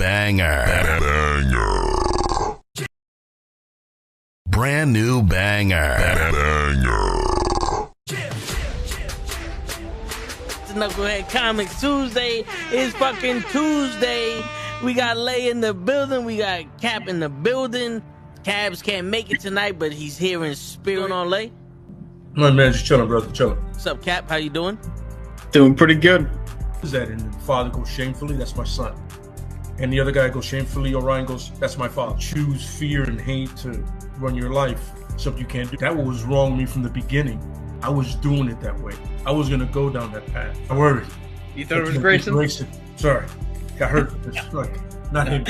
banger. Brand new banger. It's Knucklehead Comics Tuesday. It's fucking Tuesday. We got Lay in the building. We got Cap in the building. Cabs can't make it tonight, but he's here in spirit. On Lay. No, man, just chilling, brother, chilling. What's up, Cap? How you doing? Doing pretty good. Is that and the father goes shamefully? That's my son. And the other guy goes shamefully. Orion goes, that's my father. Choose fear and hate to run your life. Something you can't do. That was wrong with me from the beginning. I was doing it that way. I was gonna go down that path. I worried. You thought it was Grayson? Sorry, got hurt. It's like not him.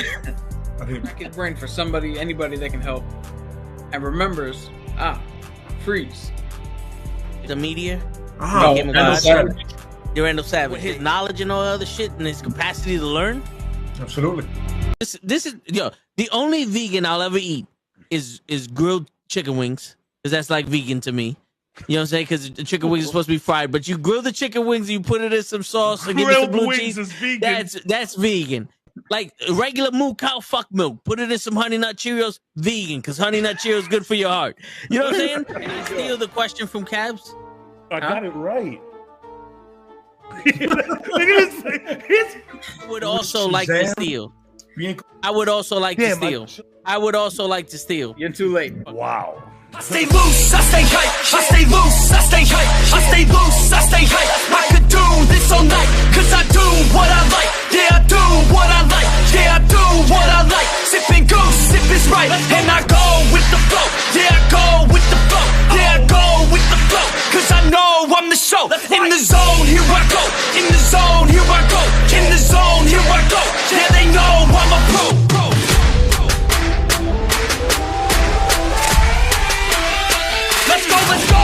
Not him. Crack his brain for somebody, anybody that can help, and remembers. Freeze. The media. No, Randall Savage. You're Randall Savage. With his knowledge and all other shit, and his capacity to learn. Absolutely. This is the only vegan I'll ever eat is grilled chicken wings, because that's like vegan to me. You know what I'm saying? Because the chicken wings are supposed to be fried, but you grill the chicken wings and you put it in some sauce and give it some blue cheese. Is vegan. That's vegan. Like regular moo cow fuck milk. Put it in some Honey Nut Cheerios. Vegan, because Honey Nut Cheerios is good for your heart. You know what I'm saying? Can I steal the question from Cabs? I got it right. Look at this. I would also like to steal. I would also like to steal. I would also like to steal. You're too late. Wow. I stay loose, I stay hype, I stay loose, I stay hype, I stay loose, I stay hype. I could do this all night, cause I do what I like. Yeah, I do what I like. Yeah, I do what I like. Sipping goose, sip is right. And I go with the flow. Yeah, I go with the flow. Yeah, I go with the flow. Cause I know I'm the show. In the zone, here I go. In the zone, here I go. In the zone, here I go. Yeah, they know I'm a pro. Let's go, let's go!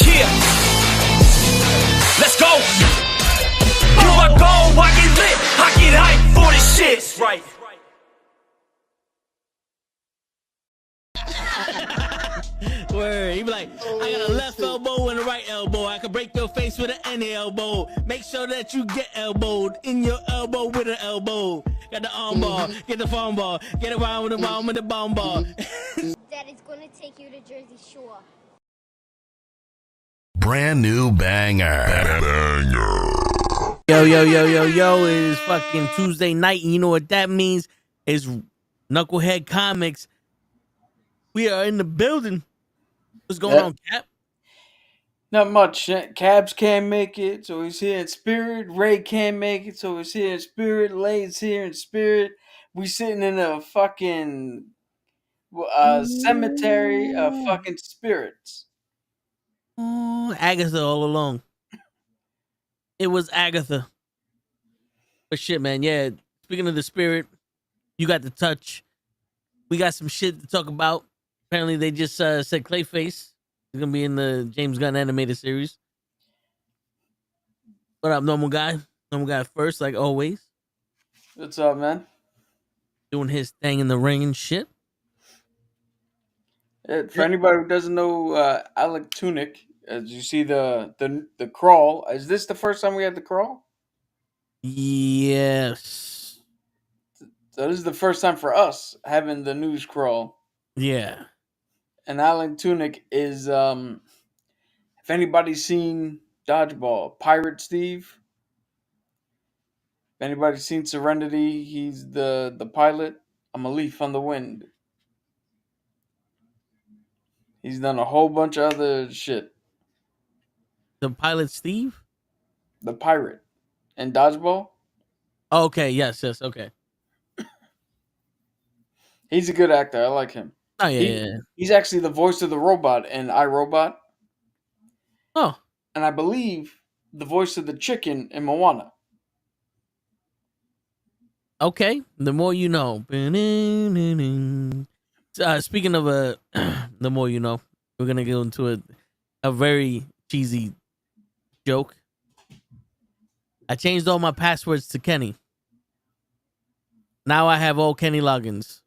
Yeah! Let's go! Here I go, I get lit, I get hyped for this shit! That's right. Word. He be like, I got a left elbow and a right elbow. I can break your face with any elbow. Make sure that you get elbowed in your elbow with an elbow. Got the arm bar, get the farm ball, get around with the bomb with the bomb ball. Daddy's gonna take you to Jersey Shore. Brand new banger. Yo, it is fucking Tuesday night, and you know what that means? It's Knucklehead Comics. We are in the building. What's going on, Cap? Not much. Cabs can't make it, so he's here in spirit. Ray can't make it, so he's here in spirit. Lay's here in spirit. We sitting in a fucking cemetery of fucking spirits. Agatha all along. It was Agatha. But shit, man, yeah. Speaking of the spirit, you got the touch. We got some shit to talk about. Apparently, they just said Clayface is gonna be in the James Gunn animated series. What up, normal guy? Normal guy first, like always. What's up, man? Doing his thing in the ring and shit. For anybody who doesn't know, Alec Tunick, as you see the crawl. Is this the first time we had the crawl? Yes. So this is the first time for us having the news crawl. Yeah. And Alan Tunick is, if anybody's seen Dodgeball, Pirate Steve. If anybody's seen Serenity, he's the pilot. I'm a leaf on the wind. He's done a whole bunch of other shit. The pilot Steve? The pirate. And Dodgeball? Okay, yes, okay. He's a good actor. I like him. Oh, yeah. He's actually the voice of the robot in iRobot. Oh. And I believe the voice of the chicken in Moana. Okay, the more you know. Speaking of the more you know, we're gonna go into a very cheesy Joke. I changed all my passwords to Kenny. Now I have all Kenny logins.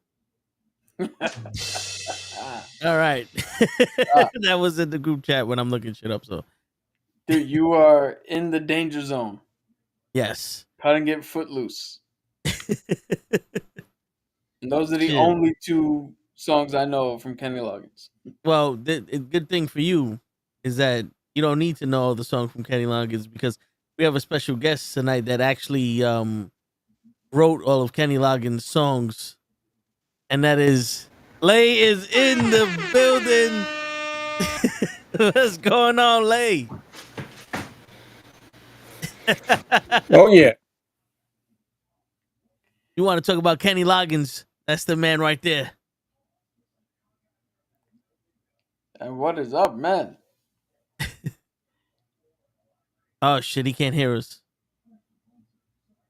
All right. That was in the group chat when I'm looking shit up. So, Dude, you are in the danger zone. yes. Cutting it footloose. And those are the Shit. only two songs I know from Kenny Loggins. Well, the good thing for you is that you don't need to know the song from Kenny Loggins because we have a special guest tonight that actually wrote all of Kenny Loggins' songs, and that is Lay is in the building. What's going on, Lay? Oh yeah. You want to talk about Kenny Loggins? That's the man right there. And what is up, man? Oh shit, he can't hear us.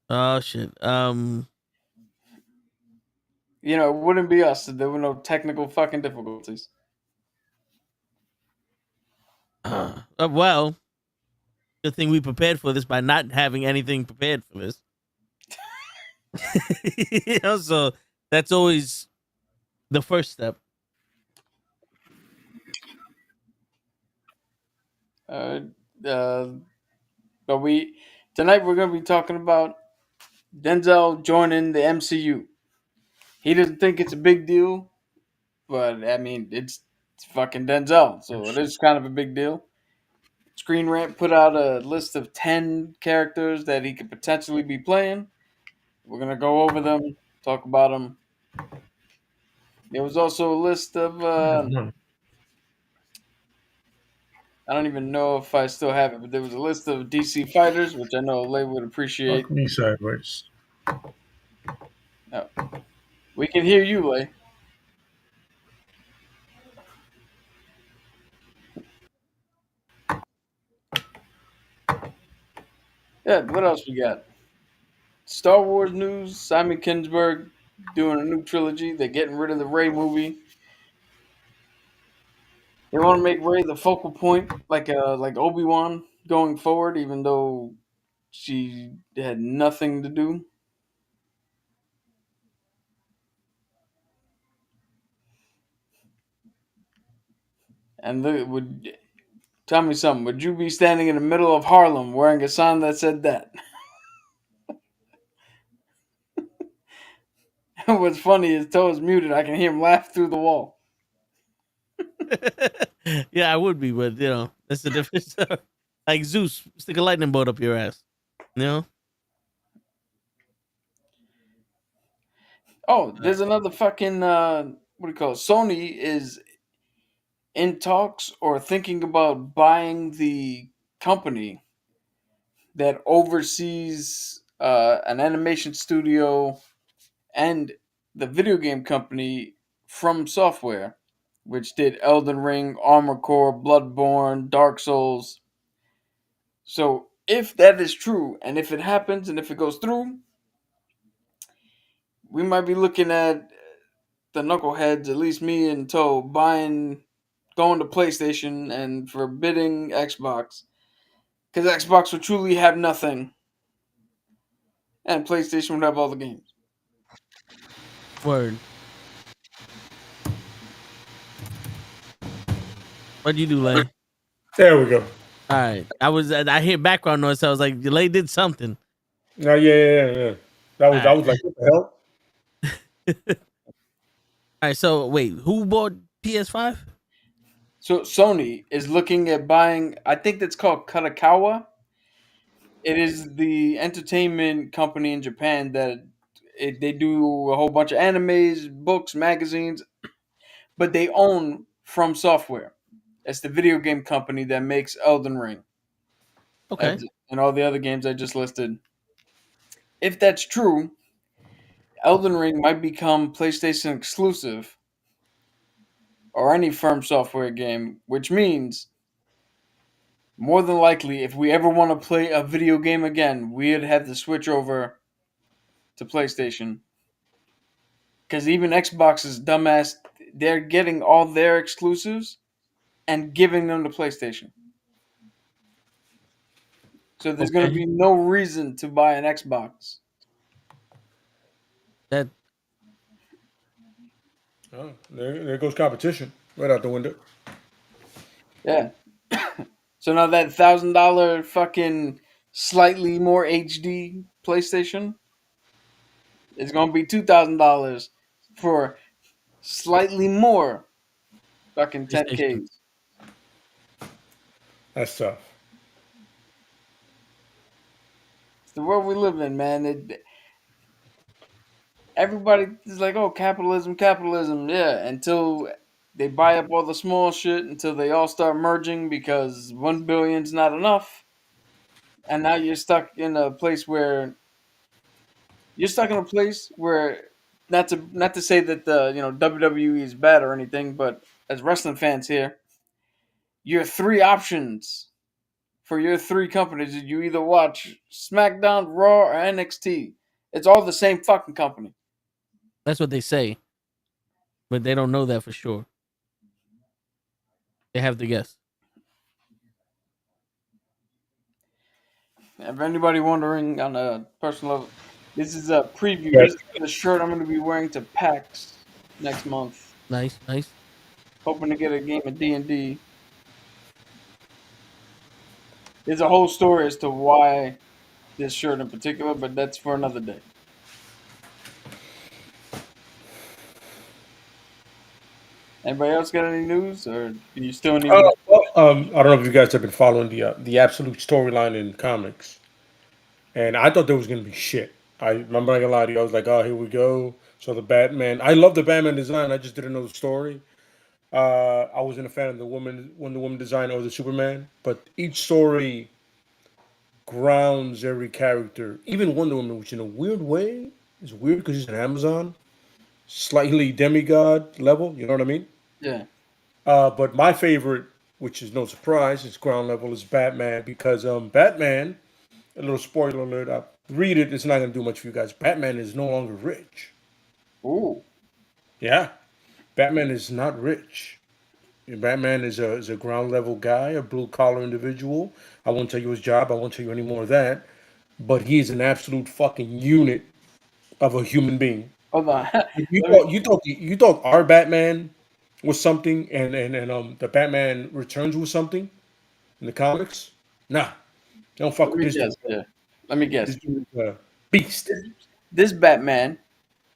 Oh shit. You know, it wouldn't be us if there were no technical fucking difficulties. Well, good thing we prepared for this by not having anything prepared for this. So that's always the first step. Uh, uh, but tonight we're gonna be talking about Denzel joining the MCU. He doesn't think it's a big deal, but I mean it's fucking Denzel, so it is kind of a big deal. Screen Rant put out a list of 10 characters that he could potentially be playing. We're gonna go over them, talk about them. There was also a list of I don't even know if I still have it, but there was a list of DC fighters, which I know Lay would appreciate. Fuck me sideways. No. We can hear you, Lay. Yeah, what else we got? Star Wars news. Simon Kinberg doing a new trilogy. They're getting rid of the Rey movie. They want to make Rey the focal point, like Obi-Wan going forward, even though she had nothing to do. And tell me something. Would you be standing in the middle of Harlem wearing a sign that said that? What's funny is Toe is muted. I can hear him laugh through the wall. Yeah, I would be, but that's the difference. Like Zeus, stick a lightning bolt up your ass. You know? Oh, there's another fucking what do you call it? Sony is in talks or thinking about buying the company that oversees an animation studio and the video game company From Software, which did Elden Ring, Armor Core, Bloodborne, Dark Souls. So if that is true, and if it happens, and if it goes through, we might be looking at the knuckleheads, at least me and Toe, going to PlayStation and forbidding Xbox, because Xbox would truly have nothing, and PlayStation would have all the games. Word. What'd you do, Lay? There we go. All right. I hear background noise, so I was like, Lay did something. No, yeah. That was like, what the hell? All right, so wait, who bought PS5? So Sony is looking at buying, I think that's called Katakawa. It is the entertainment company in Japan that they do a whole bunch of animes, books, magazines, but they own From Software. It's the video game company that makes Elden Ring Okay. and all the other games I just listed. If that's true, Elden Ring might become PlayStation exclusive or any From Software game, which means more than likely, if we ever want to play a video game again, we'd have to switch over to PlayStation. Because even Xbox's dumbass, they're getting all their exclusives and giving them to PlayStation. So there's going to be no reason to buy an Xbox. That Oh, there goes competition right out the window. Yeah. So now that $1,000 fucking slightly more HD PlayStation is going to be $2,000 for slightly more fucking PlayStation. 10Ks. That's tough. It's the world we live in, man. Everybody is like, oh, capitalism, capitalism. Yeah, until they buy up all the small shit, until they all start merging because 1 billion's not enough. And now you're stuck in a place where not to say that the WWE is bad or anything, but as wrestling fans here, your three options for your three companies is you either watch SmackDown, Raw, or NXT. It's all the same fucking company. That's what they say, but they don't know that for sure. They have to guess. If anybody wondering on a personal level, this is a preview. Yes. This is the shirt I'm going to be wearing to PAX next month. Nice, nice. Hoping to get a game of D&D. There's a whole story as to why this shirt in particular, but that's for another day. Anybody else got any news, or do you still need? I don't know if you guys have been following the absolute storyline in comics, and I thought there was gonna be shit. I remember, not gonna lie to you, I was like, oh, here we go. So the Batman, I love the Batman design. I just didn't know the story. I wasn't a fan of the Wonder Woman design or the Superman, but each story grounds every character, even Wonder Woman, which in a weird way is weird because she's an Amazon, slightly demigod level. You know what I mean? Yeah. But my favorite, which is no surprise, is ground level, is Batman because Batman. A little spoiler alert. Read it. It's not going to do much for you guys. Batman is no longer rich. Ooh. Yeah, Batman is not rich. Batman is a ground level guy, a blue collar individual. I won't tell you his job. I won't tell you any more of that. But he is an absolute fucking unit of a human being. Hold on. You thought our Batman was something, and the Batman Returns was something in the comics. Nah, don't fuck Let with me this guess. dude. Yeah. Let me guess. This dude is a beast. This Batman,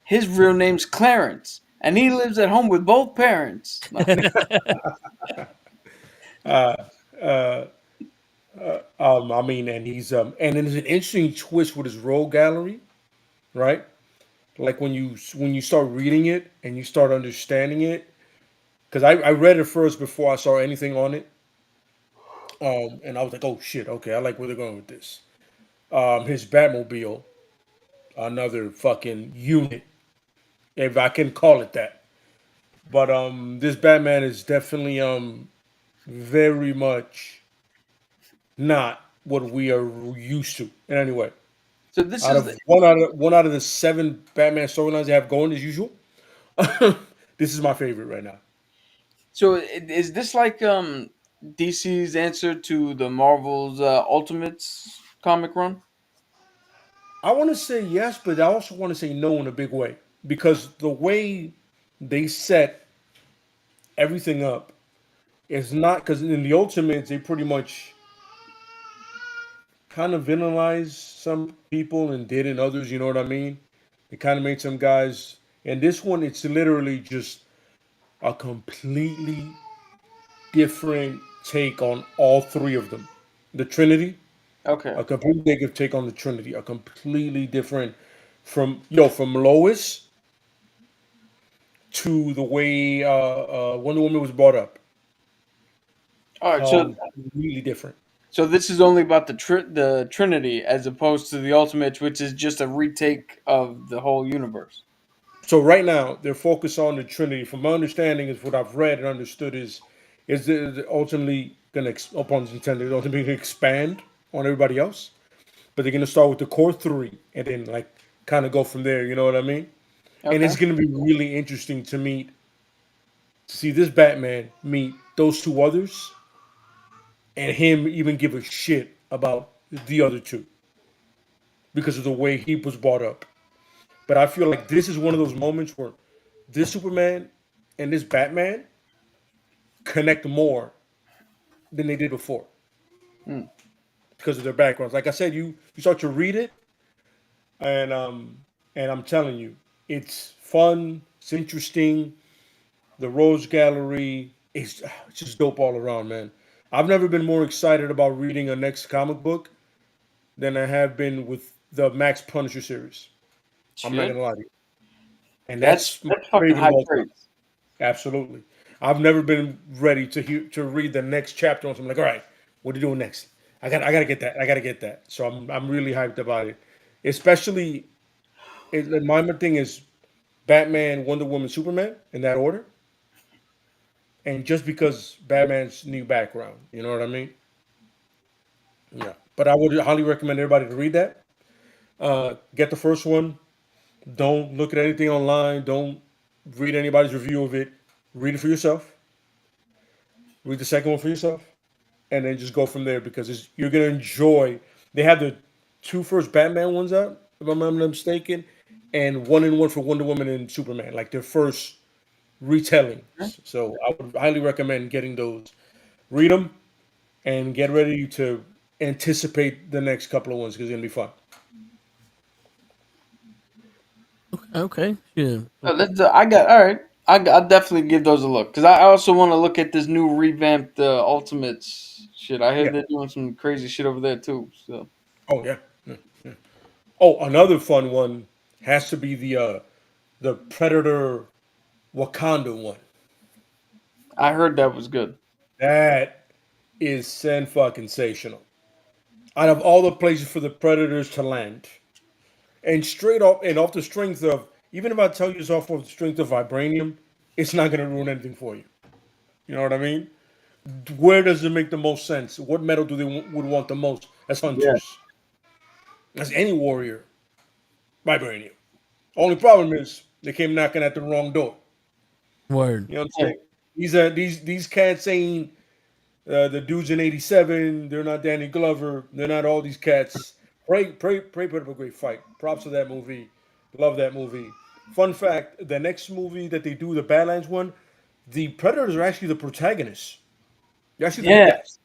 his real name's Clarence, and he lives at home with both parents. I mean, and he's and there's an interesting twist with his role gallery, right? Like when you start reading it and you start understanding it, because I read it first before I saw anything on it, and I was like, oh shit, okay, I like where they're going with this. His Batmobile, another fucking unit, if I can call it that. But this Batman is definitely very much not what we are used to in any way. So this Out is of one out of the 7 Batman storylines they have going as usual, this is my favorite right now. so is this like DC's answer to the Marvel's Ultimates comic run? I want to say yes, but I also want to say no in a big way because the way they set everything up is not because in the Ultimates they pretty much kind of villainized some people and did in others. You know what I mean? They kind of made some guys. And this one, it's literally just a completely different take on all 3 of them. The Trinity, Okay. a completely negative take on the Trinity, a completely different from Lois to the way Wonder Woman was brought up. All right. So Completely different. so this is only about the Trinity as opposed to the Ultimates, which is just a retake of the whole universe. So right now they're focused on the Trinity. From my understanding, is what I've read and understood is they're ultimately going to, upon intended, ultimately gonna expand on everybody else. But they're going to start with the core 3 and then like kind of go from there. You know what I mean? Okay. And it's going to be really interesting to see this Batman meet those 2 others, and him even give a shit about the other two because of the way he was brought up. But I feel like this is one of those moments where this Superman and this Batman connect more than they did before because of their backgrounds. Like I said, you start to read it, and I'm telling you, it's fun, it's interesting. The Rose Gallery is it's just dope all around, man. I've never been more excited about reading a next comic book than I have been with the Max Punisher series. I'm not Shit. gonna lie to you, and That's that's my that's fucking favorite of high all time. praise. Absolutely. I've never been ready to read the next chapter. So I'm like, all right, what are you doing next? I gotta get that. I gotta get that. So I'm really hyped about it. Especially, my thing is Batman, Wonder Woman, Superman in that order, and just because Batman's new background, you know what I mean? Yeah. But I would highly recommend everybody to read that. Get the first one. Don't look at anything online. Don't read anybody's review of it. Read it for yourself. Read the second one for yourself, and then just go from there because you're gonna enjoy. They have the two first Batman ones out, if I'm not mistaken, and one in one for Wonder Woman and Superman, like their first retellings. So I would highly recommend getting those. Read them and get ready to anticipate the next couple of ones because it's gonna be fun. Okay. Yeah. I got all right. I'll definitely give those a look because I also want to look at this new revamped Ultimates shit. I heard Yeah. they're doing some crazy shit over there too. So Oh yeah. Yeah. Yeah. Oh, another fun one has to be the Predator Wakanda one. I heard that was good. That is sen fucking sensational. Out of all the places for the Predators to land, and straight up and off the strength of, even if I tell you it's off of the strength of vibranium, it's not going to ruin anything for you. You know what I mean? Where does it make the most sense? What metal do they would want the most as Yeah, hunters? As any warrior, vibranium. Only problem is they came knocking at the wrong door. Word. You know what I'm yeah, saying? These cats ain't the dudes in '87. They're not Danny Glover. They're not all these cats. Pray put up a great fight. Props to that movie. Love that movie. Fun fact: the next movie that they do, the Badlands one, the Predators are actually the protagonists. They're actually the good yeah. guys.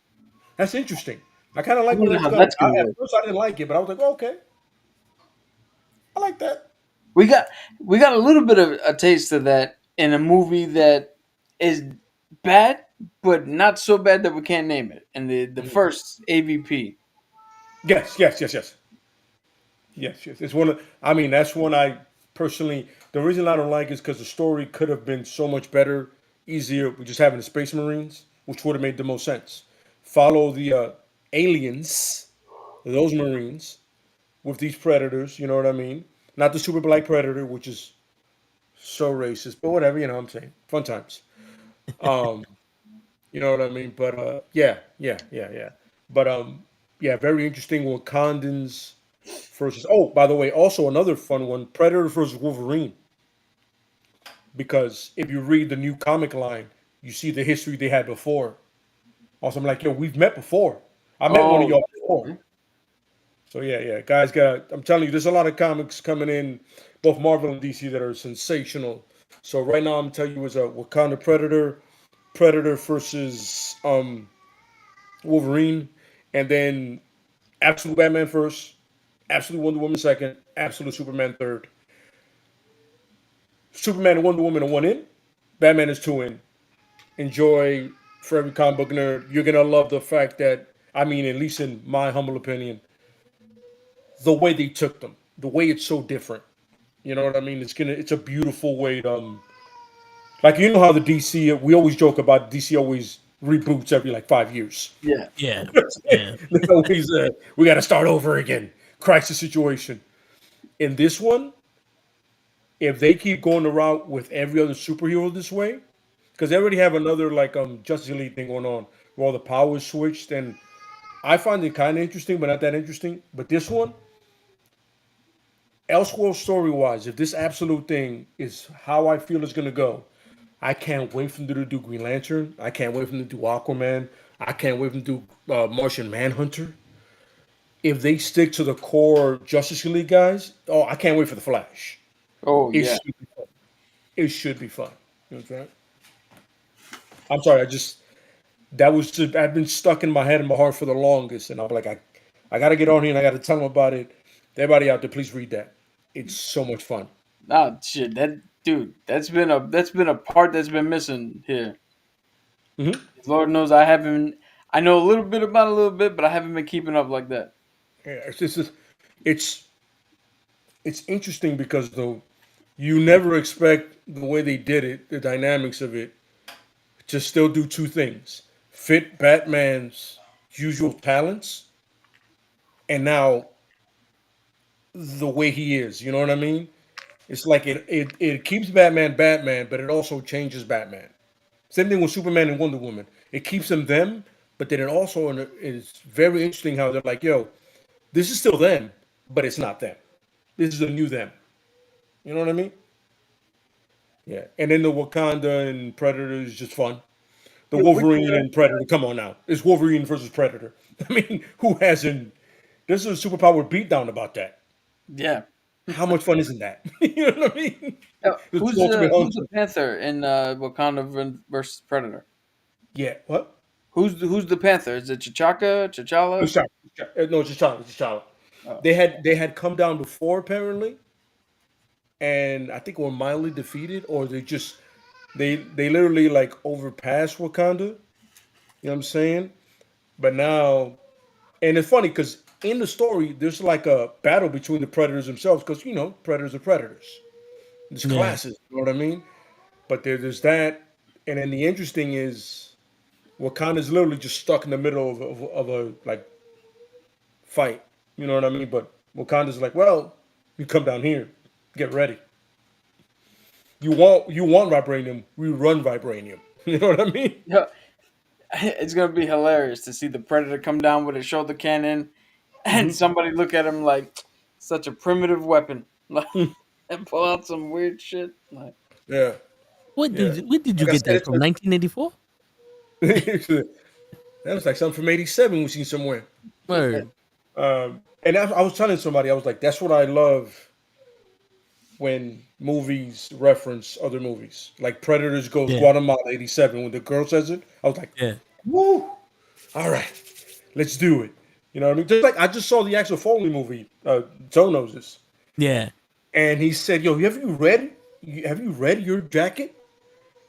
That's interesting. I kind of I like where wonder that's how going. that's gonna At work. first, I didn't like it, but I was like, oh, okay, I like that. We got we got a little bit of a taste of that in a movie that is bad, but not so bad that we can't name it. And the Mhm. first AVP. Yes, yes, yes, yes. Yes, yes. It's one of. I mean, that's one I personally. The reason I don't like is because the story could have been so much better, easier with just having the Space Marines, which would have made the most sense. Follow the aliens, those Marines, with these predators. You know what I mean? Not the super black predator, which is so racist, but whatever. You know what I'm saying? Fun times. Um, you know what I mean? But yeah, yeah, yeah, yeah. But yeah, very interesting. Wakandans versus. Oh, by the way, also another fun one: Predator versus Wolverine. Because if you read the new comic line, you see the history they had before. Also, I'm like, yo, we've met before. I met one of Oh, y'all before. So yeah, yeah, guys, got. I'm telling you, there's a lot of comics coming in, both Marvel and DC, that are sensational. So right now, I'm telling you, is a Wakanda Predator, Predator versus Wolverine, and then Absolute Batman first, Absolute Wonder Woman second, Absolute Superman third. Superman and Wonder Woman are one in, Batman is two in. Enjoy for every comic book nerd. You're gonna love the fact that, I mean, at least in my humble opinion, the way they took them, the way it's so different. You know what I mean? It's a beautiful way to like, you know how the DC, we always joke about DC always reboots every like 5 years. yeah. Yeah. Yeah. They always we got to start over again. Crisis situation. In this one, if they keep going the route with every other superhero this way, because they already have another like Justice League thing going on where all the powers switched, and I find it kind of interesting, but not that interesting. But this one, Elseworld story wise, if this absolute thing is how I feel it's gonna go, I can't wait for them to do Green Lantern. I can't wait for them to do Aquaman. I can't wait for them to do Martian Manhunter. if they stick to the core Justice League guys, oh, I can't wait for the Flash. Oh It yeah. should be fun. It should be fun. You know what I'm saying? I'm sorry. That was just, I've been stuck in my head and my heart for the longest, and I'm like, I got to get on here and I got to tell them about it. Everybody out there, please read that. It's so much fun. Oh shit, that dude, that's been a part that's been missing here. Mhm. Lord knows I haven't. I know a little bit about a little bit, but I haven't been keeping up like that. Yeah, it's it's interesting because though you never expect the way they did it, the dynamics of it, to still do two things: fit Batman's usual talents, and now the way he is. You know what I mean? It's like it keeps Batman Batman, but it also changes Batman. Same thing with Superman and Wonder Woman. It keeps them, but then it also is very interesting how they're like, yo, this is still them, but it's not them. This is a new them. You know what I mean? Yeah. And then the Wakanda and Predator is just fun. The Wolverine and Predator. Come on now. It's Wolverine versus Predator. I mean, who hasn't? There's a superpower beatdown about that. Yeah. How much fun isn't that? You know what I mean? It's Who's the ultimate who's hunter. the Panther in Wakanda versus Predator? Yeah. What? Who's the Panther? Is it T'Challa? T'Challa. No, it's T'Challa. Oh. They had come down before apparently, and I think were mildly defeated, or they literally like overpassed Wakanda. You know what I'm saying? But now, and it's funny because in the story there's like a battle between the predators themselves because predators are predators. There's Yeah. classes. You know what I mean? But there's that, and then the interesting is Wakanda's literally just stuck in the middle of a like fight. You know what I mean? But Wakanda's like, well, you come down here, get ready. You want vibranium, we run vibranium. You know what I mean? Yeah. It's gonna be hilarious to see the Predator come down with a shoulder cannon, and somebody look at him like such a primitive weapon, like, and pull out some weird shit. Like, Yeah. What Yeah. did where did you Like I get said, that from? 1984? that was like something from '87 we seen somewhere. Word. And I was telling somebody, I was like, that's what I love when movies reference other movies. Like Predators goes Yeah. Guatemala '87 when the girl says it. I was like, Yeah. woo! All right, let's do it. You know what I mean? Just like I just saw the actual Foley movie. Joe knows this, Yeah. and he said, "Yo, have you read your jacket?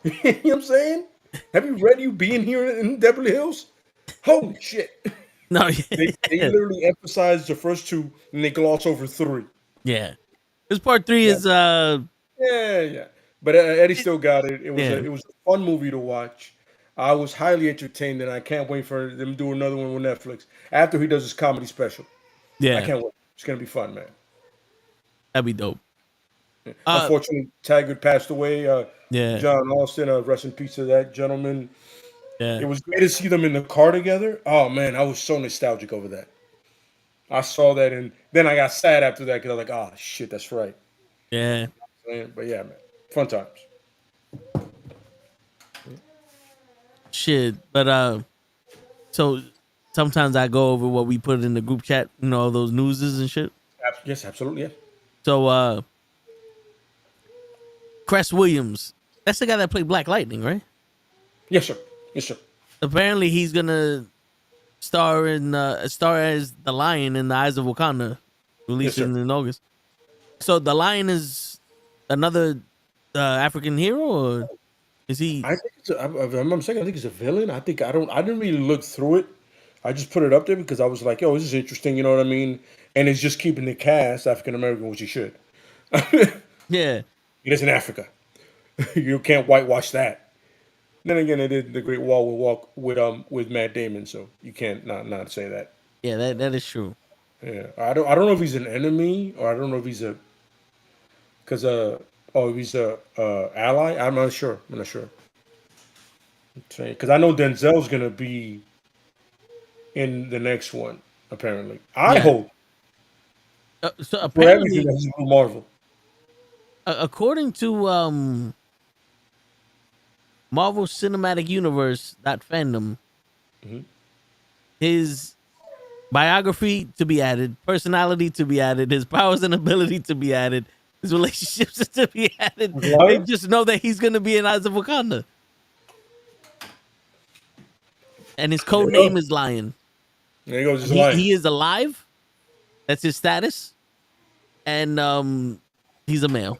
You know what I'm saying? Have you read you being here in Beverly Hills? Holy shit!" No, They yeah. literally emphasize the first two and they gloss over three. Yeah. This part 3 is Yeah. But Eddie still got it. It was Yeah. it was a fun movie to watch. I was highly entertained, and I can't wait for them to do another one with Netflix after he does his comedy special. I yeah. can't wait. It's gonna be fun, man. That'd be dope. Unfortunately, Taggart passed away. Yeah. John Austin, rest in peace to that gentleman. Yeah. It was great to see them in the car together. Oh man, I was so nostalgic over that. I saw that, and then I got sad after that because I was like, "Oh shit, that's right." Yeah. But yeah, man, fun times. Shit. But so sometimes I go over what we put in the group chat, all those newses and shit. Yes, absolutely. Yeah. So Cress Williams, that's the guy that played Black Lightning, right? Yes, sir. Yes, sir. Apparently he's gonna star as the Lion in the Eyes of Wakanda, releasing in August. So the Lion is another African hero, or is he? I think if I'm not mistaken, I think he's a villain. I didn't really look through it. I just put it up there because I was like, "Yo, this is interesting." You know what I mean? And it's just keeping the cast African American, which he should. Yeah. He lives in Africa. You can't whitewash that. Then again, they did the Great Wall will walk with Matt Damon, so you can't not say that. Yeah, that is true. Yeah, I don't know if he's an enemy or I don't know if he's if he's a ally. I'm not sure. Because I know Denzel's gonna be in the next one. Apparently, I hope So for apparently, everything that's Blue Marvel. according to Marvel Cinematic Universe, that fandom, his biography to be added, personality to be added, his powers and ability to be added, his relationships to be added. What? They just know that he's gonna be in Eyes of Wakanda, and his code There you name go. is Lion. There you go. Just He, lying. he is alive. That's his status, and he's a male.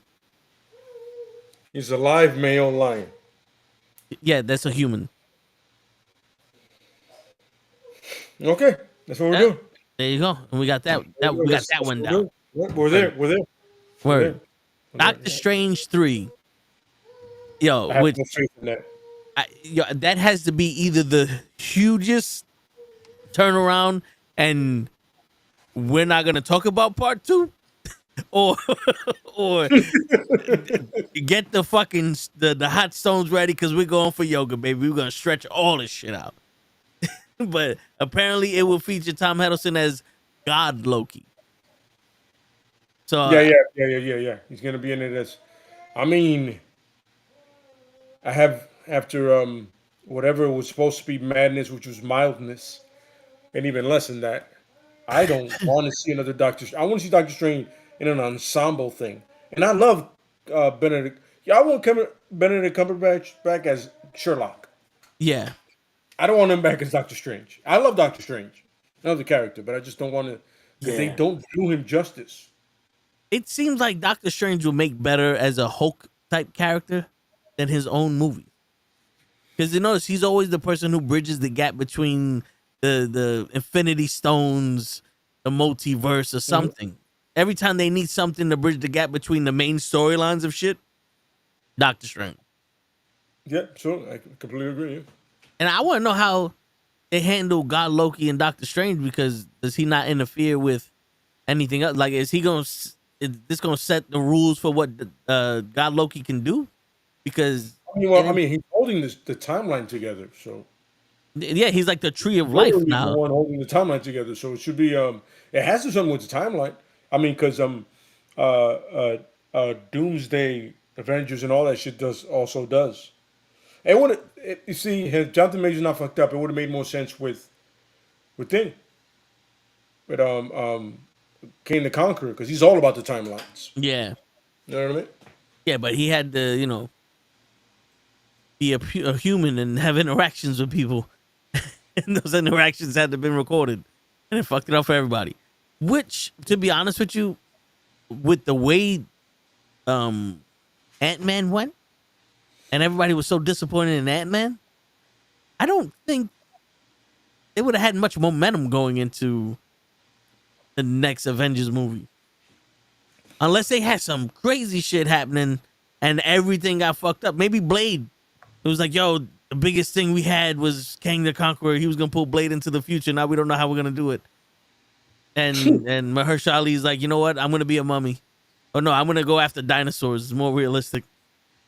He's a live male lion. Yeah, that's a human. Okay, that's what we're Yeah. doing. There you go, and we got that. We got That's that one what down. we're doing. We're there. We're there. Word. We're Doctor there. Strange 3. Yo, I have which no faith in that. that has to be either the hugest turnaround, and we're not gonna talk about part 2, or or get the fucking the hot stones ready because we're going for yoga, baby. We're gonna stretch all this shit out. But apparently, it will feature Tom Hiddleston as God Loki. So Yeah. He's gonna be in it as. I mean, I have after whatever was supposed to be madness, which was mildness, and even less than that. I don't want to see another Doctor. I want to see Doctor Strange in an ensemble thing, and I love Benedict. Yeah, I want Benedict Cumberbatch back as Sherlock. yeah, I don't want him back as Doctor Strange. I love Doctor Strange. I love the character, but I just don't want to because they Yeah. don't do him justice. it seems like Doctor Strange will make better as a Hulk type character than his own movie. Because you notice he's always the person who bridges the gap between the Infinity Stones, the multiverse, or something. Every time they need something to bridge the gap between the main storylines of shit, Doctor Strange. Yeah, sure. I completely agree. Yeah. And I want to know how they handle God Loki and Doctor Strange, because does he not interfere with anything else? Like, is this going to set the rules for what God Loki can do? Because I mean, he's holding the timeline together, so yeah, he's like the tree of life literally the now. one holding the timeline together. So it should be it has to do something with the timeline. I mean, because Doomsday Avengers and all that shit does. And you see, if Jonathan Major's not fucked up, it would have made more sense with King the Conqueror, because he's all about the timelines. Yeah. You know what I mean? Yeah, but he had to, be a human and have interactions with people. And those interactions had to have been recorded. And it fucked it up for everybody. Which, to be honest with you, with the way Ant-Man went, and everybody was so disappointed in Ant-Man, I don't think they would have had much momentum going into the next Avengers movie. Unless they had some crazy shit happening and everything got fucked up. Maybe Blade. It was like, yo, the biggest thing we had was Kang the Conqueror. He was going to pull Blade into the future. Now we don't know how we're going to do it. And Mahershala Ali's like, you know what? I'm going to be a mummy. Oh, no, I'm going to go after dinosaurs. It's more realistic.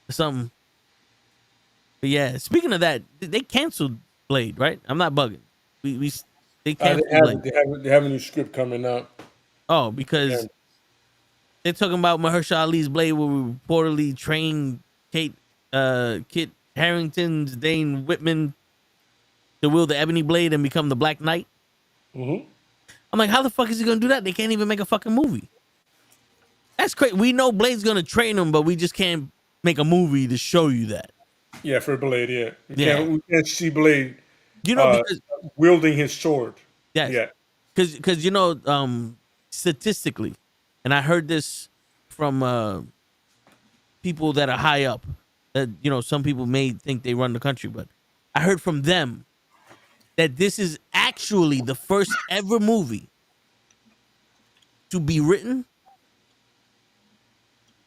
Or something. But yeah, speaking of that, they canceled Blade, right? I'm not bugging. They canceled Blade. They have a new script coming out. Oh, because they're talking about Mahershala Ali's Blade will reportedly train Kit Harington's Dane Whitman to wield the Ebony Blade and become the Black Knight. Mm-hmm. I'm like, how the fuck is he gonna do that? They can't even make a fucking movie. That's crazy. We know Blade's gonna train him, but we just can't make a movie to show you that. Yeah, for Blade, yeah. We Yeah. can't see Blade Because wielding his sword. yes. Yeah. Because statistically, and I heard this from people that are high up, that some people may think they run the country, but I heard from them that this is actually the first ever movie to be written,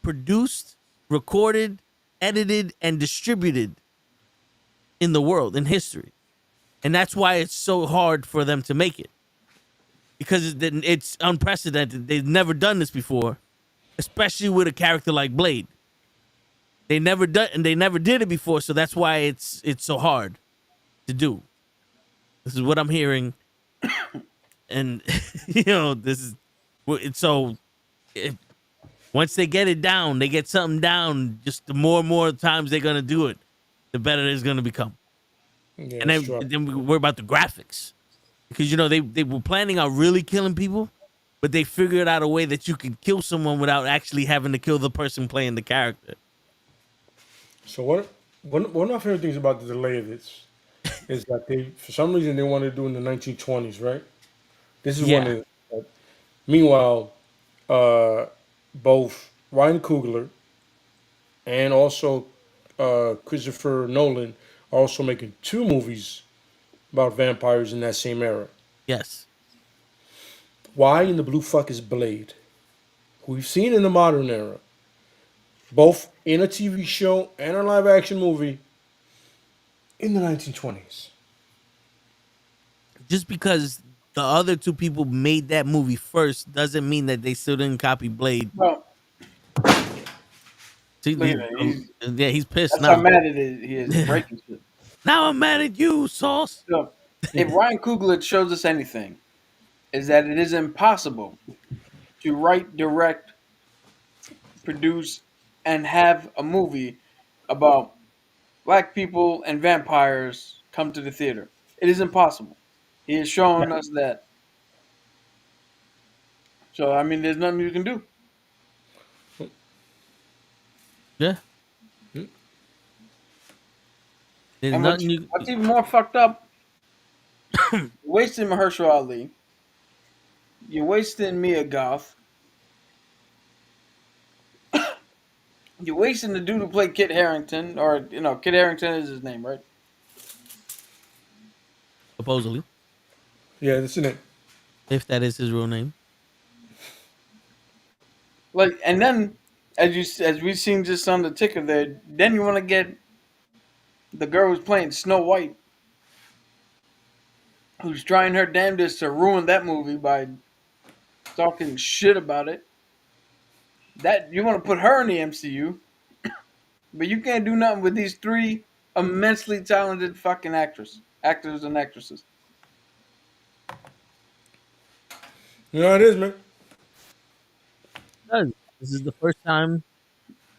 produced, recorded, edited, and distributed in the world, in history. And that's why it's so hard for them to make it. Because it's unprecedented. They've never done this before, especially with a character like Blade. They never did it before, so that's why it's so hard to do. This is what I'm hearing, and this is so. Once they get it down, they get something down. Just the more and more times they're gonna do it, the better it's gonna become. Yeah, And then we're about the graphics. because they were planning on really killing people, but they figured out a way that you could kill someone without actually having to kill the person playing the character. So one of my favorite things about the delay of this is that they, for some reason, they want to do in the 1920s, right? This is one Yeah. of. Meanwhile, uh, both Ryan Coogler and also Christopher Nolan are also making two movies about vampires in that same era. Yes. Why in the blue fuck is Blade, who we've seen in the modern era, both in a TV show and a live action movie, in the 1920s? Just because the other two people made that movie first doesn't mean that they still didn't copy Blade. Well, See, look at that. he's pissed That's how now. mad he is breaking shit. Now I'm mad at you, Sauce. So, if Ryan Coogler shows us anything, is that it is impossible to write, direct, produce, and have a movie about black people and vampires come to the theater. It is impossible. He has shown us that. So, I mean, there's nothing you can do. Yeah. There's And nothing you. what's even more fucked up, you're wasting Mahershala Ali. You're wasting Mia Goth. You're wasting the dude who played Kit Harington, or Kit Harington is his name, right? Supposedly, Yeah, that's in it. if that is his real name. Like, and then as we've seen just on the ticker there, then you want to get the girl who's playing Snow White, who's trying her damnedest to ruin that movie by talking shit about it. That you want to put her in the MCU, but you can't do nothing with these three immensely talented fucking actors and actresses. You know how it is, man. Because this is the first time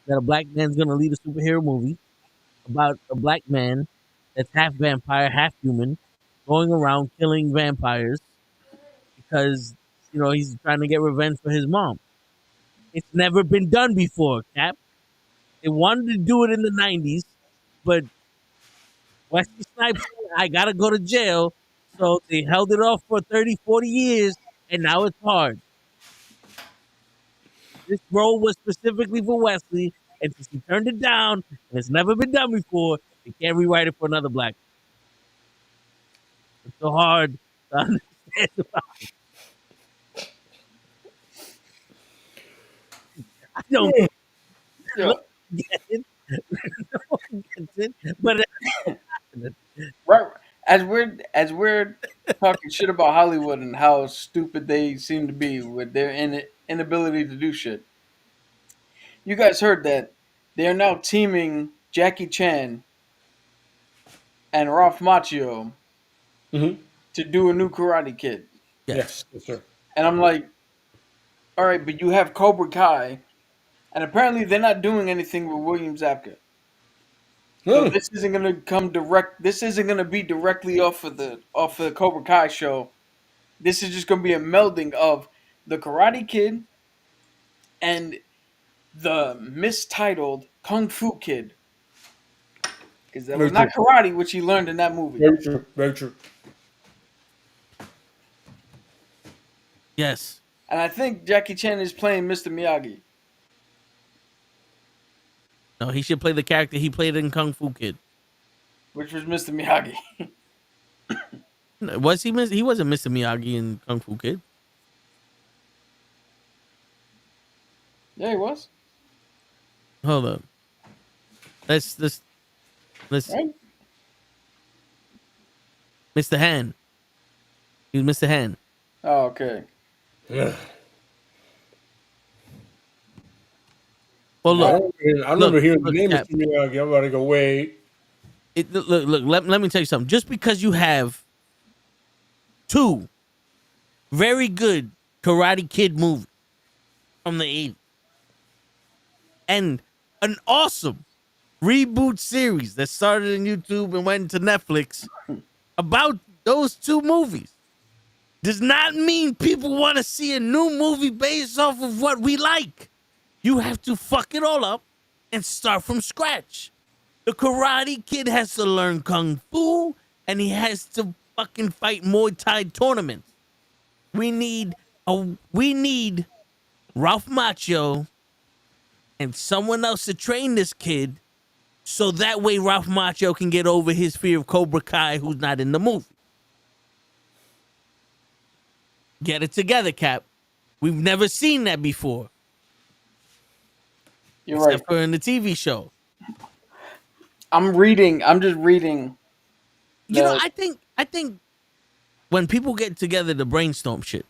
that a black man's gonna lead a superhero movie about a black man that's half vampire, half human, going around killing vampires because he's trying to get revenge for his mom. It's never been done before, Cap. They wanted to do it in the 90s, but Wesley Snipes said, I gotta go to jail. So they held it off for 30, 40 years, and now it's hard. This role was specifically for Wesley, and since he turned it down, and it's never been done before, they can't rewrite it for another black. It's so hard to understand about it. I don't Yeah. get it. No one gets it, but Right. As we're talking shit about Hollywood and how stupid they seem to be with their inability to do shit. You guys heard that they are now teaming Jackie Chan and Ralph Macchio Mm-hmm. to do a new Karate Kid. Yes, yes, sir. And I'm like, all right, but you have Cobra Kai, and apparently they're not doing anything with William Zabka. So Mm. this isn't gonna come direct. This isn't gonna be directly off of the Cobra Kai show. This is just gonna be a melding of the Karate Kid and the mistitled Kung Fu Kid, because that was Very not true. karate, which he learned in that movie. Very true. Very true. yes. And I think Jackie Chan is playing Mr. Miyagi. No, he should play the character he played in Kung Fu Kid. Which was Mr. Miyagi. Was he? He wasn't Mr. Miyagi in Kung Fu Kid. Yeah, he was. Hold up. Let's. Right? Mr. Han. He was Mr. Han. Oh, okay. Yeah. Well, look. I remember hearing the look, name Cap. Mr. Miyagi. I'm about to go, wait. Look. Let me tell you something. Just because you have two very good Karate Kid movies from the 80s and an awesome reboot series that started in YouTube and went to Netflix about those two movies, does not mean people want to see a new movie based off of what we like. You have to fuck it all up and start from scratch. The Karate Kid has to learn Kung Fu, and he has to fucking fight Muay Thai tournaments. We need Ralph Macchio and someone else to train this kid, so that way Ralph Macchio can get over his fear of Cobra Kai, who's not in the movie. Get it together, Cap. We've never seen that before. You're except right. for in the TV show. I'm just reading. You know, I think when people get together to brainstorm shit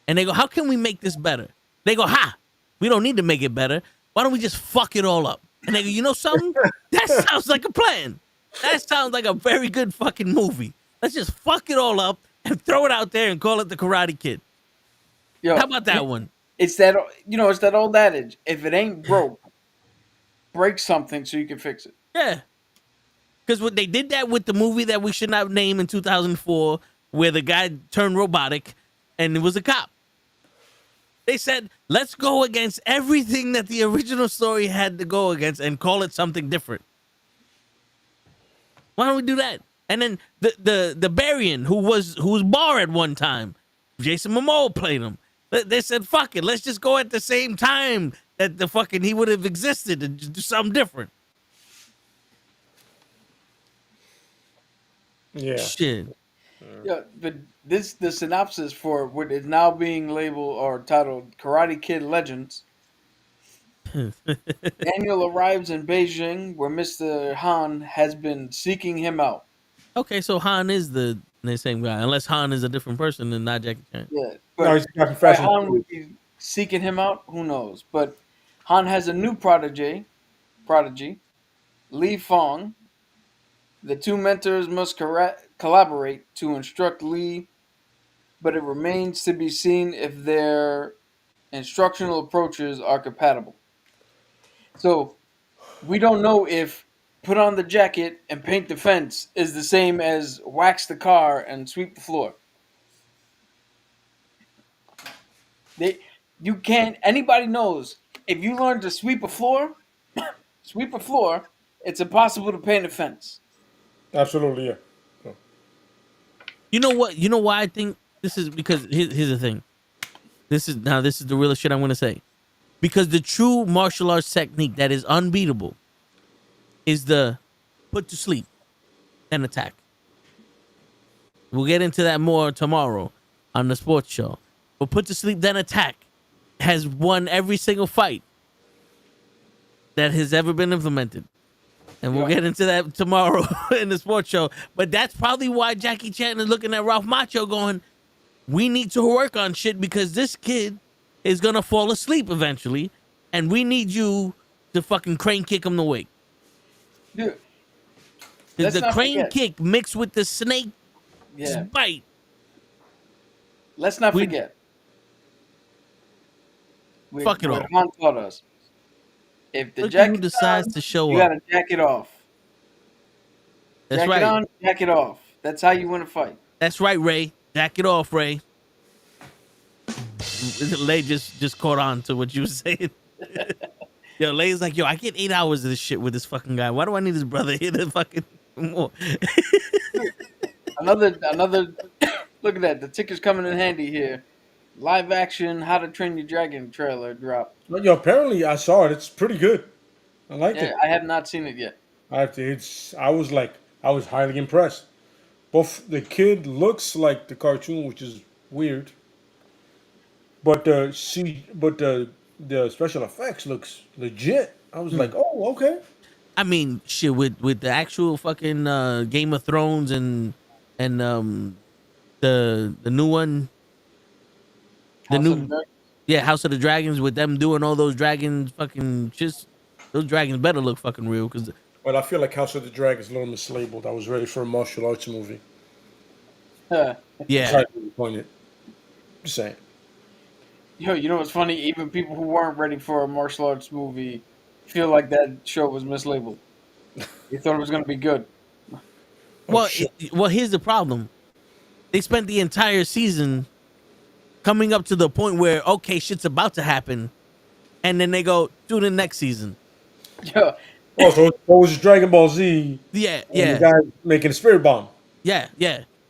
and they go, how can we make this better? They go, we don't need to make it better. Why don't we just fuck it all up? And they go, you know something? That sounds like a plan. That sounds like a very good fucking movie. Let's just fuck it all up and throw it out there and call it the Karate Kid. Yo, how about that one? It's that, it's that old adage. If it ain't broke, break something so you can fix it. Yeah. Because they did that with the movie that we should not name in 2004, where the guy turned robotic and it was a cop. They said, let's go against everything that the original story had to go against and call it something different. Why don't we do that? And then the Barian, who was Bar at one time, Jason Momoa played him. They said, fuck it, let's just go at the same time that the fucking he would have existed and just do something different. Yeah. Shit. Yeah, but the synopsis for what is now being labeled or titled Karate Kid Legends. Daniel arrives in Beijing where Mr. Han has been seeking him out. Okay, so Han is the same guy, unless Han is a different person and not Jackie Chan. Yeah, No, but he's a professional. Han would be seeking him out. Who knows? But Han has a new prodigy, Li Fong. The two mentors must collaborate to instruct Li, but it remains to be seen if their instructional approaches are compatible. So we don't know if put on the jacket and paint the fence is the same as wax the car and sweep the floor. Anybody knows if you learn to sweep a floor, it's impossible to paint a fence. Absolutely, yeah. You know what? You know why I think this is? Because here's the thing. This is the realest shit I'm going to say. Because the true martial arts technique that is unbeatable is the put to sleep and attack. We'll get into that more tomorrow on the sports show. But put to sleep then attack has won every single fight that has ever been implemented. And we'll get into that tomorrow in the sports show. But that's probably why Jackie Chan is looking at Ralph Macchio going, we need to work on shit because this kid is going to fall asleep eventually. And we need you to fucking crane kick him the wake. Dude. The crane kick mixed with the snake bite. Let's not forget. Fuck it all. Han taught us. If the Look jacket who decides to show you up. gotta jack it off. That's jack right. it on, jack it off. That's how you win a fight. That's right, Ray. Jack it off, Ray. Lay just caught on to what you were saying. Yo, Lay's like, I get 8 hours of this shit with this fucking guy. Why do I need his brother here to fucking more? Another look at that. The ticket's coming in handy here. Live action How to Train Your Dragon trailer drop. But apparently I saw it. It's pretty good. I like it. I have not seen it yet. I was highly impressed. Both the kid looks like the cartoon, which is weird. But the special effects looks legit. I was like, oh, okay. I mean, shit, with the actual fucking Game of Thrones and the new one, House of the Dragons, with them doing all those dragons fucking just those dragons better look fucking real. Cause Well, I feel like House of the Dragon is a little mislabeled. I was ready for a martial arts movie. yeah, Sorry to disappoint it. Just saying. Yo, you know what's funny? Even people who weren't ready for a martial arts movie feel like that show was mislabeled. They thought it was going to be good. Well, here's the problem. they spent the entire season coming up to the point where okay, shit's about to happen, and then they go do the next season. Yeah. Oh, so what was Dragon Ball Z Yeah, and the yeah, guy making a spirit bomb? yeah.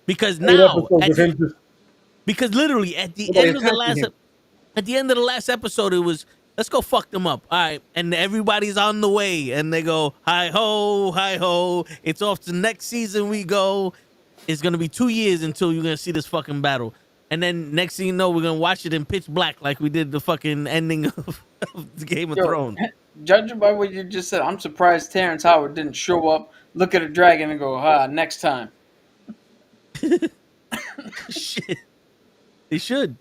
Because 8 episodes now, of him just because literally at the nobody end of the attacking last him. at the end of the last episode, it was let's go fuck them up. All right, and everybody's on the way, and they go hi ho. It's off to next season. We go. It's gonna be 2 years until you're gonna see this fucking battle, and then next thing you know, we're gonna watch it in pitch black like we did the fucking ending of the Game of Yo, Thrones. judging by what you just said, I'm surprised Terrence Howard didn't show up, look at a dragon, and go, next time. Shit, they should.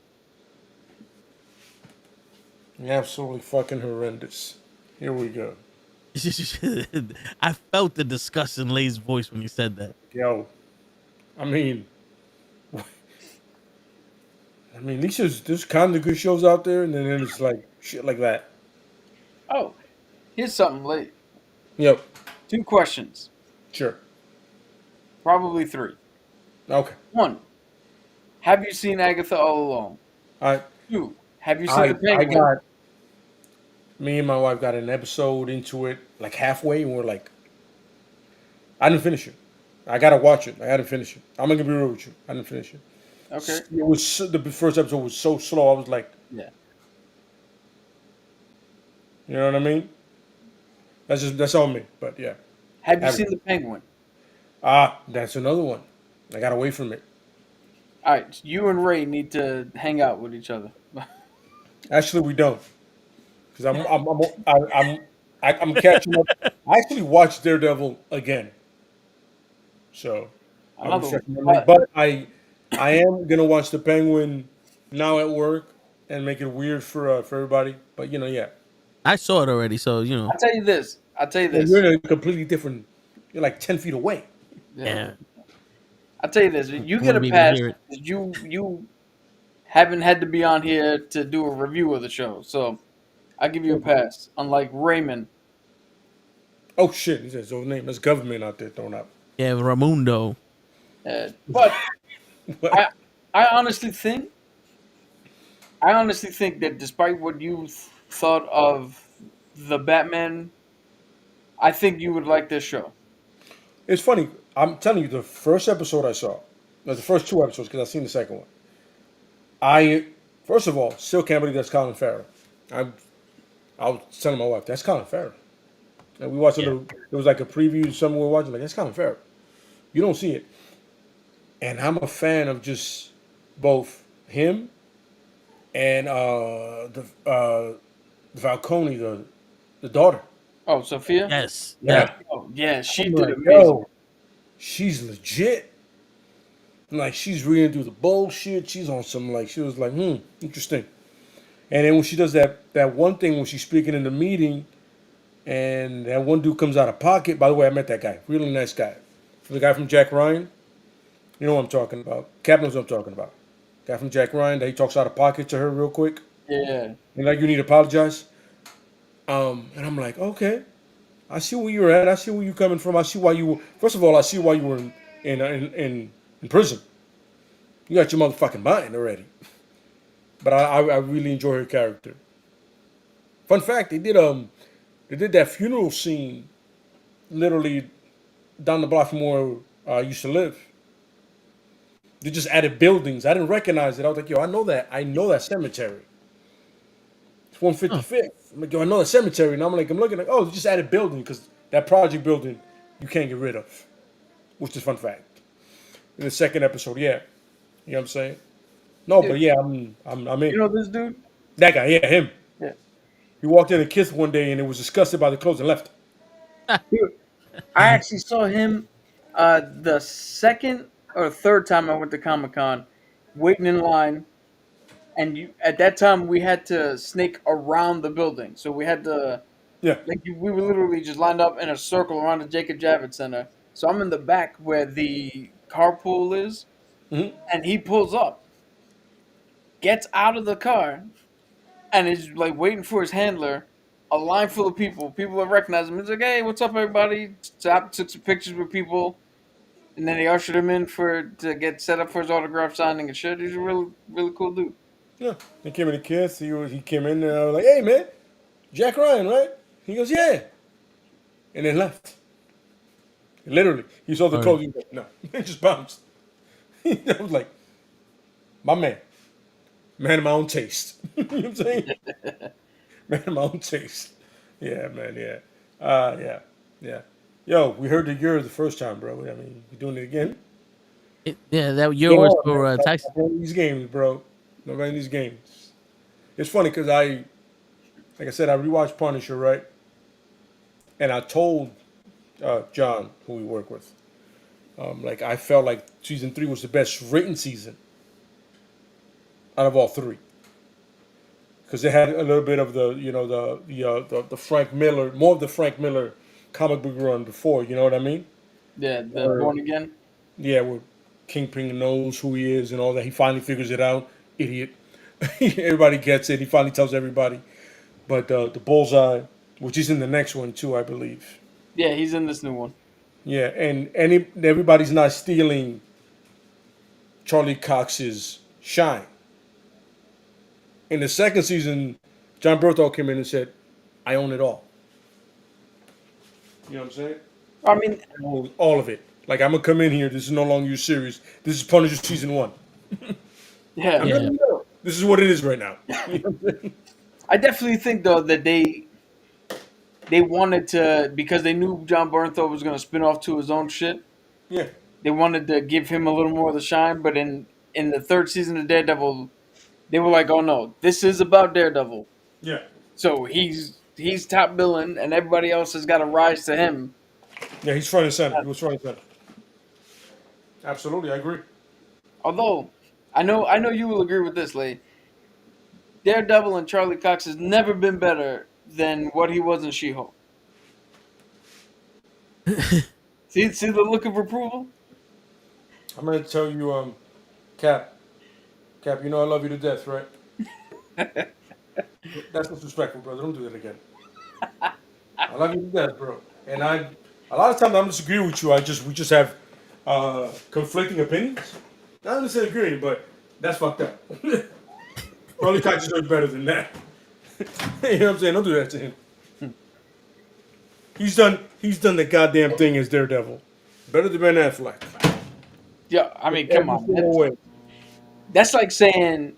Absolutely fucking horrendous. Here we go. I felt the disgust in Lay's voice when he said that. Yo, I mean, there's kind of good shows out there, and then it's like shit like that. Oh, here's something late. Yep, 2 questions. sure. Probably 3. Okay. 1. Have you seen Agatha All Alone? I 2. Have you seen I, The Penguin? got me and my wife got an episode into it like halfway, and we're like, I didn't finish it. I gotta watch it. I gotta finish it. I'm gonna be real with you. I didn't finish it. Okay. It was the first episode was so slow. I was like, Yeah. you know what I mean? That's on me. But yeah, Have you Haven't. seen The Penguin? that's another one. I got away from it. All right, you and Ray need to hang out with each other. Actually, we don't, because I'm catching up. I actually watched Daredevil again, so I'm Another checking one. my but I am gonna watch the Penguin now at work and make it weird for everybody. But yeah, I saw it already, so you know. I'll tell you this. you're in a completely different. You're like 10 feet away. Yeah. I'll tell you this. You I get wanna a be able to pass. hear it. You haven't had to be on here to do a review of the show, so I give you a pass. Unlike Raymond. Oh shit! He says his name. That's government out there throwing up. Yeah, Ramundo. But I honestly think that despite what you thought of the Batman, I think you would like this show. It's funny. I'm telling you, the first episode I saw, the first 2 episodes, because I've seen the second one. First of all, still can't believe that's Colin Farrell. I was telling my wife, that's Colin Farrell. And we watched it was like a preview, something we were watching, like, that's Colin Farrell. You don't see it. And I'm a fan of just both him and the Falcone, the daughter. Oh, Sophia? Yes. Yeah. Oh, yeah, she I'm did like, amazing. yo, she's legit. Like, she's reading through the bullshit. She's on some, like, she was like, interesting. And then when she does that one thing when she's speaking in the meeting, and that one dude comes out of pocket. By the way, I met that guy. Really nice guy. The guy from Jack Ryan. You know what I'm talking about. Cap knows what I'm talking about. Guy from Jack Ryan that he talks out of pocket to her real quick. Yeah. And like, you need to apologize. And I'm like, okay. I see where you're at. I see where you're coming from. I see why you were. First of all, I see why you were in prison. You got your motherfucking mind already. But I really enjoy her character. Fun fact: they did that funeral scene, literally down the block from where I used to live. They just added buildings. I didn't recognize it. I was like, yo, I know that cemetery. It's 155th. I'm like, yo, I know the cemetery. And I'm looking like, oh, they just added building because that project building you can't get rid of, which is fun fact. In the second episode, yeah, you know what I'm saying? No, but yeah, I'm in. You know this dude? That guy, yeah, him. Yeah. He walked in and kissed one day and it was disgusted by the clothes and left. Dude, I actually saw him the second or third time I went to Comic-Con, waiting in line. And at that time, we had to snake around the building. So we had to, Yeah. we were literally just lined up in a circle around the Jacob Javits Center. So I'm in the back where the carpool is. Mhm. And he pulls up, gets out of the car, and is like waiting for his handler. A line full of people. People that recognize him. He's like, "Hey, what's up, everybody?" Took some pictures with people. And then they ushered him in to get set up for his autograph signing and shit. He's a really, really cool dude. Yeah, they came in a kiss. He came in and I was like, "Hey man, Jack Ryan, right?" He goes, "Yeah," and then left. Literally, he saw the clothes. He goes, "No," he just bounced. I was like, "My man of my own taste." You know what I'm saying? Man of my own taste. Yeah, man. Yeah, yeah. Yo, we heard that you're the first time, bro. I mean, you doing it again? Yeah, that year was for Tyson. Not playing these games, bro. Not playing these games. It's funny because like I said, I rewatched Punisher, right? And I told John, who we work with, like I felt like season 3 was the best written season out of all 3 because it had a little bit of the Frank Miller, more of the Frank Miller comic book run before. You know what I mean? Yeah, the Born Again. Yeah, where Kingpin knows who he is and all that. He finally figures it out. Idiot. Everybody gets it. He finally tells everybody. But the Bullseye, which is in the next one too, I believe. Yeah, he's in this new one. Yeah, and everybody's not stealing Charlie Cox's shine. In the second season, John Berthal came in and said, "I own it all." You know what I'm saying? I mean, I own all of it. Like I'm gonna come in here. This is no longer your series. This is Punisher season 1. yeah. I'm letting you know. This is what it is right now. I definitely think though that they wanted to, because they knew John Bernthal was going to spin off to his own shit. Yeah. They wanted to give him a little more of the shine, but in the third season of Daredevil, they were like, "Oh no, this is about Daredevil." Yeah. So he's top billing, and everybody else has got to rise to him. Yeah, he's front and center. He was front and center. Absolutely, I agree. Although, I know you will agree with this, Lee. Daredevil and Charlie Cox has never been better than what he was in She-Hulk. see the look of approval? I'm gonna tell you, Cap, you know I love you to death, right? That's disrespectful, brother. Don't do that again. I love you to death, bro. And a lot of times I don't disagree with you. We just have conflicting opinions. Not necessarily agreeing, but that's fucked up. Charlie Cox deserves better than that. You know what I'm saying? Don't do that to him. He's done the goddamn thing as Daredevil. Better than Ben Affleck. Yeah, I mean, come on. That's like saying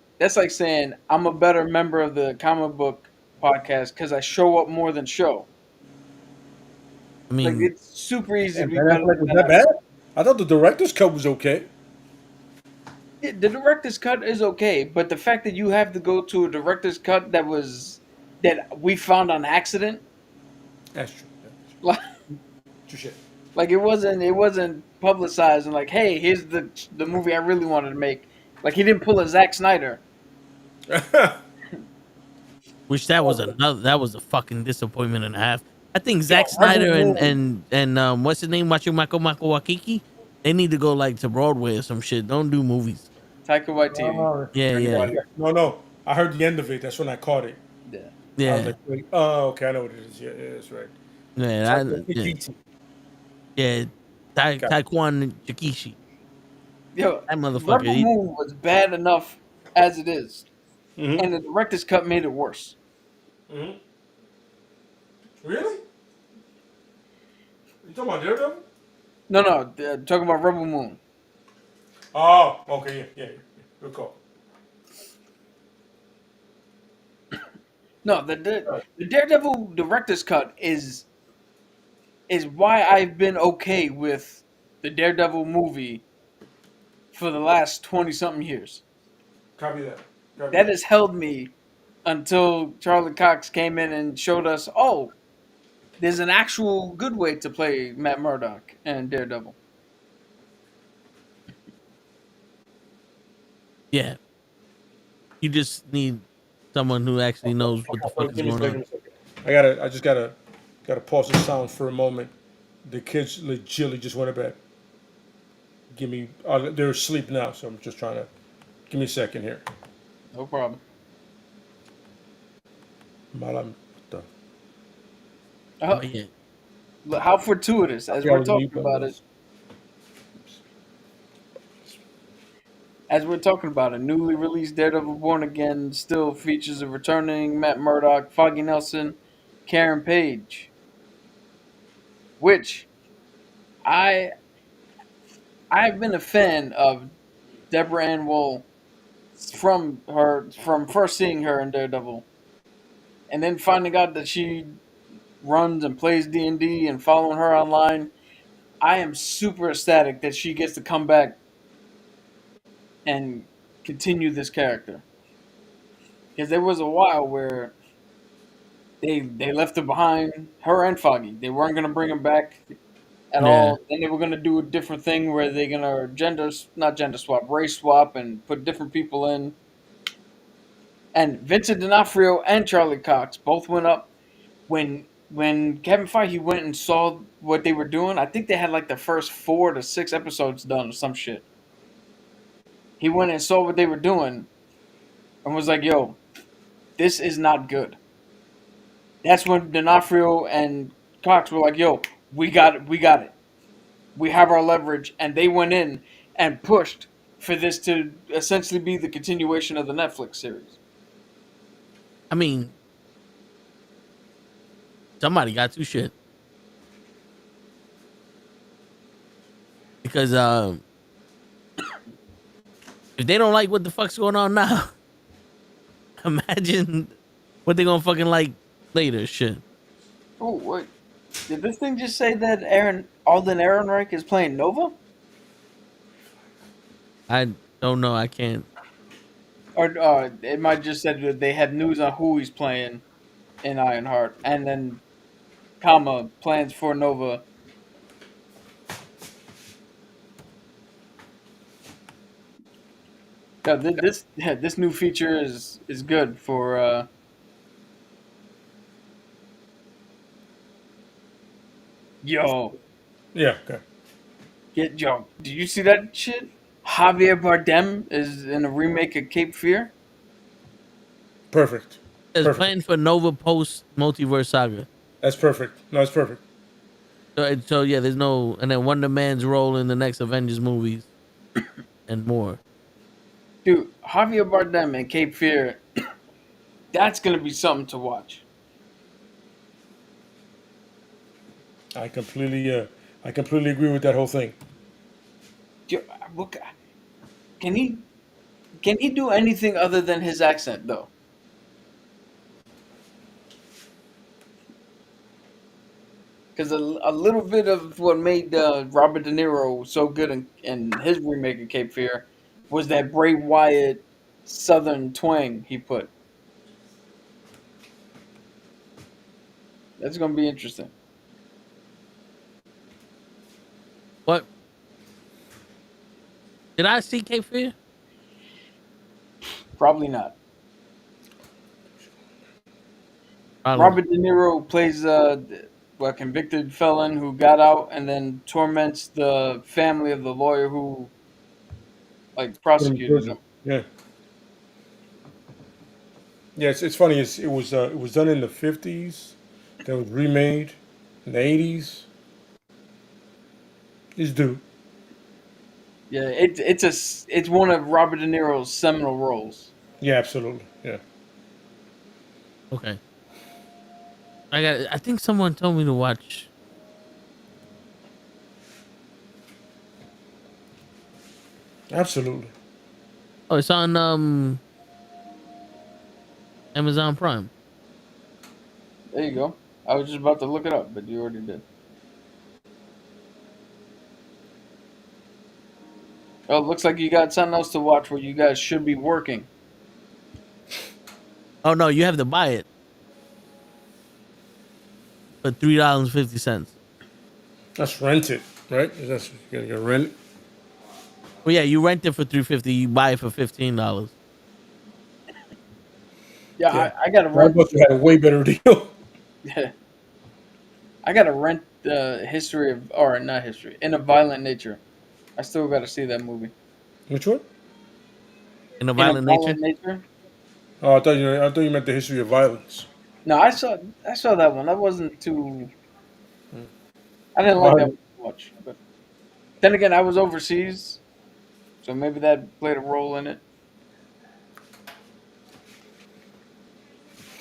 I'm a better member of the comic book podcast because I show up more than show. I mean, like, it's super easy to be Ben better. Affleck was that bad? I thought the director's cut was okay. Yeah, the director's cut is okay, but the fact that you have to go to a director's cut that we found on accident, That's true. like, True. like it wasn't publicized and like, hey, here's the movie I really wanted to make. Like he didn't pull a Zack Snyder. which that was a fucking disappointment and a half. I think Zack Snyder and what's his name, Michael Wakiki, they need to go like to Broadway or some shit. Don't do movies. Taika Waititi. Yeah. No. I heard the end of it. That's when I caught it. I Yeah. was like, wait, oh, okay, I know what it is. Yeah, that's right. Taekwon Jakishi. Yo, That motherfucker. Rebel Moon was bad enough as it is, Mm-hmm. and the director's cut made it worse. Mm-hmm. Really? You talking about Daredevil? No, talking about Rebel Moon. Oh, okay, yeah. Good call. No, the Daredevil director's cut is why I've been okay with the Daredevil movie for the last 20-something years. Copy that. That has held me until Charlie Cox came in and showed us, oh, there's an actual good way to play Matt Murdock and Daredevil. Yeah. You just need someone who actually knows what the fuck is going on. I just gotta pause the sound for a moment. The kids legitimately just went to bed. They're asleep now, so I'm just trying to give me a second here. No problem. Malam. Yeah. How fortuitous, as we're talking about it. As we're talking about, a newly released Daredevil Born Again still features a returning Matt Murdock, Foggy Nelson, Karen Page, which I I've been a fan of Deborah Ann Woll from first seeing her in Daredevil, and then finding out that she runs and plays D&D and following her online. I am super ecstatic that she gets to come back and continue this character, because there was a while where they left her behind, her and Foggy. They weren't gonna bring him back at Yeah. all. Then they were gonna do a different thing where they're gonna not gender swap, race swap, and put different people in. And Vincent D'Onofrio and Charlie Cox both went up when Kevin Feige went and saw what they were doing. I think they had like the first 4 to 6 episodes done or some shit. He went and saw what they were doing and was like, "Yo, this is not good." That's when D'Onofrio and Cox were like, "Yo, we got it, we got it. We have our leverage," and they went in and pushed for this to essentially be the continuation of the Netflix series. I mean, somebody got to shit. Because if they don't like what the fuck's going on now, imagine what they gonna fucking like later. Shit. Oh wait, did this thing just say that Alden Ehrenreich is playing Nova? I don't know. I can't. Or it might just said that they had news on who he's playing in Ironheart, and then comma plans for Nova. Yeah, this new feature is good for. Yo, Yeah. Okay. yo, do you see that shit? Javier Bardem is in a remake of Cape Fear. Perfect. It's Perfect. planned for Nova post multiverse saga. That's perfect. No, it's perfect. So yeah, there's no, and then Wonder Man's role in the next Avengers movies, and more. Dude, Javier Bardem and Cape Fear, that's gonna be something to watch. I completely agree with that whole thing. Yo, look, can he do anything other than his accent though? Because a little bit of what made Robert De Niro so good in his remake of Cape Fear was that Bray Wyatt Southern twang he put. That's gonna be interesting. What did I see? Cape Fear? Probably not. Probably. Robert De Niro plays a convicted felon who got out and then torments the family of the lawyer who prosecuted him. Yeah. Yeah, it's funny. It was done in the 50s. That was remade in the 80s. It's due. Yeah, it's one of Robert De Niro's seminal roles. Yeah, absolutely. Yeah. Okay. I think someone told me to watch. Absolutely. Oh, it's on Amazon Prime. There you go. I was just about to look it up, but you already did. Oh, it looks like you got something else to watch where you guys should be working. Oh no, you have to buy it for $3.50. That's rented, right? That's you gotta rent it. Well, yeah, you rent it for $3.50. You buy it for $15. Yeah, Yeah. I got to I rent. thought you had a way better deal. Yeah, I got to rent the history of, or not history, In a Violent Nature. I still got to see that movie. Which one? In a In Violent a Nature. Violent Nature. Oh, I thought you meant the history of violence. No, I saw that one. That wasn't too. I didn't like Well, that one too much. But then again, I was overseas, So maybe that played a role in it.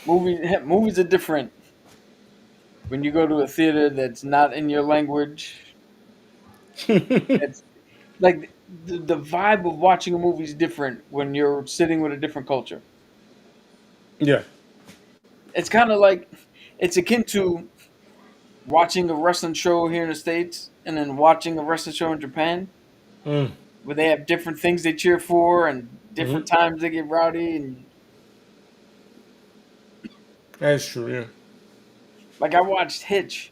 Movies are different when you go to a theater that's not in your language. It's like the vibe of watching a movie is different when you're sitting with a different culture. Yeah. It's kind of like it's akin to watching a wrestling show here in the States and then watching a wrestling show in Japan, Mm. where they have different things they cheer for and different times they get rowdy. And That's true. Yeah. like I watched Hitch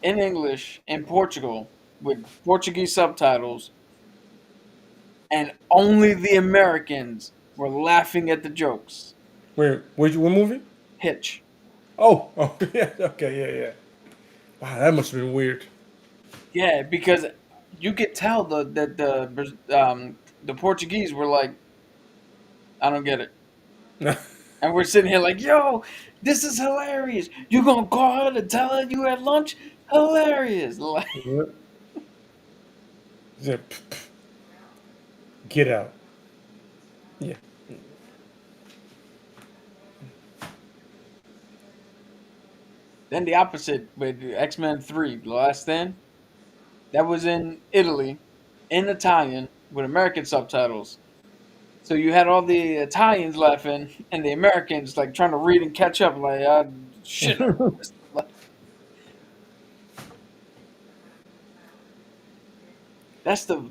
in English in Portugal with Portuguese subtitles, and only the Americans were laughing at the jokes. Wait, what movie? Hitch. Oh, oh, yeah. Okay, yeah, yeah. Wow, that must have been weird. Yeah, because you could tell the Portuguese were like, I don't get it. And we're sitting here like, yo, this is hilarious. You gonna call her to tell her you had lunch? Hilarious. Like, What? Zip. Get out. Yeah. then the opposite with X-Men 3, The Last Stand. That was in Italy, in Italian, with American subtitles. So you had all the Italians laughing and the Americans like trying to read and catch up. Like, shit. That's the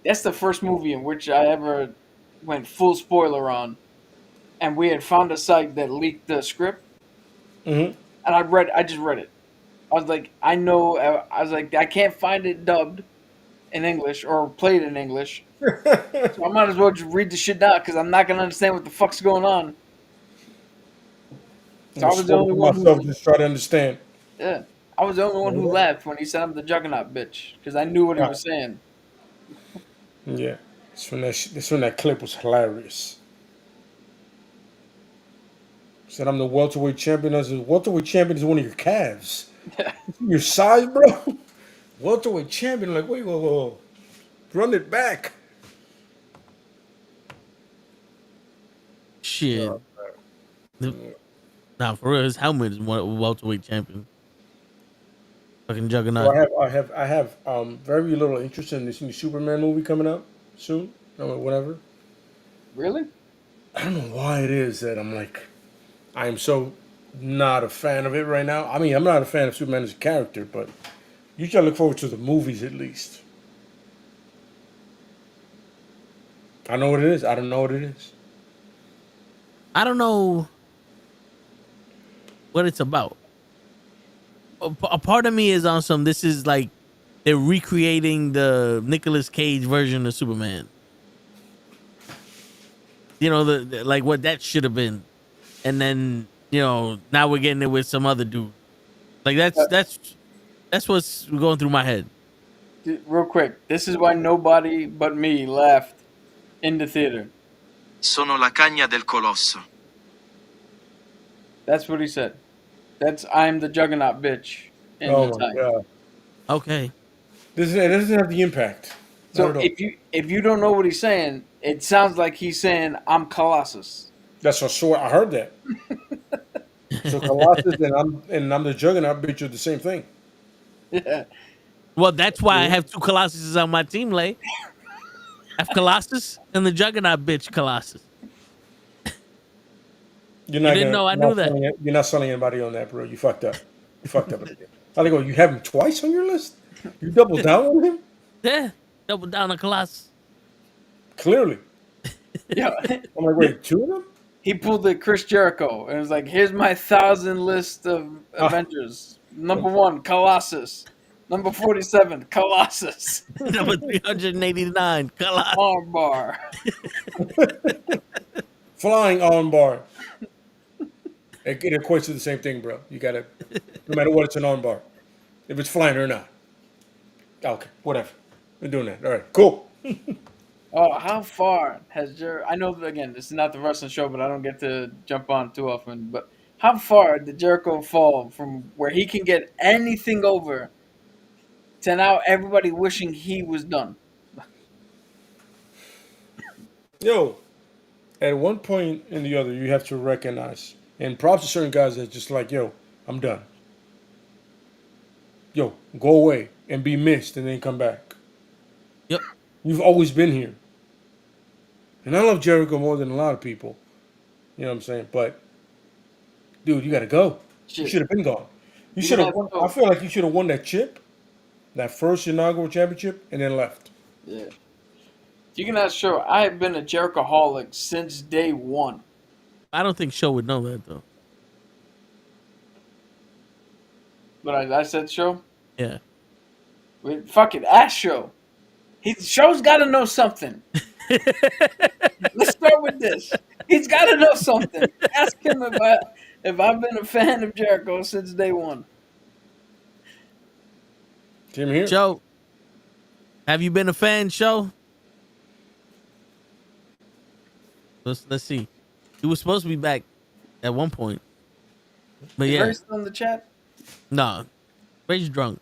that's the first movie in which I ever went full spoiler on, and we had found a site that leaked the script, Mm-hmm. and I just read it. I was like, I was like, I can't find it dubbed in English or played in English, so I might as well just read the shit out because I'm not gonna understand what the fuck's going on. So I was the only one myself who, just try to understand. yeah, I was the only one who laughed when he said I'm the Juggernaut bitch because I knew what he was saying. Yeah, this when that clip was hilarious. Said I'm the welterweight champion. I said welterweight champion is one of your calves. Your size, bro. Welterweight champion. Like wait, whoa. Run it back. Shit. Nah, for real, his helmet is one welterweight champion. Fucking So juggernaut. I have very little interest in this new Superman movie coming up soon. Whatever. Really? I don't know why it is that I'm like, I am so not a fan of it right now. I mean, I'm not a fan of Superman as a character, but you gotta look forward to the movies at least. I know what it is. I don't know what it is. I don't know what it's about. A part of me is on some. This is like they're recreating the Nicolas Cage version of Superman. You know the like what that should have been, and then now we're getting it with some other dude. Like that's what's going through my head. Real quick, this is why nobody but me laughed in the theater. Sono la cagna del colosso. That's what he said. That's I'm the Juggernaut bitch in Oh the my time. god, Okay. it doesn't have the impact. So Not at all. if you don't know what he's saying, it sounds like he's saying I'm Colossus. That's a swear. I heard that. So Colossus and I'm the Juggernaut bitch are the same thing. Yeah. Well, that's why I have two Colossuses on my team, Lay. I have Colossus and the Juggernaut bitch Colossus. You're not didn't know I knew that. You're not selling anybody on that, bro. You fucked up. You fucked up. I think, you have him twice on your list? You double down on him? Yeah, double down on Colossus. Clearly. Yeah. I'm like, wait, two of them? He pulled the Chris Jericho and was like, here's my 1,000 list of Avengers. Number 1, Colossus. Number 47, Colossus. Number 389, Colossus. Armbar. Flying armbar. It equates to the same thing, bro. You gotta, no matter what, it's an armbar. If it's flying or not. Okay, whatever. We're doing that. All right, cool. Oh, how far has Jericho? I know, again, this is not the wrestling show, but I don't get to jump on too often. But how far did Jericho fall from where he can get anything over to now everybody wishing he was done? Yo, at one point in the other, you have to recognize, and props to certain guys that just like, yo, I'm done. Yo, go away and be missed and then come back. Yep. You've always been here. And I love Jericho more than a lot of people. You know what I'm saying? But, dude, you got to go. You Shit. should have been gone. You You should have have won. to- I feel like you should have won that chip, that first inaugural championship, and then left. Yeah. You can ask Show. I have been a Jerichoholic since day one. I don't think Show would know that though. But I said Show. Yeah. Wait, fuck it, ask Show. Show's got to know something. Let's start with this. He's got to know something. Ask him if I've been a fan of Jericho since day one. Jim here. Show. Have you been a fan, Show? Let's see. He was supposed to be back at one point. But Is yeah. Ray still in the chat? No. Ray's drunk.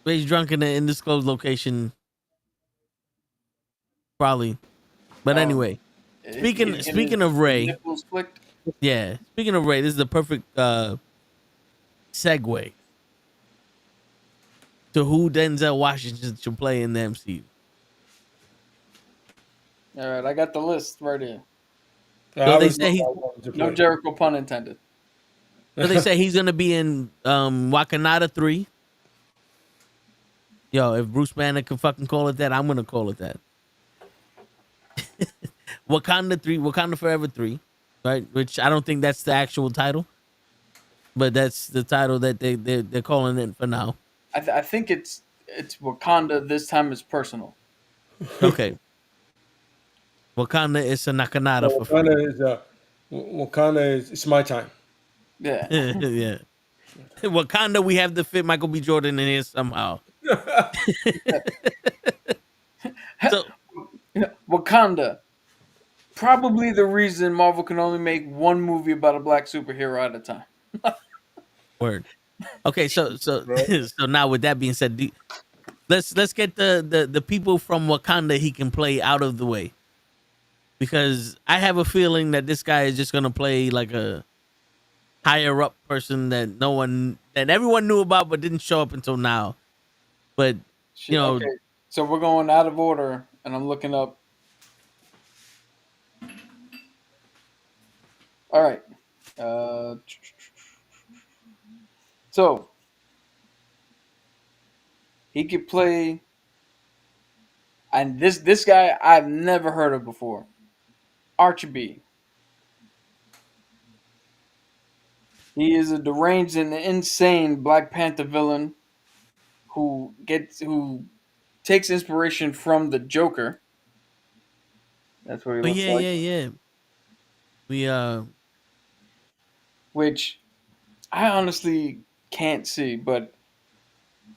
Ray's drunk in an undisclosed location. Probably. But anyway. Speaking of Ray. Nipples flicked. Yeah. Speaking of Ray, this is the perfect segue to who Denzel Washington should play in the MCU. All right, I got the list right here. So they say he, No Jericho pun intended. so they say he's gonna be in Wakanda 3. Yo, if Bruce Banner can fucking call it that, I'm gonna call it that. Wakanda 3, Wakanda Forever 3, right? Which I don't think that's the actual title, but that's the title that they're calling it for now. I think it's Wakanda. This time it's personal. Okay. Wakanda is a Nakanada for free. Wakanda is it's my time. Yeah. Yeah. Wakanda, we have to fit Michael B. Jordan in here somehow. So Wakanda. Probably the reason Marvel can only make one movie about a black superhero at a time. word. Okay, so so now with that being said, let's get the people from Wakanda he can play out of the way. Because I have a feeling that this guy is just gonna play like a higher up person that everyone knew about but didn't show up until now. But you know, Okay, so we're going out of order, and I'm looking up. All right. So he could play, and this guy I've never heard of before. Archibald. He is a deranged and insane Black Panther villain who takes inspiration from the Joker. That's what he looks like. yeah. We Which I honestly can't see, but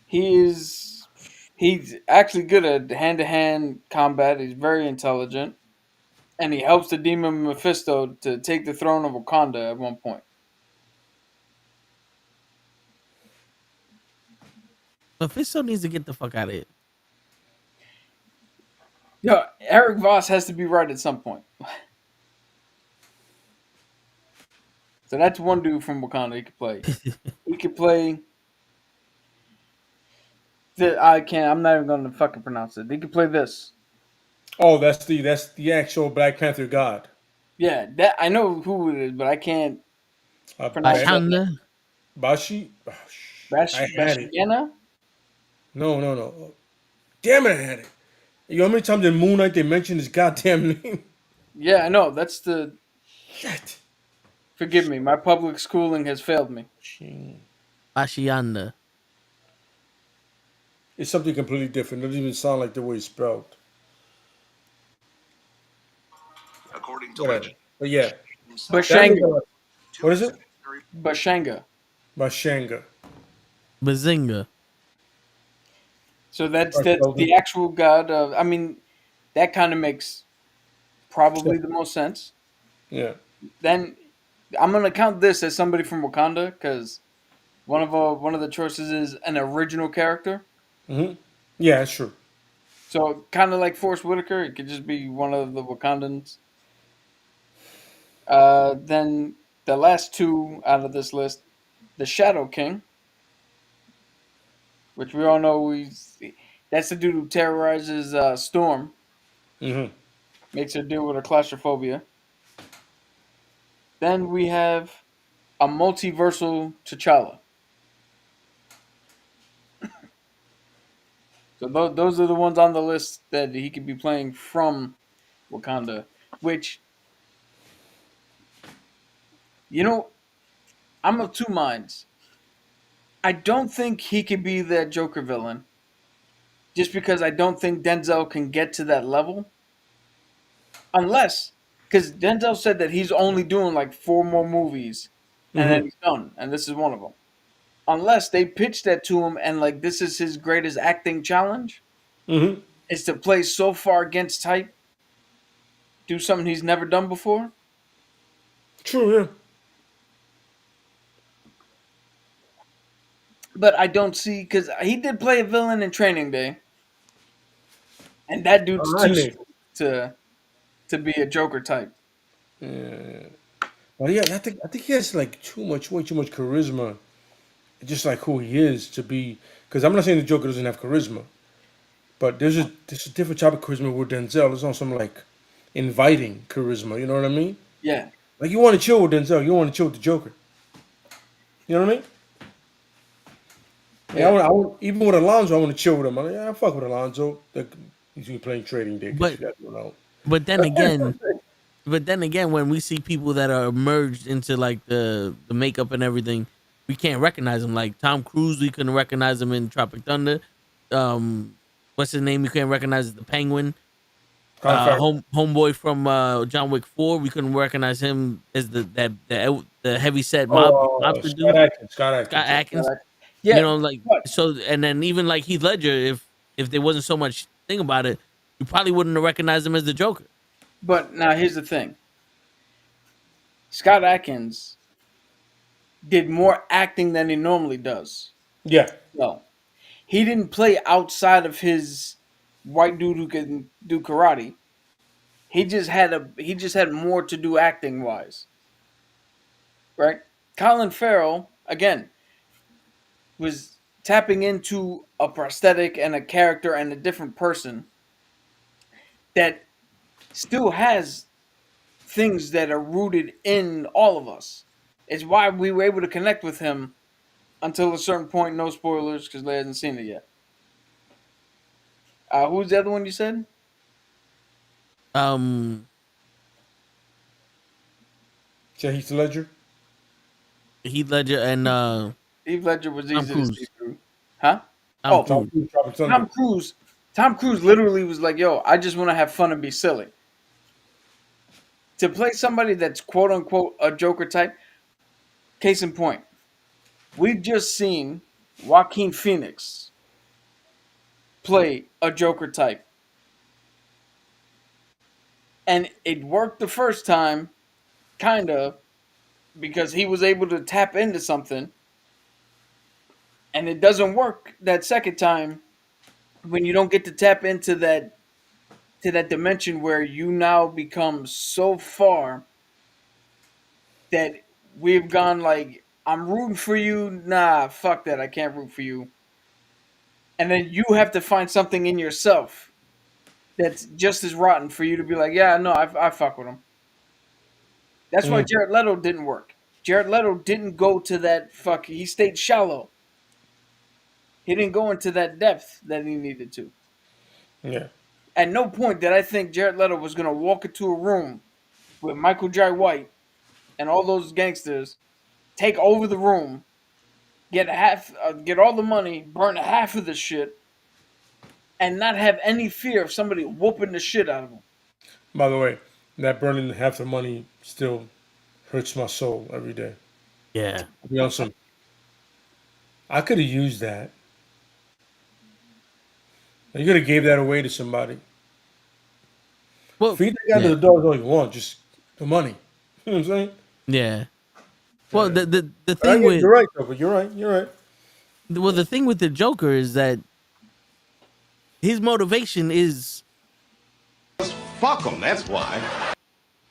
he's actually good at hand-to-hand combat. He's very intelligent, and he helps the demon Mephisto to take the throne of Wakanda at one point. Mephisto needs to get the fuck out of here. Yo, Eric Voss has to be right at some point. So that's one dude from Wakanda he could play. He could play. I'm not even going to fucking pronounce it. He could play this. Oh, that's the actual Black Panther god. Yeah, that I know who it is, but I can't pronounce it. Wakanda. Bashi. I had it. Bashigana? No. Damn it, I had it. You know how many times in Moon Knight they mentioned his goddamn name? Yeah, I know. That's the. Shit. Forgive me. My public schooling has failed me. Ashianda. It's something completely different. It doesn't even sound like the way it's spelled. According to Whatever. legend, But yeah. Bashanga. What is it? Bashanga. Bashanga. Bazinga. So that's the actual god of. I mean, that kind of makes probably the most sense. Yeah. Then I'm gonna count this as somebody from Wakanda because one of the choices is an original character. Mm-hmm. Yeah, that's true. So kind of like Forrest Whitaker, it could just be one of the Wakandans. Then the last two out of this list, the Shadow King, which we all know that's the dude who terrorizes Storm, Mm-hmm. makes her deal with her claustrophobia. Then we have a multiversal T'Challa. So those are the ones on the list that he could be playing from Wakanda, which, you know, I'm of two minds. I don't think he could be that Joker villain just because I don't think Denzel can get to that level. Unless, because Denzel said that he's only doing like 4 more movies and then Mm-hmm. he's done. And this is one of them. Unless they pitch that to him and like this is his greatest acting challenge, Mm-hmm. is to play so far against type, do something he's never done before. True, yeah. But I don't see, because he did play a villain in Training Day, and that dude's I too knew. smooth to be a Joker type. Yeah. Well, yeah, I think he has like way too much charisma, just like who he is to be. Because I'm not saying the Joker doesn't have charisma, but there's a different type of charisma with Denzel. There's on some like inviting charisma. You know what I mean? Yeah, Like you want to chill with Denzel, you don't want to chill with the Joker. You know what I mean? Yeah, yeah. I want even with Alonzo, I want to chill with him. I'm like, yeah, I fuck with Alonzo. Like, he's been playing Trading Day because But you guys don't know. but then again, when we see people that are merged into like the makeup and everything, we can't recognize them. Like Tom Cruise, we couldn't recognize him in Tropic Thunder. What's his name? We couldn't recognize as the Penguin. Colin Farrell. Homeboy from John Wick 4, we couldn't recognize him as the heavy set mobster Scott dude, Atkins. Scott Scott Atkins. Atkins. Yeah, You know, like but so, and then even like Heath Ledger, if there wasn't so much thing about it, you probably wouldn't have recognized him as the Joker. but now here's the thing: Scott Atkins did more acting than he normally does. Yeah. No, he didn't play outside of his white dude who can do karate. He just had more to do acting wise, right? Colin Farrell again was tapping into a prosthetic and a character and a different person that still has things that are rooted in all of us. It's why we were able to connect with him until a certain point. No spoilers because Leigh hasn't seen it yet. Who's the other one you said? Um, So Heath Ledger. Heath Ledger and Heath Ledger was Tom easy to Cruise. see through. Huh? Tom Oh, Cruise. Tropic Thunder. Tom Cruise. Tom Cruise literally was like, "Yo, I just want to have fun and be silly." To play somebody that's quote unquote a Joker type. Case in point, we've just seen Joaquin Phoenix play a Joker type, and it worked the first time, kind of, because he was able to tap into something, and it doesn't work that second time when you don't get to tap into that dimension where you now become so far that we've gone like, I'm rooting for you. Nah, fuck that. I can't root for you. And then you have to find something in yourself that's just as rotten for you to be like, yeah, no, I fuck with him. That's why Jared Leto didn't work. Jared Leto didn't go to that fuck. He stayed shallow. He didn't go into that depth that he needed to. Yeah. At no point did I think Jared Leto was going to walk into a room with Michael J. White and all those gangsters, take over the room, get all the money, burn half of the shit, and not have any fear of somebody whooping the shit out of him. By the way, that burning half the money still hurts my soul every day. Yeah. To be honest, I could have used that. You could have gave that away to somebody. Well, Feed that guy to the dogs all you want, just the money. You know what I'm saying? yeah. Well, the I thing get, with you're right, though. But you're right. You're right. the thing with the Joker is that his motivation is, Fuck them, that's why.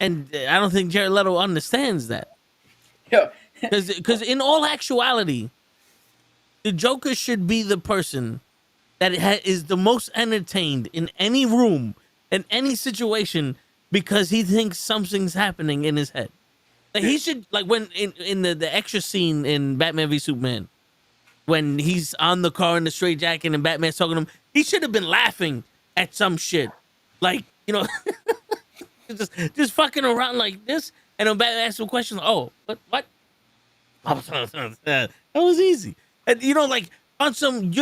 and I don't think Jared Leto understands that. Yeah. Because in all actuality, the Joker should be the person that is the most entertained in any room, in any situation, because he thinks something's happening in his head. Like he should, like when in the extra scene in Batman v Superman, when he's on the car in the straight jacket and Batman's talking to him, he should have been laughing at some shit, like, you know, just fucking around like this. And then Batman asks him questions. Oh, what? That was easy. And you know, like on some,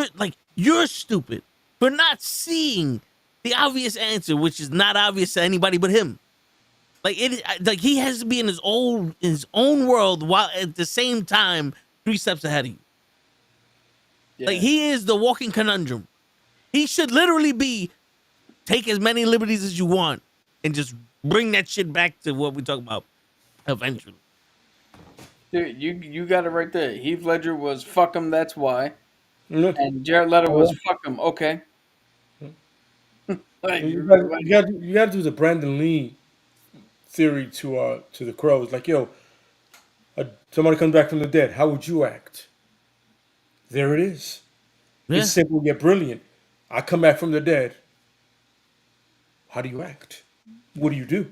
you're stupid for not seeing the obvious answer, which is not obvious to anybody but him. Like like he has to be in his own world while at the same time 3 steps ahead of you. Yeah. Like he is the walking conundrum. He should literally be take as many liberties as you want and just bring that shit back to what we talk about eventually. Dude, you got it right there. Heath Ledger was fuck him, that's why. Mhm. And Jared Leto was fuck him, okay. Like, You got to do the Brandon Lee theory to the Crows. Like, yo, somebody comes back from the dead. How would you act? There it is. Yeah. It's simple yet brilliant. I come back from the dead. How do you act? What do you do?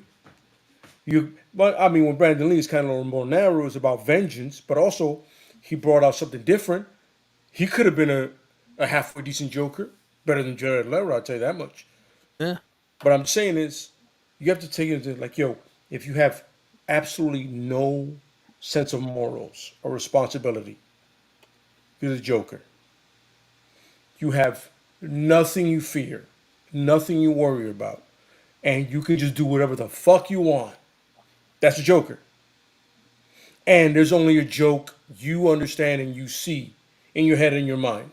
But I mean, when Brandon Lee is kind of a little more narrow, it's about vengeance, but also he brought out something different. He could have been a halfway decent Joker, better than Jared Leto, I'll tell you that much. Yeah. But I'm saying is, you have to take it into like, yo, if you have absolutely no sense of morals or responsibility, you're the Joker. You have nothing you fear, nothing you worry about, and you can just do whatever the fuck you want. That's the Joker. And there's only a joke you understand and you see in your head and your mind.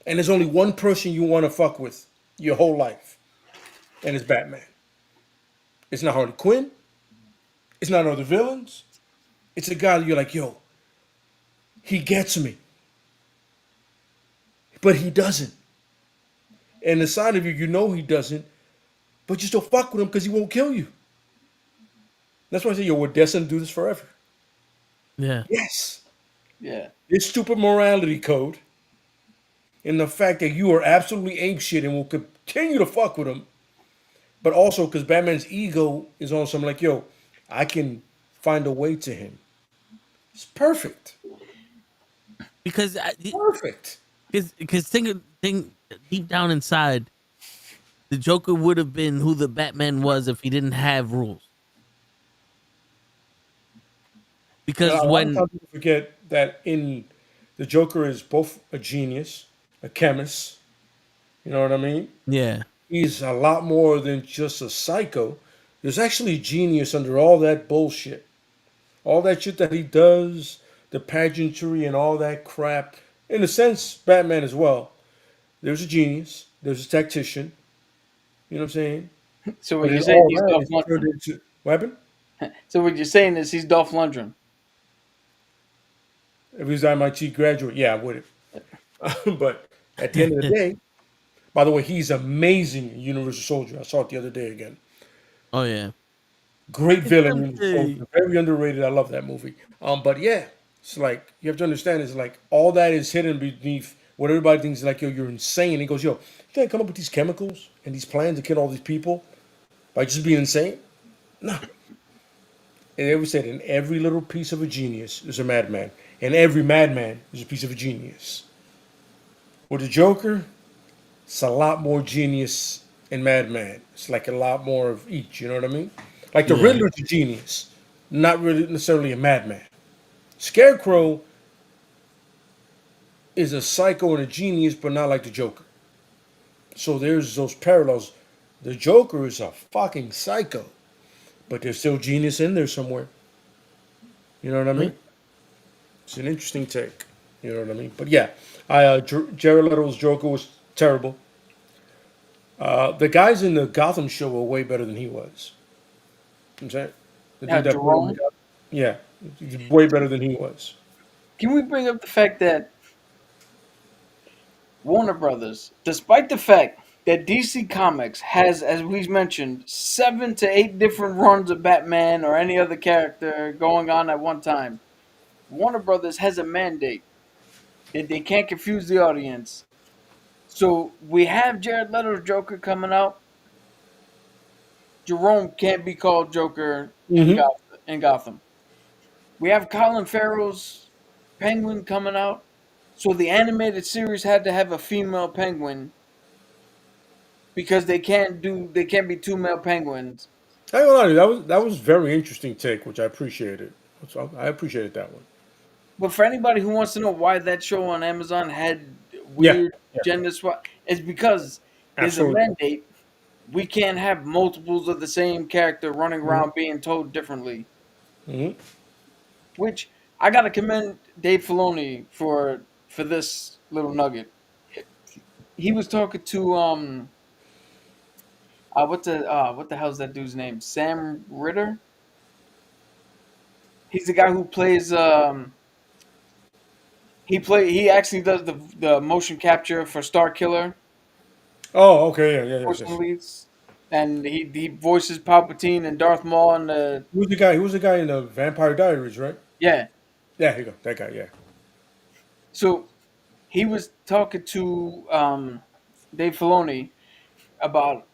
And there's only one person you want to fuck with your whole life, and it's Batman. It's not Harley Quinn. It's not other villains. It's a guy that you're like, yo, he gets me. But he doesn't. And inside of you, you know he doesn't, but you still fuck with him because he won't kill you. That's why I say, yo, we're destined to do this forever. Yeah. Yes. yeah. This stupid morality code and the fact that you are absolutely apeshit and will continue to fuck with him, but also because Batman's ego is on something like, yo, I can find a way to him. It's perfect. Because Perfect. Because think deep down inside, the Joker would have been who the Batman was if he didn't have rules. Because A lot when of times people forget that in the Joker is both a genius, a chemist. You know what I mean? yeah, He's a lot more than just a psycho. There's actually genius under all that bullshit. All that shit that he does, the pageantry and all that crap. In a sense, Batman as well. There's a genius. There's a tactician. You know what I'm saying? So But what you're in saying all he's that, Dolph it's turned Lundgren. into weapon. So what you're saying is he's Dolph Lundgren. If he was MIT graduate, yeah, I would have. But at the end of the day, by the way, he's amazing in Universal Soldier. I saw it the other day again. oh yeah, Great villain, Universal Hey. Soldier. Very underrated. I love that movie. But yeah, it's like you have to understand. It's like all that is hidden beneath what everybody thinks. Like, yo, you're insane. He goes, yo, you can't come up with these chemicals and these plans to kill all these people by just being insane. No. And they always said, in every little piece of a genius, there's a madman. And every madman is a piece of a genius. With the Joker, it's a lot more genius and madman. It's like a lot more of each, you know what I mean? Like the Yeah. Riddler's a genius, not really necessarily a madman. Scarecrow is a psycho and a genius, but not like the Joker. So there's those parallels. The Joker is a fucking psycho, but there's still genius in there somewhere. You know what I mean? It's an interesting take. You know what I mean? But yeah, Jared Leto's Joker was terrible. The guys in the Gotham show were way better than he was. You know what I'm saying? The Yeah, dude that played in Jerome. Gotham- yeah, way better than he was. Can we bring up the fact that Warner Brothers, despite the fact that DC Comics has, as we mentioned, 7 to 8 different runs of Batman or any other character going on at one time, Warner Brothers has a mandate that they can't confuse the audience. So we have Jared Leto's Joker coming out. Jerome can't be called Joker in Mm-hmm. Gotham. We have Colin Farrell's Penguin coming out. So the animated series had to have a female Penguin because they can't be 2 male Penguins. I ain't gonna lie to you, that was very interesting take, which I appreciated. So I appreciated that one. But for anybody who wants to know why that show on Amazon had Yeah, weird yeah, gender swap, it's because there's a absolutely. mandate. We can't have multiples of the same character running around being told differently. Mm-hmm. Which I gotta commend Dave Filoni for this little nugget. He was talking to what the hell's that dude's name? Sam Ritter. He's the guy who plays he actually does the motion capture for Star Killer. Oh, okay, yeah, yes, Force yes. Leads, and he voices Palpatine and Darth Maul and the Who's the guy? Who's the guy in the Vampire Diaries, right? yeah. Yeah, here you go. That guy, yeah. So he was talking to Dave Filoni about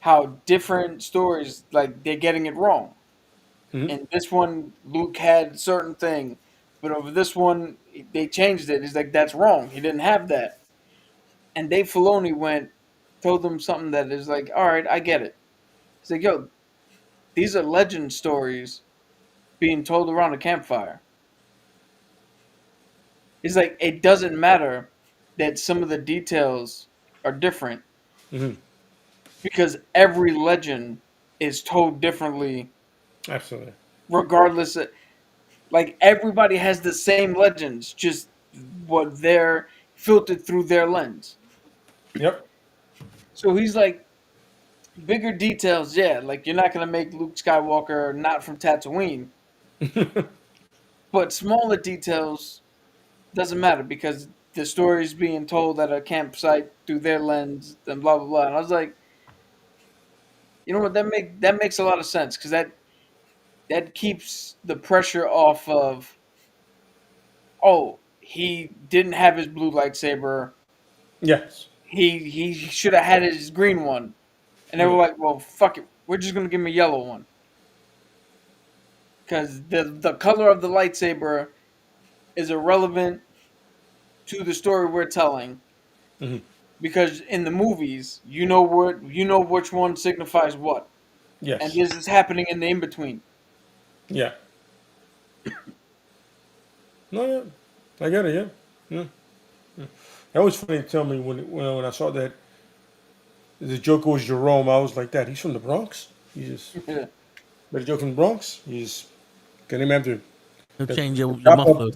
how different stories, like, they're getting it wrong. Mm-hmm. In this one, Luke had certain thing, but over this one, they changed it. He's like, that's wrong. He didn't have that. And Dave Filoni told them something that is like, all right, I get it. He's like, yo, these are legend stories being told around a campfire. He's like, it doesn't matter that some of the details are different Mm-hmm. because every legend is told differently, Absolutely. regardless of, like, everybody has the same legends, just what they're filtered through their lens. Yep. So he's like, bigger details, yeah, like you're not gonna make Luke Skywalker not from Tatooine, but smaller details doesn't matter because the story is being told at a campsite through their lens and blah blah blah. And I was like, you know what, that makes a lot of sense because that keeps the pressure off of, oh, he didn't have his blue lightsaber. Yes. He should have had his green one. And they were like, well, fuck it. We're just going to give him a yellow one. Because the color of the lightsaber is irrelevant to the story we're telling. Mm-hmm. Because in the movies, you know which one signifies what. Yes. And this is happening in the in-between. Yeah. No, yeah. I get it, yeah. Yeah. Yeah. That was funny to tell me when I saw that the Joker was Jerome. I was like, that he's from the Bronx. He just Yeah. but a joke from the Bronx. He's gonna name after He'll the, change the your chop muffler. up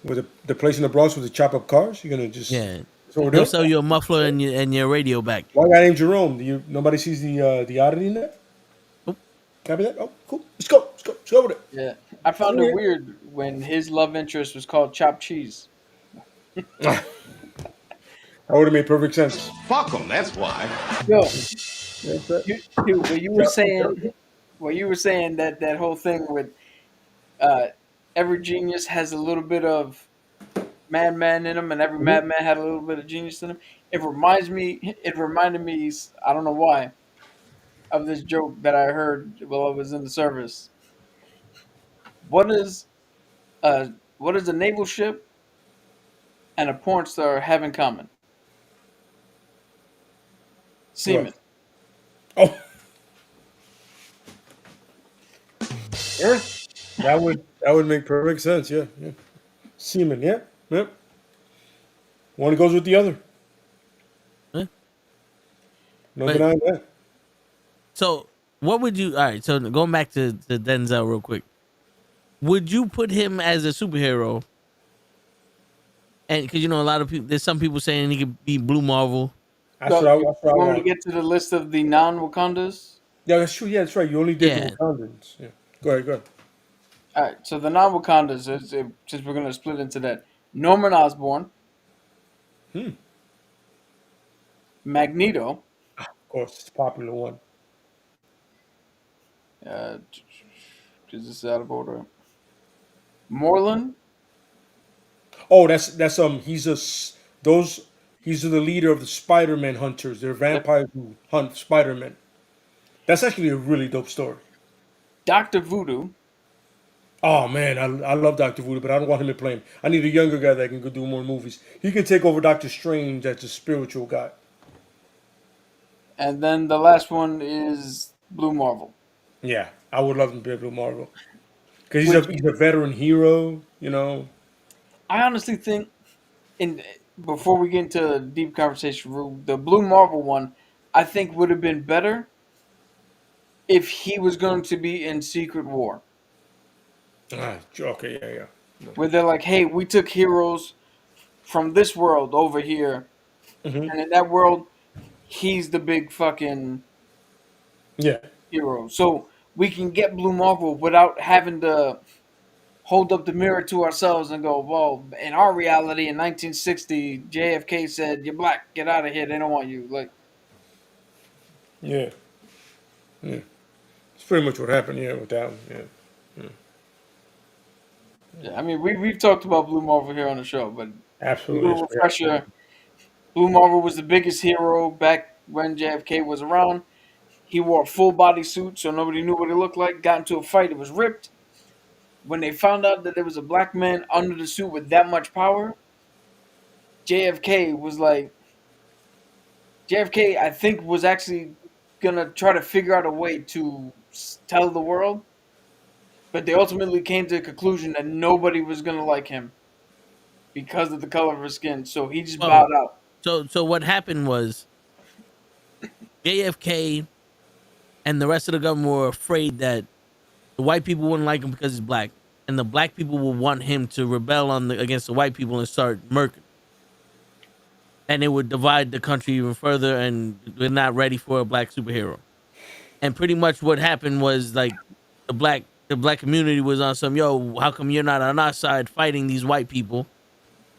with the place in the Bronx with the chop up cars. You're gonna just Yeah. throw it He'll up. sell you a muffler and your radio back. Why guy named Jerome? Nobody sees the oddity in that? Nope. Copy that? Oh, cool. Let's go. Let's go with it. Yeah. I found it weird when his love interest was called Chopped Cheese. That would have made perfect sense. Fuck them, that's why. Yo, That's it. what you were saying that whole thing with every genius has a little bit of madman in him, and every madman had a little bit of genius in him. It reminded me, I don't know why, of this joke that I heard while I was in the service. What is a naval ship and a porn star have in common? Semen. Oh, Earth. that would make perfect sense. Yeah, yeah. Semen. Yeah, yep. One goes with the other. Huh? No But- denying that. So what would you? All right. So going back to Denzel real quick, would you put him as a superhero? And because a lot of people, there's some people saying he could be Blue Marvel. That's So, what I you want me want. to get to the list of the non-Wakandas? Yeah, that's true. Yeah, that's right. You only did Yeah. the Wakandans. Yeah. Go ahead. All right, so the non-Wakandas, since we're going to split into that, Norman Osborn, Magneto. Of course, it's a popular one. Uh, is this out of order? Moreland. Oh, that's those he's the leader of the Spider-Man hunters. They're Yep. vampires who hunt Spider-Man. That's actually a really dope story. Doctor Voodoo. Oh man, I love Doctor Voodoo, but I don't want him to play him. I need a younger guy that can go do more movies. He can take over Doctor Strange as a spiritual guy. And then the last one is Blue Marvel. Yeah, I would love him to be able to Marvel because Which he's a veteran hero. You know. I honestly think, in before we get into a deep conversation, Rue, the Blue Marvel one, I think would have been better if he was going to be in Secret War, Okay, yeah, yeah. where they're like, "Hey, we took heroes from this world over here, Hmm. and in that world, he's the big fucking Yeah, hero." So we can get Blue Marvel without having to hold up the mirror to ourselves and go, "Well, in our reality, in 1960, JFK said, 'You're black, get out of here. They don't want you.'" Like, yeah, yeah. It's pretty much what happened. Yeah, with that one. Yeah, yeah, I mean, we've talked about Blue Marvel here on the show, but a absolutely. little refresher. Blue Marvel was the biggest hero back when JFK was around. He wore a full body suit, so nobody knew what he looked like. Got into a fight, it was ripped. When they found out that there was a black man under the suit with that much power, JFK was like, JFK, I think, was actually gonna try to figure out a way to tell the world, but they ultimately came to the conclusion that nobody was gonna like him because of the color of his skin. So he just Well, bowed out. so what happened was JFK and the rest of the government were afraid that the white people wouldn't like him because he's black, and the black people will want him to rebel against the white people and start murking, and it would divide the country even further. And we're not ready for a black superhero. And pretty much what happened was like the black community was on some, yo, how come you're not on our side fighting these white people?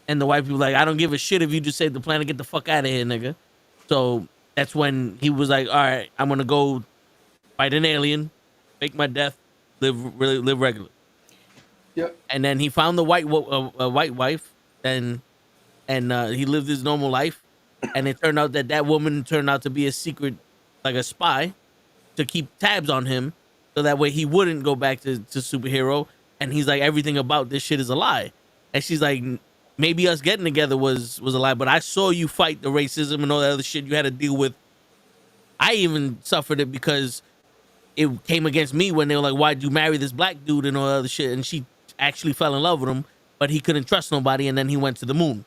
And the white people like, I don't give a shit if you just save the planet, get the fuck out of here, nigga. So that's when he was like, all right, I'm gonna go fight an alien, fake my death, live regular. Yep. And then he found the white wife, and he lived his normal life. And it turned out that woman turned out to be a secret, like a spy, to keep tabs on him, so that way he wouldn't go back to superhero. And he's like, everything about this shit is a lie. And she's like, maybe us getting together was a lie, but I saw you fight the racism and all that other shit you had to deal with. I even suffered it because it came against me when they were like, why'd you marry this black dude and all that other shit? And she actually fell in love with him, but he couldn't trust nobody. And then he went to the moon.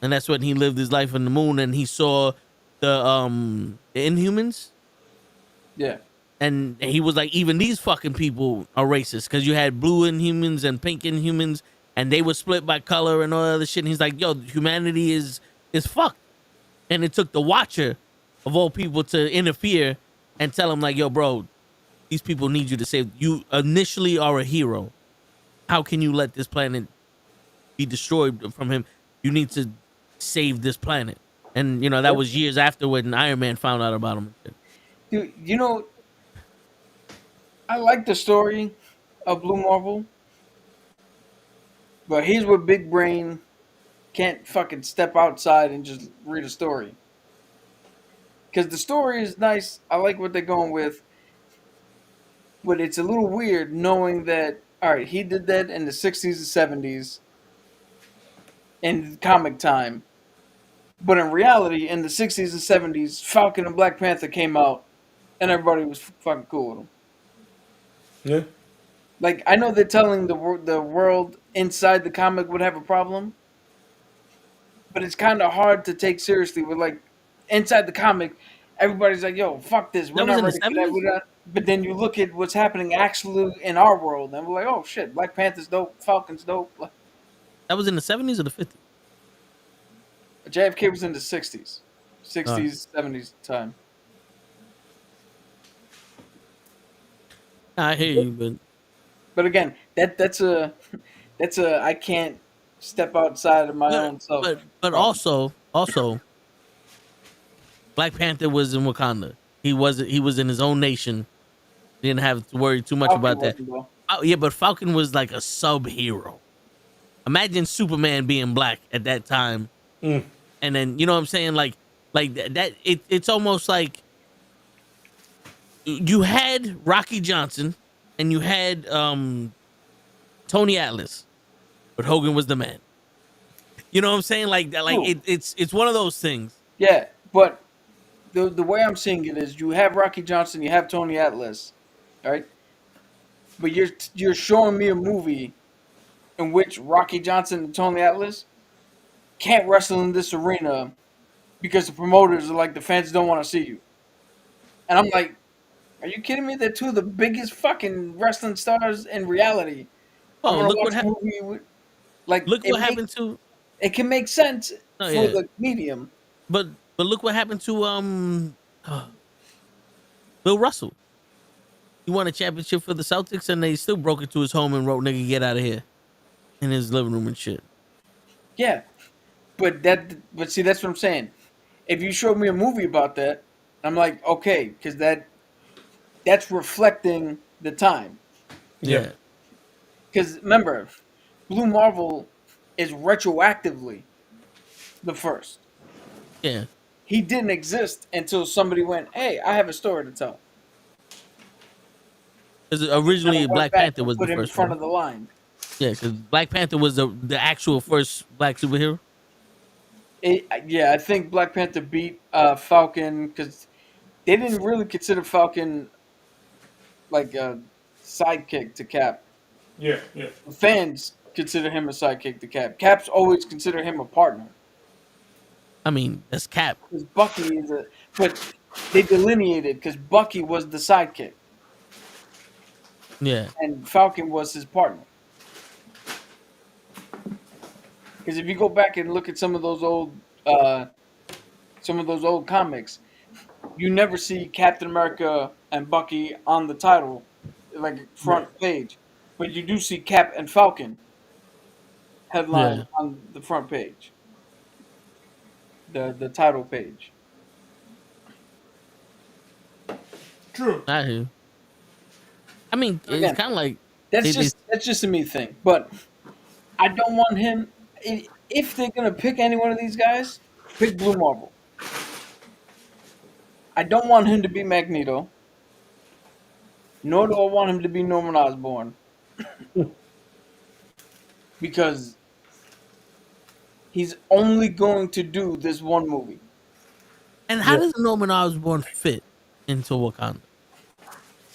And that's when he lived his life on the moon, and he saw the Inhumans. Yeah. And he was like, even these fucking people are racist, because you had blue Inhumans and pink Inhumans, and they were split by color and all that other shit. And he's like, yo, humanity is fucked. And it took the Watcher of all people to interfere and tell him like, yo, bro, these people need you to save. You initially are a hero. How can you let this planet be destroyed from him? You need to save this planet. And, that was years after when Iron Man found out about him. Dude, I like the story of Blue Marvel, but here's where Big Brain can't fucking step outside and just read a story. Because the story is nice. I like what they're going with. But it's a little weird knowing that, all right, he did that in the 60s and 70s in comic time. But in reality, in the 60s and 70s, Falcon and Black Panther came out and everybody was fucking cool with them. yeah. Like, I know they're telling the world inside the comic would have a problem, but it's kind of hard to take seriously with, like, inside the comic, everybody's like, yo, fuck this. We're That was not in the ready for that. 70s? We're not. But then you look at what's happening actually in our world, and we're like, oh, shit, Black Panther's dope, Falcon's dope. That was in the 70s or the 50s? JFK was in the 60s. 60s, 70s time. I hear you, But again, that's a I can't step outside of my own self. but also, Black Panther was in Wakanda. He wasn't. He was in his own nation. He didn't have to worry too much Falcon about that. wasn't, though. Oh yeah, but Falcon was like a sub hero. Imagine Superman being black at that time, Mm. and then you know what I'm saying, like that. It's almost like you had Rocky Johnson and you had Tony Atlas, but Hogan was the man. You know what I'm saying? Like that. Like True. it's one of those things. Yeah, but the way I'm seeing it is, you have Rocky Johnson, you have Tony Atlas, right? But you're showing me a movie in which Rocky Johnson and Tony Atlas can't wrestle in this arena because the promoters are like, the fans don't want to see you. And I'm like, are you kidding me? They're two of the biggest fucking wrestling stars in reality. I'm Oh, gonna look watch what a movie with, like, look what happened to. it can make sense Oh, for yeah. the medium. But look what happened to Bill Russell. He won a championship for the Celtics, and they still broke into his home and wrote "nigga get out of here" in his living room and shit. Yeah, but see, that's what I'm saying. If you showed me a movie about that, I'm like, okay, because that's reflecting the time. Yeah, Because remember, Blue Marvel is retroactively the first. yeah. He didn't exist until somebody went, hey, I have a story to tell. Because originally And I went Black back Panther and was the put him in first front one. of the line. Yeah, because Black Panther was the actual first black superhero. I think Black Panther beat Falcon because they didn't really consider Falcon like a sidekick to Cap. Yeah, yeah. The fans consider him a sidekick to Cap. Cap's always considered him a partner. I mean, that's Cap. Because Bucky is but they delineated because Bucky was the sidekick Yeah, and Falcon was his partner. Because if you go back and look at some of those old comics, you never see Captain America and Bucky on the title, like front page, but you do see Cap and Falcon headline yeah. on the front page, the title page. True. I hear. I mean, it's Again, kind of like That's they- that's just a me thing, but I don't want him. If they're gonna pick any one of these guys, pick Blue Marvel. I don't want him to be Magneto, nor do I want him to be Norman Osborn, because he's only going to do this one movie. And how does Norman Osborn fit into Wakanda?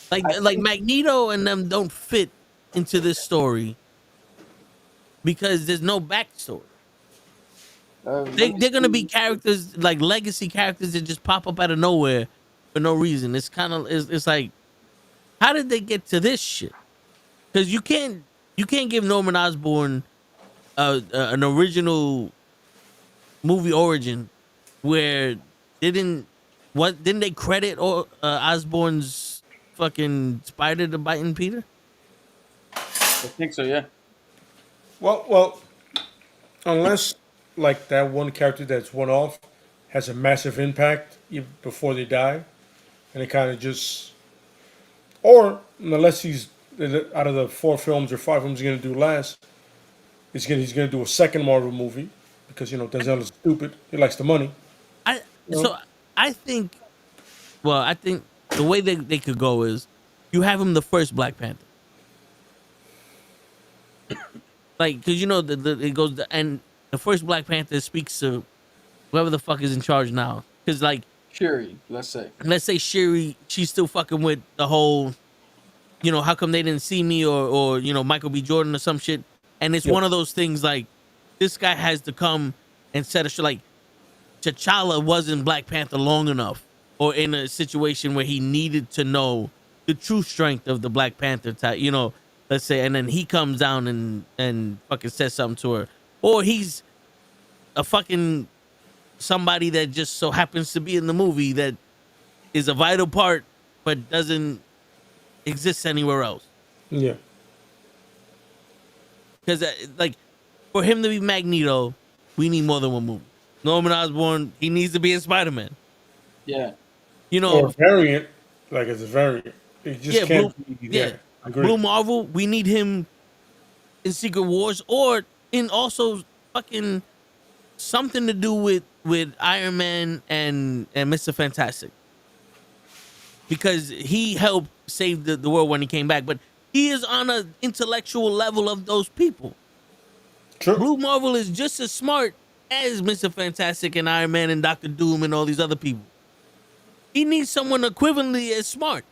Like I like think- Magneto and them don't fit into this story because there's no backstory. They're gonna be characters like legacy characters that just pop up out of nowhere for no reason. It's kind of it's like, how did they get to this shit? Because you can't give Norman Osborn an original movie origin where didn't they credit Osborn's fucking spider to biting Peter? I think so, yeah. Well, unless like that one character that's one off has a massive impact even before they die, and it kind of just, or unless he's out of the 4 films or 5 films he's gonna do last, he's gonna do a second Marvel movie because Denzel is stupid. He likes the money. I think the way they could go is you have him the first Black Panther. Like, because it goes and the first Black Panther speaks to whoever the fuck is in charge now. Because like Shuri, let's say Shuri, she's still fucking with the whole, how come they didn't see me or Michael B. Jordan or some shit. And it's one of those things like this guy has to come and set a shit like T'Challa wasn't Black Panther long enough or in a situation where he needed to know the true strength of the Black Panther type, let's say, and then he comes down and fucking says something to her. Or he's a fucking somebody that just so happens to be in the movie that is a vital part but doesn't exist anywhere else. Yeah. Because like for him to be Magneto, we need more than one movie. Norman Osborn, he needs to be in Spider-Man. Yeah. You Or know, a variant, like as a variant. It just yeah, Blue, can't be. yeah, Yeah, I agree. Blue Marvel. We need him in Secret Wars or in also fucking something to do with Iron Man and Mr. Fantastic because he helped save the world when he came back. But he is on an intellectual level of those people. True. Blue Marvel is just as smart as Mr. Fantastic and Iron Man and Doctor Doom and all these other people. He needs someone equivalently as smart.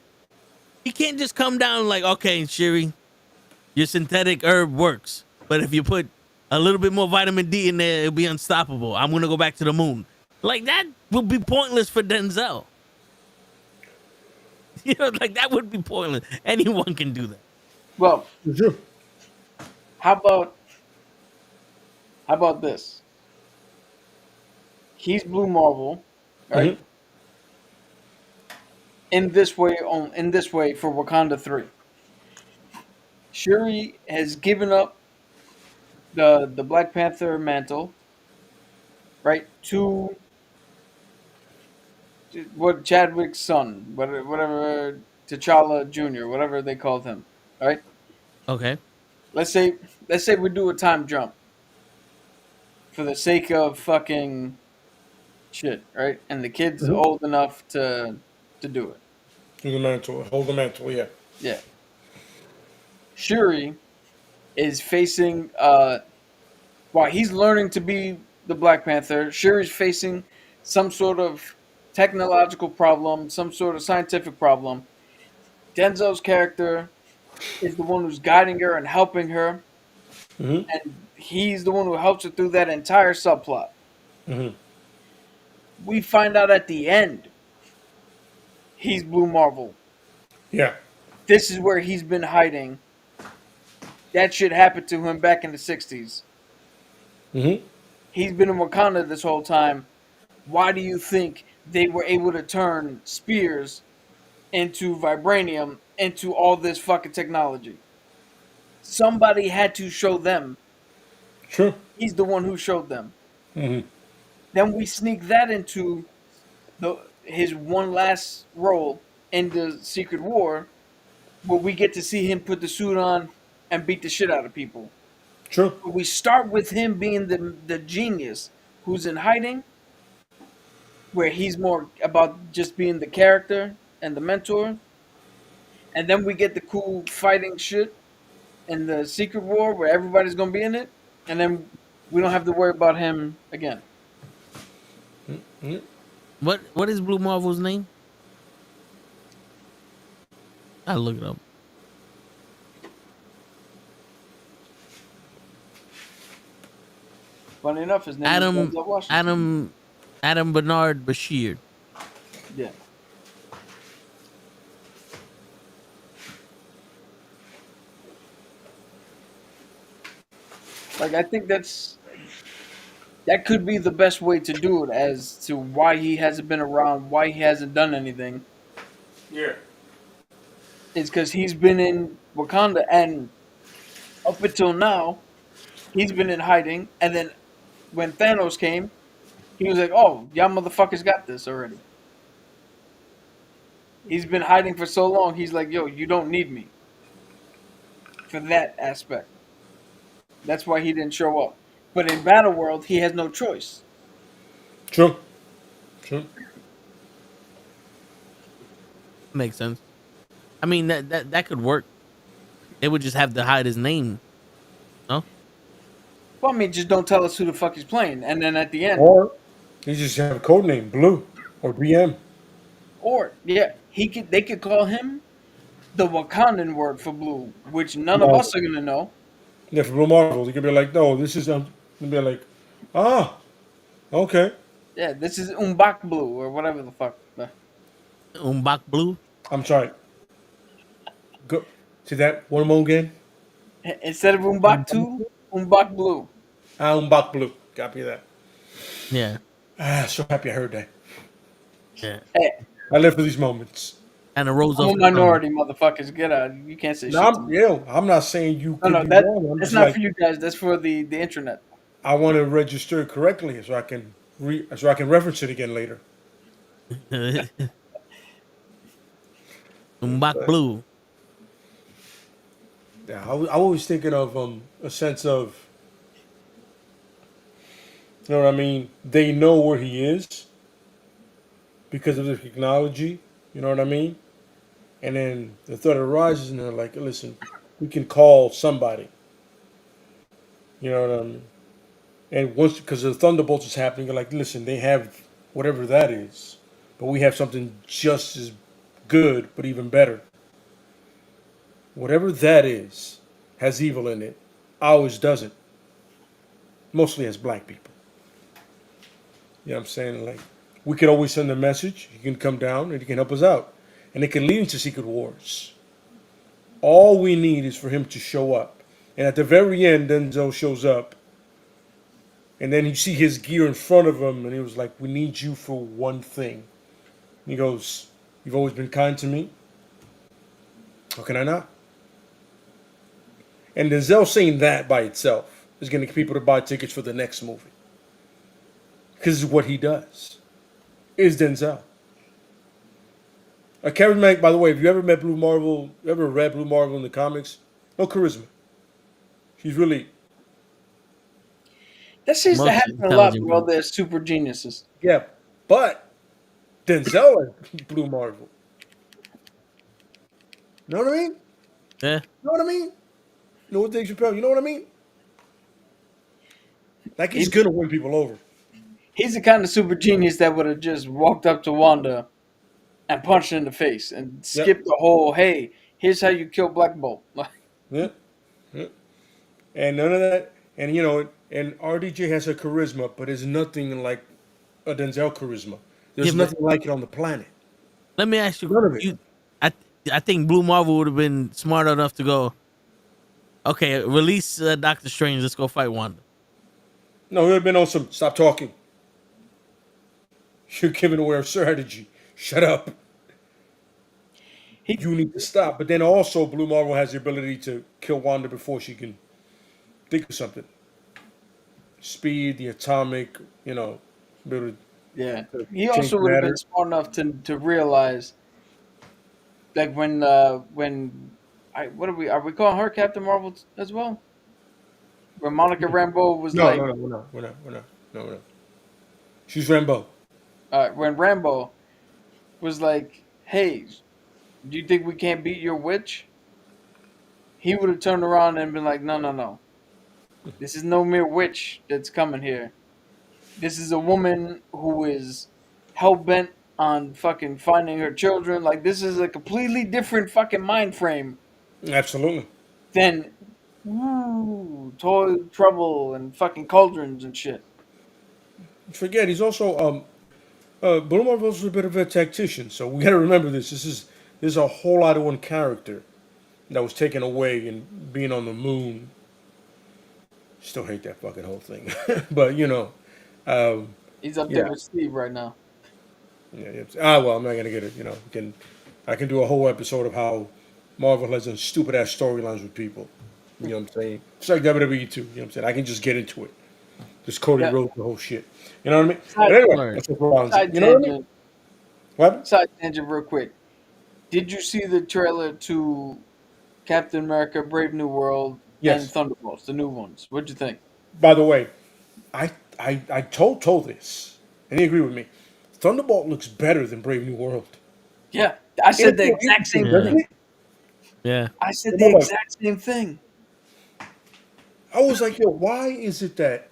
He can't just come down like, okay, Shiri, your synthetic herb works, but if you put a little bit more vitamin D in there, it'll be unstoppable. I'm gonna go back to the moon. Like that would be pointless for Denzel. You know, like that would be pointless. Anyone can do that. Well, True. how about this? He's Blue Marvel, right? Mhm. In this way, for Wakanda 3. Shuri has given up the Black Panther mantle, right? To what Chadwick's son, whatever T'Challa Jr., whatever they called him, right? Okay. Let's say we do a time jump for the sake of fucking shit, right? And the kid's Mhm. old enough to do it. Do the mantle. Hold the mantle. Yeah. Yeah. Shuri is facing while he's learning to be the Black Panther, Shuri's facing some sort of technological problem, some sort of scientific problem. Denzel's character is the one who's guiding her and helping her, Mhm. and he's the one who helps her through that entire subplot. Mhm. We find out at the end he's Blue Marvel. Yeah. This is where he's been hiding. That shit happened to him back in the 60s. Mhm. He's been in Wakanda this whole time. Why do you think they were able to turn spears into vibranium into all this fucking technology? Somebody had to show them. True. He's the one who showed them. Mhm. Then we sneak that into his one last role in the Secret War, where we get to see him put the suit on and beat the shit out of people. True. But we start with him being the genius who's in hiding, where he's more about just being the character and the mentor. And then we get the cool fighting shit in the Secret War where everybody's gonna be in it, and then we don't have to worry about him again. Mhm. What is Blue Marvel's name? I'll look it up. Funny enough, his name is Adam Denzel Washington. Adam Bernard Bashir. Yeah. Like I think that could be the best way to do it as to why he hasn't been around, why he hasn't done anything. Yeah. Is because he's been in Wakanda, and up until now, he's been in hiding. And then when Thanos came, he was like, "Oh, y'all motherfuckers got this already." He's been hiding for so long. He's like, "Yo, you don't need me for that aspect." That's why he didn't show up. But in Battle World, he has no choice. True. True. Makes sense. I mean that could work. They would just have to hide his name. No? Well, I mean, just don't tell us who the fuck he's playing, and then at the end, Or you just have a code name, Blue or BM. or yeah, they could call him the Wakandan word for blue, which none of us Marvel. are gonna know. Yeah, for Blue Marvel, you can be like, no, this is you'll be like, ah, okay. Yeah, this is Umbak blue or whatever the fuck. Umbak Blue. I'm sorry. Go to that one more again. Instead of Umbak 2, Umbak blue. I'm back Blue. Copy that. Yeah. Ah, so happy I heard that. Yeah. Hey, I live for these moments. And a rose I'm off a the tongue. minority, motherfuckers. Get out. You can't say No, shit to me. I'm not saying you No, could no, be that wrong. I'm that's just not like, for you guys. That's for the internet. I want to register it correctly so I can reference it again later. Mbak Blue. Yeah, I was thinking of a sense of, you know what I mean? They know where he is because of the technology. You know what I mean? And then the threat arises, and they're like, "Listen, we can call somebody." You know what I mean? And once because the thunderbolts is happening, you're like, "Listen, they have whatever that is, but we have something just as good, but even better. Whatever that is has evil in it. Ours doesn't. Mostly as black people. You know what I'm saying? Like, we could always send a message. He can come down and he can help us out. And it can lead into secret wars. All we need is for him to show up. And at the very end, Denzel shows up. And then you see his gear in front of him. And he was like, "We need you for one thing." And he goes, "You've always been kind to me. How can I not?" And Denzel saying that by itself is going to get people to buy tickets for the next movie. Because it's what he does. Is Denzel. A charismatic, by the way, if you ever met Blue Marvel, ever read Blue Marvel in the comics, no charisma. She's really, That seems to Most happen a lot, intelligent bro. people. They're super geniuses. yeah. But Denzel is Blue Marvel. Know what I mean? Yeah. Know what I mean? Know what Dave Chappelle, you know what I mean? Like he's He's, gonna win people over. he's the kind of super genius that would have just walked up to Wanda and punched her in the face and Yep. skipped the whole, "Hey, here's how you kill Black Bolt." Yeah. Yeah. And none of that. And you know, and RDJ has a charisma, but it's nothing like a Denzel charisma. Yeah, There's but nothing like it on the planet. let me ask you. None of it. I, I think Blue Marvel would have been smart enough to go. Okay, release Doctor Strange. Let's go fight Wanda. No, he would have been on some stop talking. You're giving away our strategy. Shut up. He, You need to stop. But then also, Blue Marvel has the ability to kill Wanda before she can think of something. Speed, the atomic, you know, ability yeah, to he change also would have matter. been smart enough to realize, like when are we calling her Captain Marvel as well? When Monica Rambeau was No, like, no, no, we're not. No, we're not. She's Rambo. when Rambo was like, "Hey, do you think we can't beat your witch?" He would have turned around and been like, "No, no, no. This is no mere witch that's coming here. This is a woman who is hell bent on fucking finding her children. Like, this is a completely different fucking mind frame Absolutely. than toy trouble and fucking cauldrons and shit." Forget he's also Blue Marvel's a bit of a tactician, so we got to remember this. This is a whole lot of one character that was taken away and being on the moon. Still hate that fucking whole thing, but you know, He's up yeah. there with Steve right now. Yeah, well, I'm not gonna get it. You know, I can do a whole episode of how Marvel has done stupid ass storylines with people. You know what I'm saying? It's like WWE too. You know what I'm saying? I can just get into it. Just Cody Yeah. wrote the whole shit. You know what I mean? Side, But anyway, Word. that's what we're on. side You know what I mean? tangent. What? Side tangent, real quick. Did you see the trailer to Captain America: Brave New World and Yes. Thunderbolts, the new ones? What'd you think? By the way, I told this, and he agreed with me. Thunderbolt looks better than Brave New World. Yeah, I said the exact same Yeah. thing. Yeah. I said the exact same thing. I was like, yo, why is it that?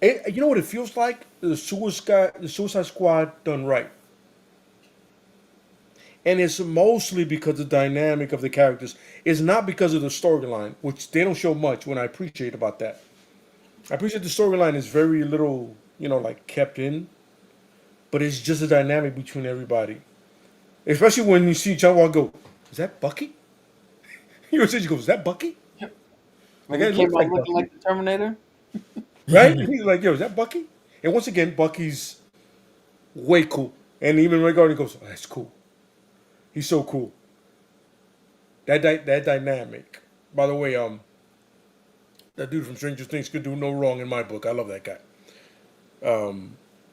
You know what it feels like? The Suicide Squad done right. And it's mostly because of the dynamic of the characters. It's not because of the storyline, which they don't show much. When I appreciate about that, I appreciate the storyline is very little, you know, like kept in, but it's just a dynamic between everybody. Especially when you see John Wall go, "Is that Bucky?" You said you go, "Is that Bucky?" When Like, he it came looks out like looking Bucky, like the Terminator. right? He's like, "Yo, is that Bucky?" And once again, Bucky's way cool. And even regarding goes, "Oh, that's cool. He's so cool." That dynamic. By the way, that dude from Stranger Things could do no wrong in my book. I love that guy.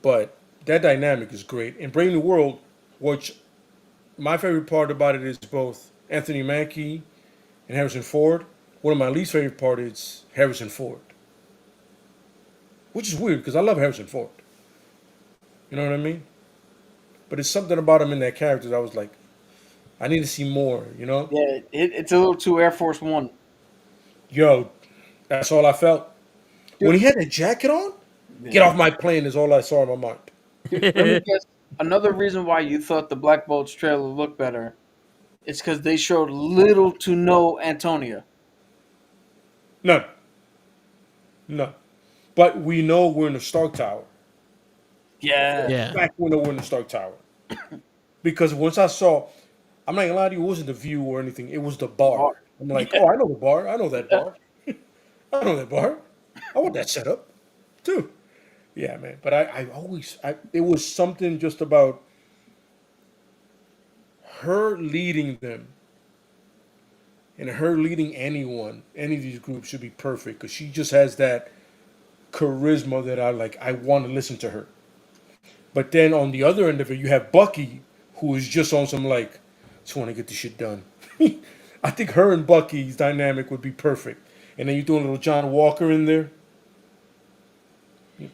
But that dynamic is great. In Brave New World, which my favorite part about it is both Anthony Mackie and Harrison Ford. One of my least favorite part is Harrison Ford, which is weird because I love Harrison Ford. You know what I mean? But it's something about him in that character that I was like, I need to see more. You know? Yeah, it's a little too Air Force One. Yo, that's all I felt when he had that jacket on. Get off my plane is all I saw in my mind. Dude, let me guess. Another reason why you thought the Black Bolts trailer looked better is because they showed little to no Antonia. None. None. But we know we're in the Stark Tower. Yeah. Yeah. Back when we were in the Stark Tower. Because once I saw, I'm not gonna lie to you, it wasn't the view or anything. It was the bar. I'm like, Yeah. oh, I know the bar. I know that bar. I know that bar. I want that setup too. Yeah, man. But I always, it was something just about her leading them and her leading anyone, any of these groups should be perfect because she just has that charisma that I like. I want to listen to her. But then on the other end of it, you have Bucky, who is just on some like, just want to get this shit done. I think her and Bucky's dynamic would be perfect. And then you throw a little John Walker in there.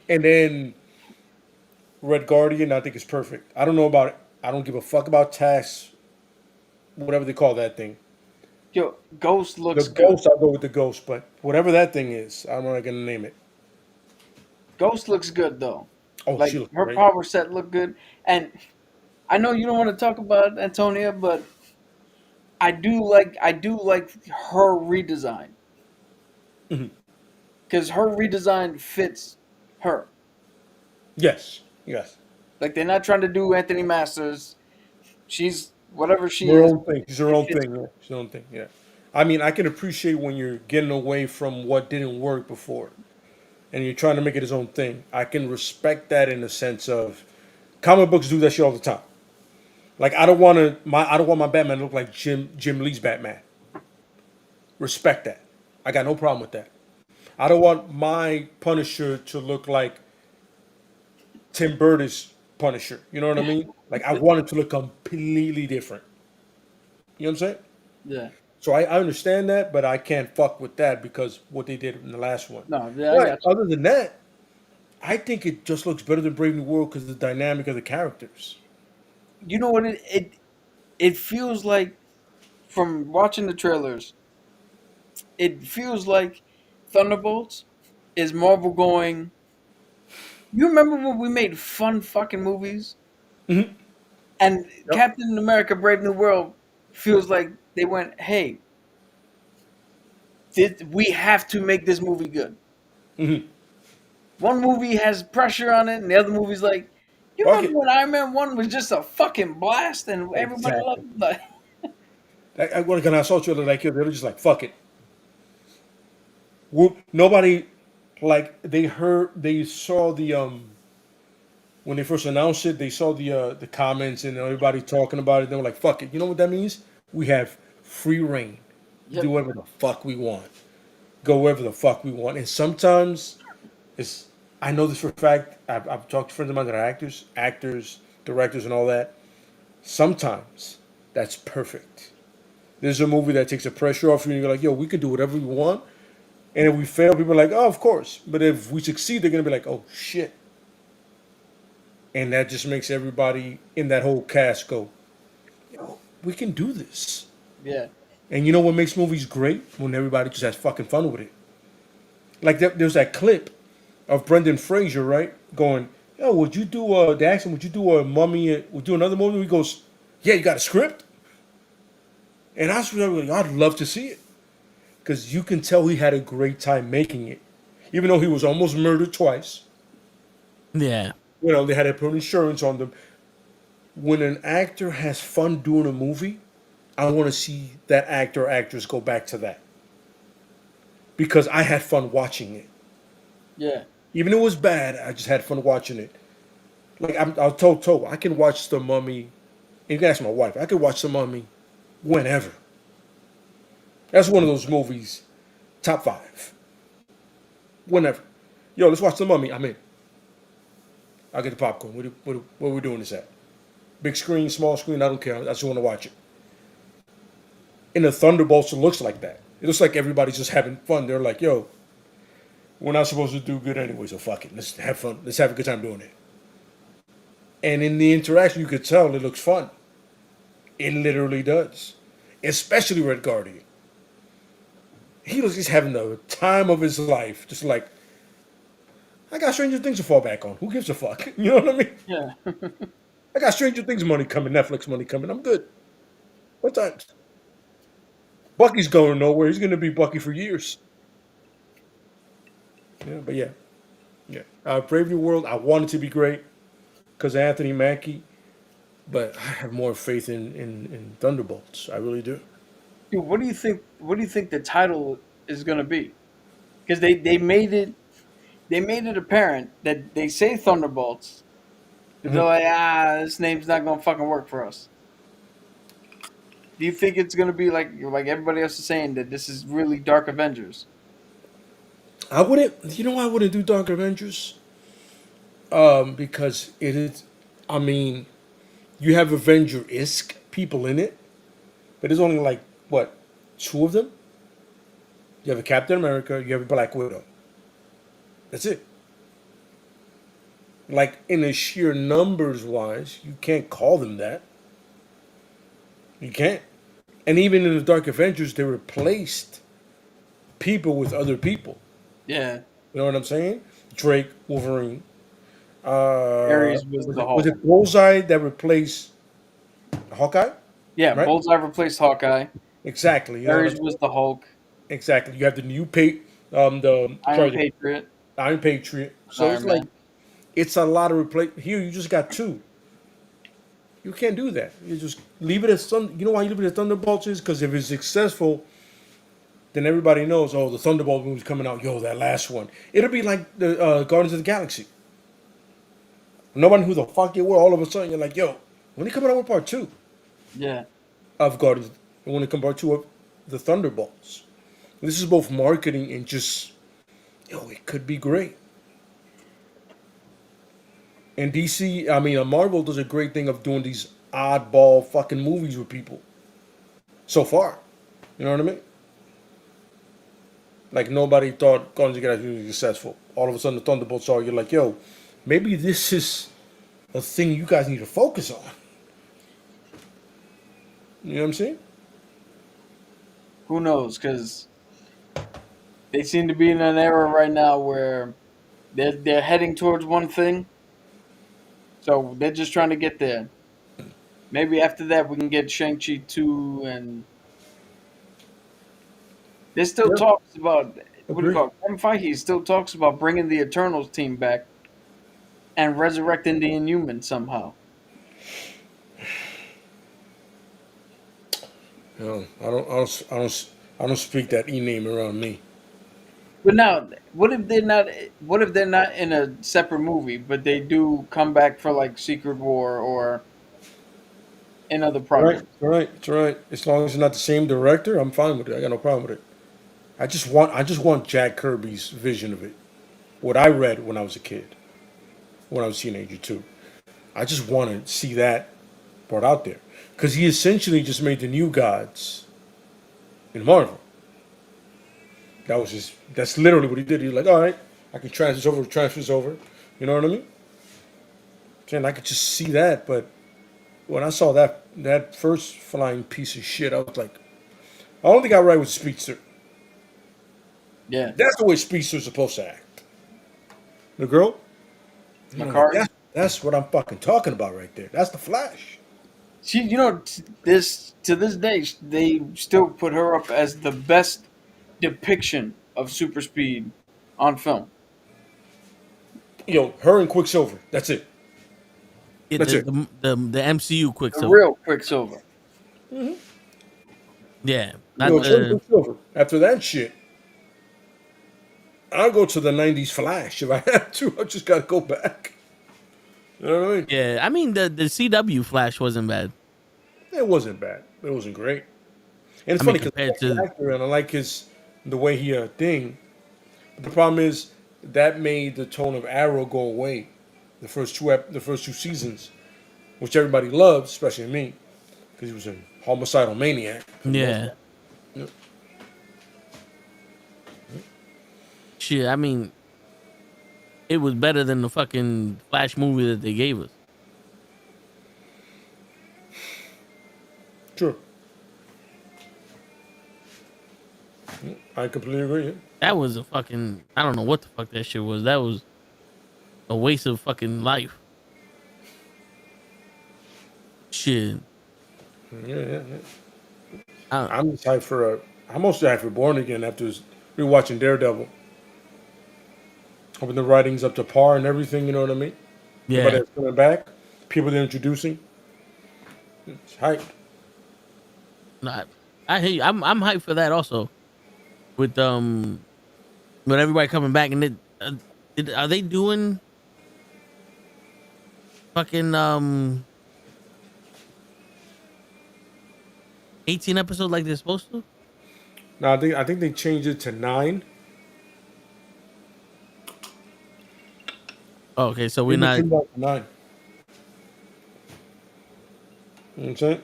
And then Red Guardian, I think is perfect. I don't know about it. I don't give a fuck about Task, whatever they call that thing. Yo, Ghost The looks good. Ghost, I'll go with the Ghost, but whatever that thing is, I'm not gonna name it. Ghost looks good though. Oh, Like she looks her great. power set looked good, and I know you don't want to talk about Antonia, but I do like her redesign because her redesign fits her. Yes, yes. Like they're not trying to do Anthony Masters. She's whatever she Her is. own thing. She's her It own fits thing. Yeah. She's her own thing. Yeah. I mean, I can appreciate when you're getting away from what didn't work before, and you're trying to make it his own thing. I can respect that in the sense of comic books do that shit all the time. Like I don't want my Batman to look like Jim Lee's Batman. Respect that. I got no problem with that. I don't want my Punisher to look like Tim Burton's Punisher. You know what I mean? Like I want it to look completely different. You know what I'm saying? Yeah. So I understand that, but I can't fuck with that because what they did in the last one. No, yeah, I But got you. other than that, I think it just looks better than Brave New World because of the dynamic of the characters. You know what it feels like from watching the trailers. It feels like Thunderbolts is Marvel going. You remember when we made fun fucking movies? Mhm. And Yep. Captain America: Brave New World feels like they went, "Hey, we have to make this movie good." Mhm. One movie has pressure on it, and the other movie's like, "You Fuck remember it. when Iron Man 1 was just a fucking blast and everybody Exactly. loved it?" Like, When I saw trailer like you, they were just like, fuck it. Nobody, like, they saw the, when they first announced it, they saw the comments and everybody talking about it. They were like, fuck it. You know what that means? We have free reign. Yep. Do whatever the fuck we want. Go wherever the fuck we want. And sometimes it's, I know this for a fact. I've talked to friends of mine that are actors, directors, and all that. Sometimes that's perfect. There's a movie that takes the pressure off you, and you're like, yo, we can do whatever we want. And if we fail, people are like, oh, of course. But if we succeed, they're going to be like, oh, shit. And that just makes everybody in that whole cast go, yo, we can do this. yeah, And you know what makes movies great? When everybody just has fucking fun with it. Like there's that clip of Brendan Fraser, right? Going, yo, would you do the action? Would you do a mummy? Would you do another movie? He goes, yeah, you got a script? And I was really, I'd love to see it. Because you can tell he had a great time making it. Even though he was almost murdered twice. Yeah. You know, they had to put insurance on them. When an actor has fun doing a movie, I want to see that actor or actress go back to that. Because I had fun watching it. yeah. Even if it was bad, I just had fun watching it. Like, I'll tell Toe, I can watch The Mummy. And you can ask my wife, I can watch The Mummy whenever. That's one of those movies, top 5. Whenever. Yo, let's watch The Mummy. I'm in. I'll get the popcorn. What are we doing this at? Big screen, small screen, I don't care. I just want to watch it. In the Thunderbolts, it looks like that. It looks like everybody's just having fun. They're like, yo, we're not supposed to do good anyway, so fuck it. Let's have fun. Let's have a good time doing it. And in the interaction, you could tell it looks fun. It literally does. Especially Red Guardian. He was just having the time of his life. Just like, I got Stranger Things to fall back on. Who gives a fuck? You know what I mean? Yeah. I got Stranger Things money coming, Netflix money coming. I'm good. What times? Bucky's going nowhere. He's going to be Bucky for years. Yeah, but yeah. Brave New World, I want it to be great because of Anthony Mackie, but I have more faith in Thunderbolts. I really do. Dude, what do you think? What do you think the title is going to be? Because they made it apparent that they say Thunderbolts. But they're like, this name's not going to fucking work for us. Do you think it's going to be like everybody else is saying that this is really Dark Avengers? I wouldn't. You know, I wouldn't do Dark Avengers. Because it is. I mean, you have Avenger-esque people in it, but there's only like what, 2 of them. You have a Captain America. You have a Black Widow. That's it. Like in the sheer numbers wise, you can't call them that. You can't. And even in the Dark Avengers, they replaced people with other people. Yeah. You know what I'm saying? Drake, Wolverine. Ares was the Hulk. Was it Bullseye that replaced Hawkeye? Yeah, right? Bullseye replaced Hawkeye. Exactly. Ares was the Hulk. Exactly. You have the new Patriot. Iron Patriot. So Iron it's Man. like it's a lot of replace. Here you just got 2. You can't do that. You just leave it as You know why you leave it as Thunderbolts is because if it's successful, then everybody knows. Oh, the Thunderbolt movie's coming out. Yo, that last one. It'll be like the Guardians of the Galaxy. Nobody who the fuck you were. All of a sudden, you're like, yo, when are you coming out with part 2? Yeah. Of Guardians. And when it comes part 2 of the Thunderbolts. This is both marketing and just, it could be great. And Marvel does a great thing of doing these oddball fucking movies with people. So far. You know what I mean? Like nobody thought Guardians of the Galaxy was successful. All of a sudden the Thunderbolts are, you're like, yo, maybe this is a thing you guys need to focus on. You know what I'm saying? Who knows? Because they seem to be in an era right now where they're heading towards one thing. So they're just trying to get there. Maybe after that we can get Shang-Chi 2 and there's still talks about what do you call it? Kevin Feige still talks about bringing the Eternals team back and resurrecting the Inhumans somehow. No, I don't speak that name around me. But now, what if they're not? What if they're not in a separate movie, but they do come back for like Secret War or in other projects? Right. As long as it's not the same director, I'm fine with it. I got no problem with it. I just want Jack Kirby's vision of it. What I read when I was a kid, when I was a teenager too. I just want to see that brought out there because he essentially just made the new gods in Marvel. That's literally what he did. He was like, all right, I can transfer over. You know what I mean? And I could just see that, but when I saw that first flying piece of shit, I was like, I don't think I right with Speedster. Yeah. That's the way Speedster's supposed to act. The girl? Makari? That's what I'm fucking talking about right there. That's the Flash. She, to this day, they still put her up as the best depiction of super speed on film. Her and Quicksilver. That's it. Yeah, That's it. The MCU The Quicksilver. real Quicksilver. Mm-hmm. Yeah. Quicksilver. After that shit, I'll go to the 90s Flash if I have to. I just got to go back. You know what I mean? Yeah, I mean, the CW Flash wasn't bad. It wasn't bad. It wasn't great. And it's funny because I like the actor and I like the way he thing. But the problem is that made the tone of Arrow go away. the first two seasons, which everybody loves, especially me, because he was a homicidal maniac. Yeah. Yep. Shit, I mean, it was better than the fucking Flash movie that they gave us. Sure. I completely agree. Yeah. That was a fucking, I don't know what the fuck that shit was. That was a waste of fucking life. Shit. Yeah. I'm hyped for I'm mostly hyped for Born Again after rewatching Daredevil. Hoping the writing's up to par and everything, you know what I mean? Yeah. Everybody that's coming back, people they're introducing. It's hyped. Nah, I hear you. I'm hyped for that also. With everybody coming back and are they doing fucking 18 episodes like they're supposed to? No, I think they changed it to 9. Oh, okay, so we're They not. trimmed it down to 9. You know what I'm saying?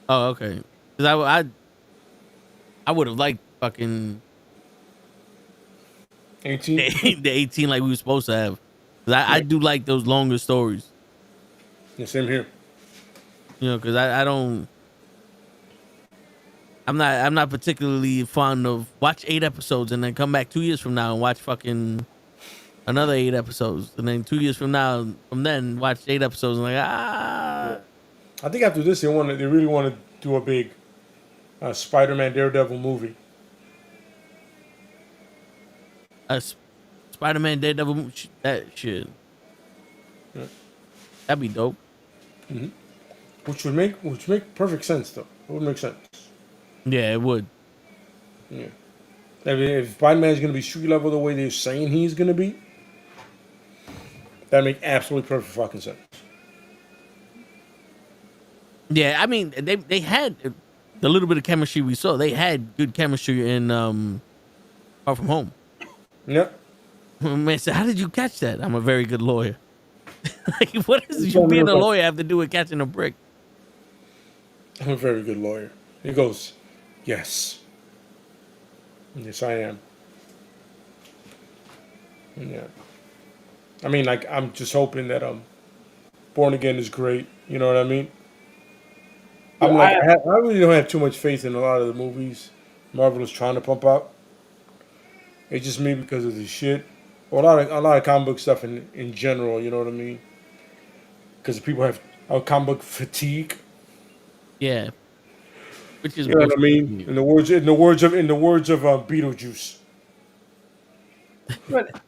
Oh, okay. Because I would have liked fucking 18. the 18 like we were supposed to have. 'Cause I do like those longer stories. Yeah, same here. You know, because I don't. I'm not particularly fond of watch 8 episodes and then come back 2 years from now and watch fucking another 8 episodes and then 2 years from then watch 8 episodes and like I think after this they really want to do a big Spider-Man Daredevil movie. a Spider-Man Daredevil that shit. Yeah. That'd be dope. Mm-hmm. Which would make perfect sense though. It would make sense. Yeah, it would. Yeah. I mean, if Spider-Man is going to be street level the way they're saying he's going to be, that make absolutely perfect fucking sense. Yeah, I mean they had the little bit of chemistry we saw. They had good chemistry in Far From Home. Yep. Man said, "How did you catch that?" I'm a very good lawyer. Like, what does you being a lawyer have to do with catching a brick? I'm a very good lawyer. He goes, yes. Yes, I am. Yeah. I mean, like, I'm just hoping that Born Again is great. You know what I mean? I really don't have too much faith in a lot of the movies Marvel is trying to pump out. It's just me because of the shit. Or a lot of comic book stuff in general, you know what I mean? Because people have comic book fatigue. Yeah. Which is, you know what I mean? In the words of Beetlejuice. But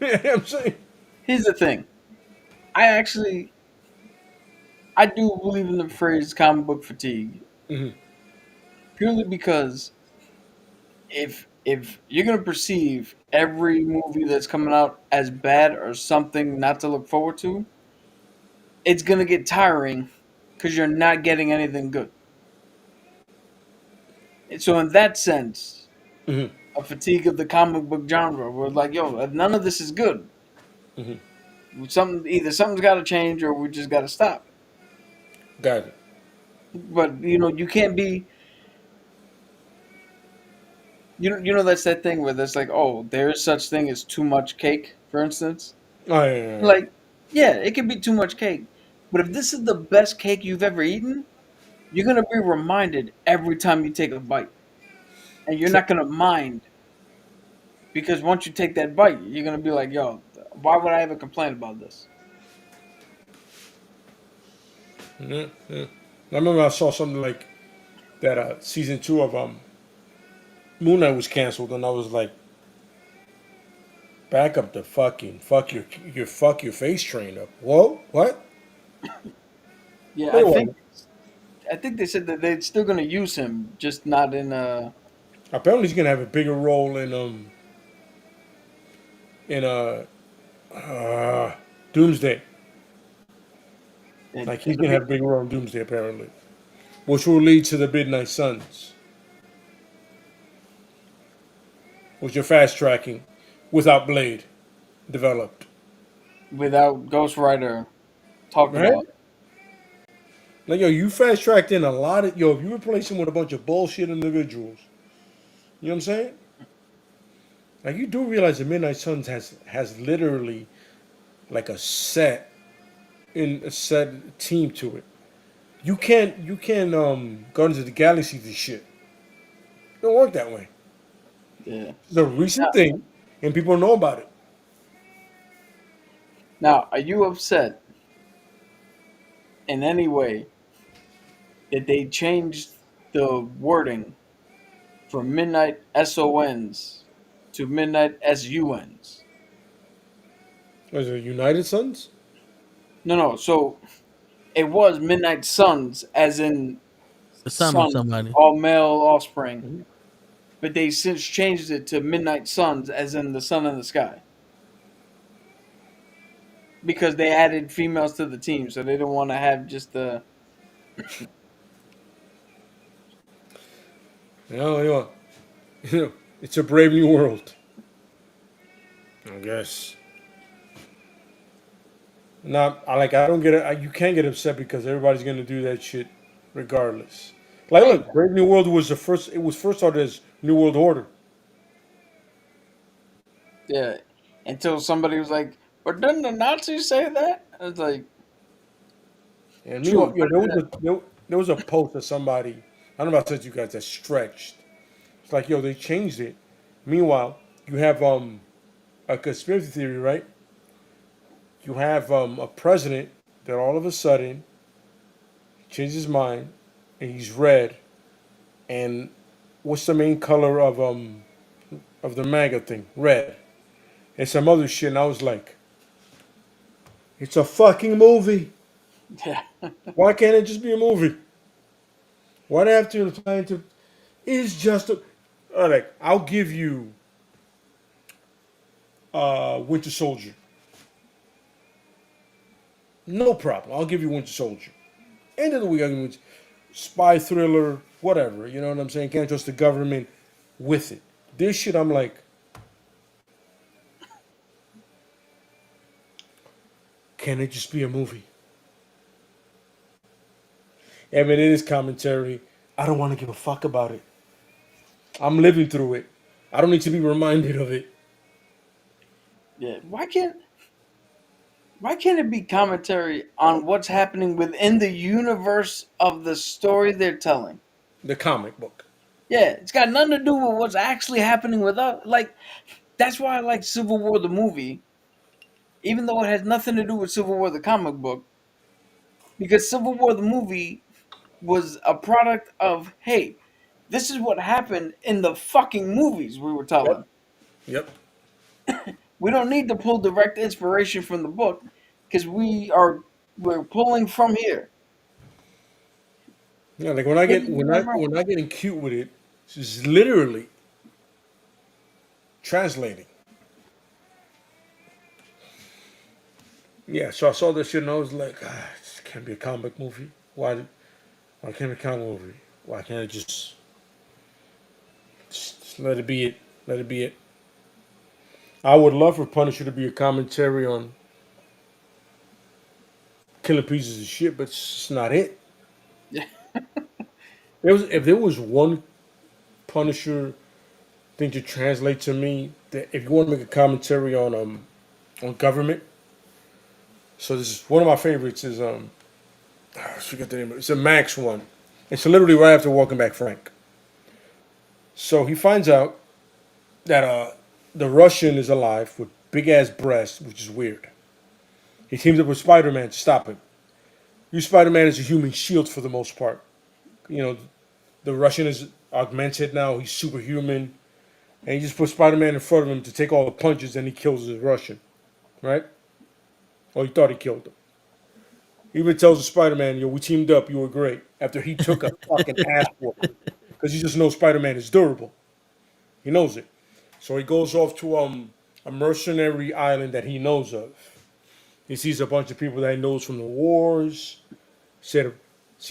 I'm saying. Here's the thing. I do believe in the phrase comic book fatigue. Mm-hmm. Purely because if you're gonna perceive every movie that's coming out as bad or something not to look forward to, it's gonna get tiring because you're not getting anything good. And so in that sense, Mm-hmm. a fatigue of the comic book genre, we're like, yo, none of this is good. Mm-hmm. Something's got to change, or we just got to stop. Got it. But you can't be. That's that thing where there's like, oh, there is such thing as too much cake, for instance. Oh, yeah. Like, yeah, it can be too much cake. But if this is the best cake you've ever eaten, you're gonna be reminded every time you take a bite, and you're not gonna mind. Because once you take that bite, you're gonna be like, "Yo, why would I ever complain about this?" Yeah. I remember I saw something like that. Season 2 of Moon Knight was canceled, and I was like, "Back up the fuck your face train up." Whoa, what? Yeah, Wait, I think they said that they're still gonna use him, just not in Apparently, he's gonna have a bigger role in Doomsday. Like he's gonna have a big role in Doomsday, apparently, which will lead to the Midnight Suns, which you're fast tracking without Blade developed. without Ghost Rider talking right? about it. Like, yo, you fast tracked in a lot of, yo, if you replace him with a bunch of bullshit individuals, you know what I'm saying? Like, you do realize the Midnight Suns has literally like a set team to it. You can't Guardians of the Galaxy this shit. It don't work that way. Yeah. It's a recent thing, and people know about it. Now, are you upset in any way that they changed the wording from Midnight SONs to Midnight SUNs? Was it United Suns? No, no. So it was Midnight Suns, as in The son of sons, somebody. all male offspring. Mhm. But they since changed it to Midnight Suns, as in the sun in the sky, because they added females to the team, so they don't want to have just the. You know, it's a brave new world. I guess. Not, I don't get it. You can't get upset because everybody's gonna do that shit, regardless. Like, Hey, look, Brave New World was the first. It was first started as New World Order, yeah. Until somebody was like, "But didn't the Nazis say that?" I was like, and meanwhile, "True, yo, but there was a post that somebody. I don't know if I said to you guys that stretched. It's like, yo, they changed it. Meanwhile, you have a conspiracy theory, right? You have a president that all of a sudden changed his mind, and he's red. And what's the main color of the MAGA thing? Red. And some other shit. And I was like, it's a fucking movie. yeah, Why can't it just be a movie? Why do I have to apply it to? It's just a. Like, I'll give you Winter Soldier. No problem. I'll give you Winter Soldier. End of the week, I'll give you spy thriller, whatever. You know what I'm saying? Can't trust the government with it. This shit, I'm like, can it just be a movie? I mean, it is commentary. I don't want to give a fuck about it. I'm living through it. I don't need to be reminded of it. yeah." Why can't it be commentary on what's happening within the universe of the story they're telling? The comic book. Yeah, it's got nothing to do with what's actually happening with us. Like, that's why I like Civil War the movie, even though it has nothing to do with Civil War the comic book, because Civil War the movie was a product of, hey, this is what happened in the fucking movies we were telling. Yep. Yep. We don't need to pull direct inspiration from the book because we're pulling from here. Yeah, like when I Maybe get you're when I not wrong. when I getting cute with it, it's just literally translating. Yeah, so I saw this shit and I was like, this can't be a comic movie. Why can't it be a comic movie? Why can't it just let it be it? Let it be it. I would love for Punisher to be a commentary on killing pieces of shit, but it's just not it. Yeah. If there was one Punisher thing to translate to me, that if you want to make a commentary on government, so this is one of my favorites is I forget the name of it. It's a Max one. It's literally right after Welcome Back Frank. So he finds out that the Russian is alive with big ass breasts, which is weird. He teams up with Spider Man to stop him. Use Spider Man as a human shield for the most part. You know, the Russian is augmented now. He's superhuman, and he just puts Spider Man in front of him to take all the punches, and he kills the Russian, right? Or he thought he killed him. He even tells the Spider Man, "Yo, we teamed up. You were great." After he took a fucking ass whooping, because he just knows Spider Man is durable. He knows it. So he goes off to a mercenary island that he knows of. He sees a bunch of people that he knows from the wars. Seen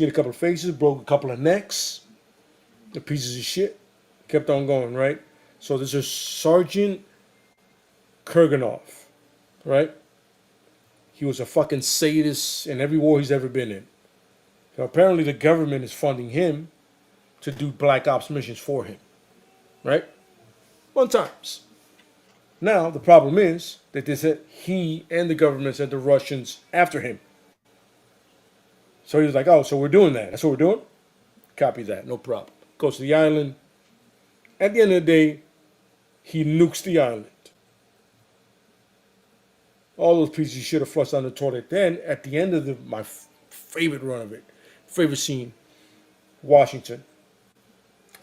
a couple of faces, broke a couple of necks. The pieces of shit. Kept on going, right? So there's a Sergeant Kurganov, right? he was a fucking sadist in every war he's ever been in. So apparently the government is funding him to do black ops missions for him. Right? Fun times. Now, the problem is that they said he and the government sent the Russians after him. So he was like, oh, so we're doing that. That's what we're doing? Copy that. No problem. Goes to the island. At the end of the day, he nukes the island. All those pieces of shit are flushed down the toilet. Then, at the end of my favorite run of it, favorite scene, Washington.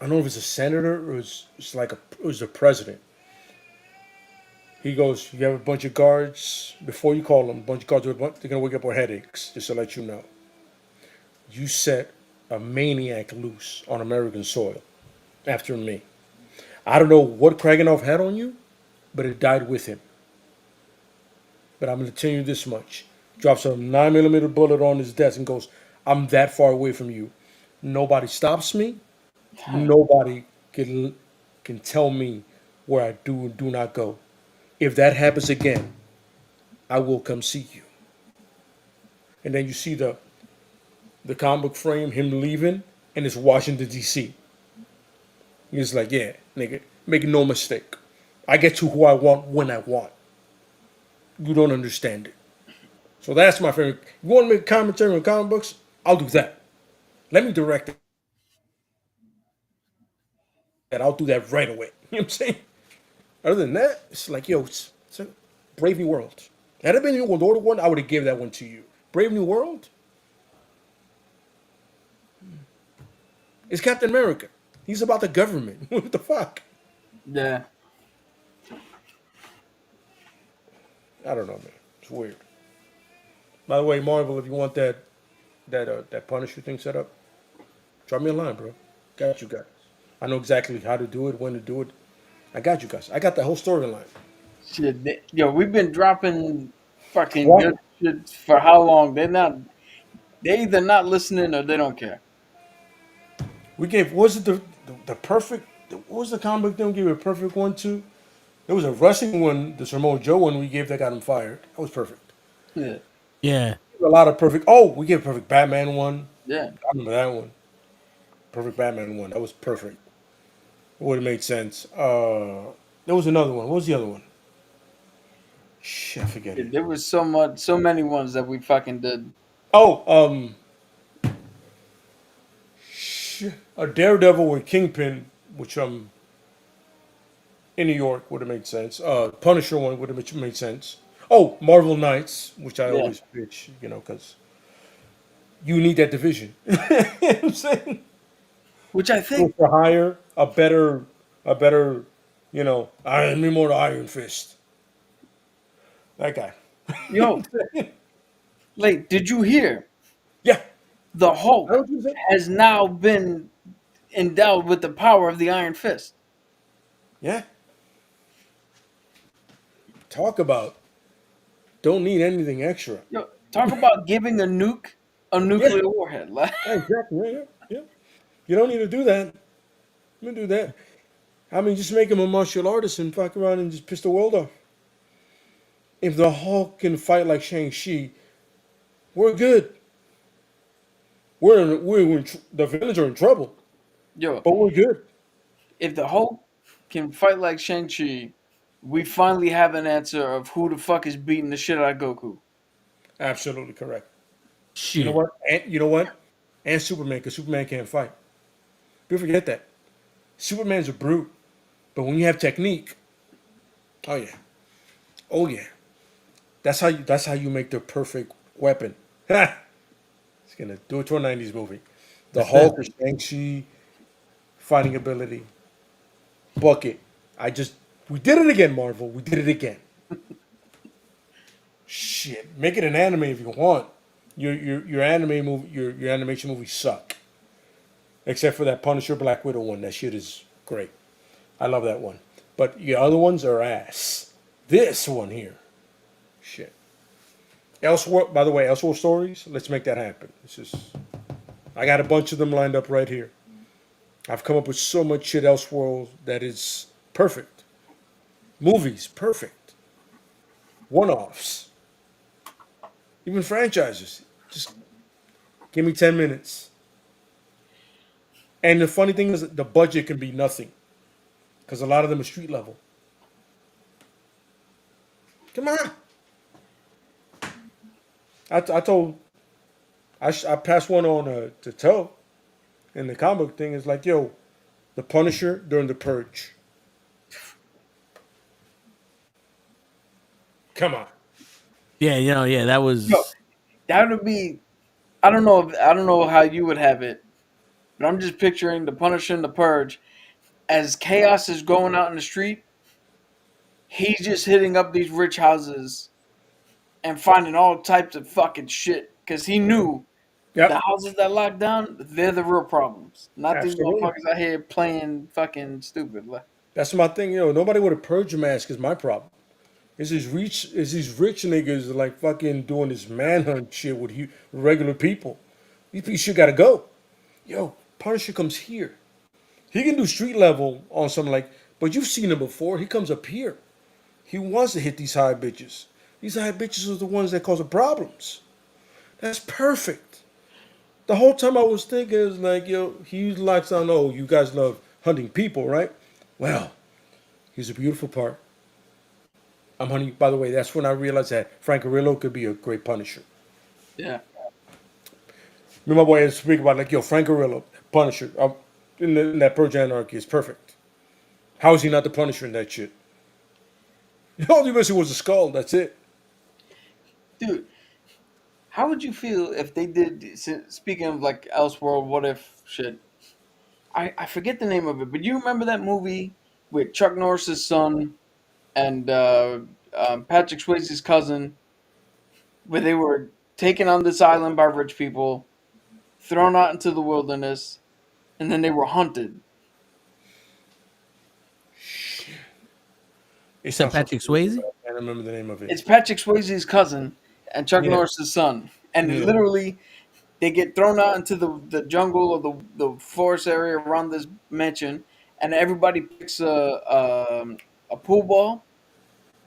I don't know if it's a senator or it's like it was the president. He goes, you have a bunch of guards, before you call them, a bunch of guards, they're going to wake up with headaches, just to let you know. You set a maniac loose on American soil after me. I don't know what Kraganov had on you, but it died with him. But I'm going to tell you this much. Drops a 9mm bullet on his desk and goes, I'm that far away from you. Nobody stops me. Nobody can tell me where I do and do not go. If that happens again, I will come see you. And then you see the comic book frame, him leaving, and it's Washington, D.C. He's like, yeah, nigga, make no mistake. I get to who I want when I want. You don't understand it. So that's my favorite. You want to make a commentary on comic books? I'll do that. Let me direct it. And I'll do that right away. You know what I'm saying? Other than that, it's like, yo, it's a Brave New World. Had it been your World one, I would have given that one to you. Brave New World? It's Captain America. He's about the government. What the fuck? Yeah. I don't know, man. It's weird. By the way, Marvel, if you want that Punisher thing set up, drop me a line, bro. Got you guys. I know exactly how to do it, when to do it. I got you guys. I got the whole storyline. Shit, yo, we've been dropping fucking What? good shit for how long? They either not listening or they don't care. We gave, was it the perfect, what was the comic book thing we gave a perfect one to? There was a wrestling one, the Samoa Joe one we gave that got him fired. That was perfect. Yeah. Yeah. A lot of perfect, we gave a perfect Batman one. Yeah. I remember that one. Perfect Batman one. That was perfect. It would have made sense. There was another one. What was the other one? Shit, I forget it. There was so many ones that we fucking did. Oh, a Daredevil with Kingpin, which in New York would have made sense. Punisher one would have made sense. Oh, Marvel Knights, which I always pitch, because you need that division. You know what I'm saying? Which I think for hire a better, Iron Me more Iron Fist. That guy. Yo, like, did you hear? Yeah. The Hulk has now been endowed with the power of the Iron Fist. Yeah. Talk about don't need anything extra. Yo, talk about giving a nuke a nuclear warhead. Yeah, exactly. Yeah. You don't need to do that. You don't do that. I mean, just make him a martial artist and fuck around and just piss the world off. If the Hulk can fight like Shang-Chi, we're good. The villains are in trouble. Yo, but we're good. If the Hulk can fight like Shang-Chi, we finally have an answer of who the fuck is beating the shit out of Goku. Absolutely correct. Shit. You know what? And Superman, because Superman can't fight. People forget that. Superman's a brute. But when you have technique, oh yeah. That's how you make the perfect weapon. It's gonna do it to a 90s movie. The Hulk or Shang-Chi, fighting ability. Bucket. We did it again, Marvel. We did it again. Shit. Make it an anime if you want. Your anime movie, your animation movies suck. Except for that Punisher Black Widow one. That shit is great. I love that one. But your other ones are ass. This one here. Shit. By the way, Elseworld stories, let's make that happen. I got a bunch of them lined up right here. I've come up with so much shit Elseworld that is perfect. Movies, perfect. One-offs. even franchises. Just give me 10 minutes. And the funny thing is, the budget can be nothing because a lot of them are street level. Come on. I told I passed one on to Toe, and the comic thing is like, yo, the Punisher during the Purge. Come on. Yeah, yeah, that was. Yo, that would be. I don't know. I don't know how you would have it, but I'm just picturing the Punisher and the Purge as chaos is going out in the street. He's just hitting up these rich houses and finding all types of fucking shit because he knew the Yep, houses that locked down, they're the real problems, not these absolutely. motherfuckers out here playing fucking stupid. That's my thing. Nobody with a Purge mask is my problem. It's these rich niggas like fucking doing this manhunt shit with regular people. These people shit gotta go. Yo, Punisher comes here. He can do street level on something like, but you've seen him before. He comes up here. He wants to hit these high bitches. These high bitches are the ones that cause the problems. That's perfect. The whole time I was thinking is like, yo, he likes, I know you guys love hunting people, right? Well, here's a beautiful part. I'm hunting. By the way, that's when I realized that Frank Grillo could be a great Punisher. Yeah, Me and my boy had to speak about like, yo, Frank Grillo, Punisher, in that Purge Anarchy is perfect. How is he not the Punisher in that shit? All you missing was a skull. That's it. dude. How would you feel if they did? Speaking of like Elseworld, what if shit? I forget the name of it, but you remember that movie with Chuck Norris's son and Patrick Swayze's cousin, where they were taken on this island by rich people, thrown out into the wilderness, and then they were hunted. It Except sounds so Patrick familiar, Swayze? but I can't remember the name of it. It's Patrick Swayze's cousin and Chuck Yeah. Norris's son, and Yeah. literally they get thrown out into the jungle or the forest area around this mansion, and everybody picks a pool ball,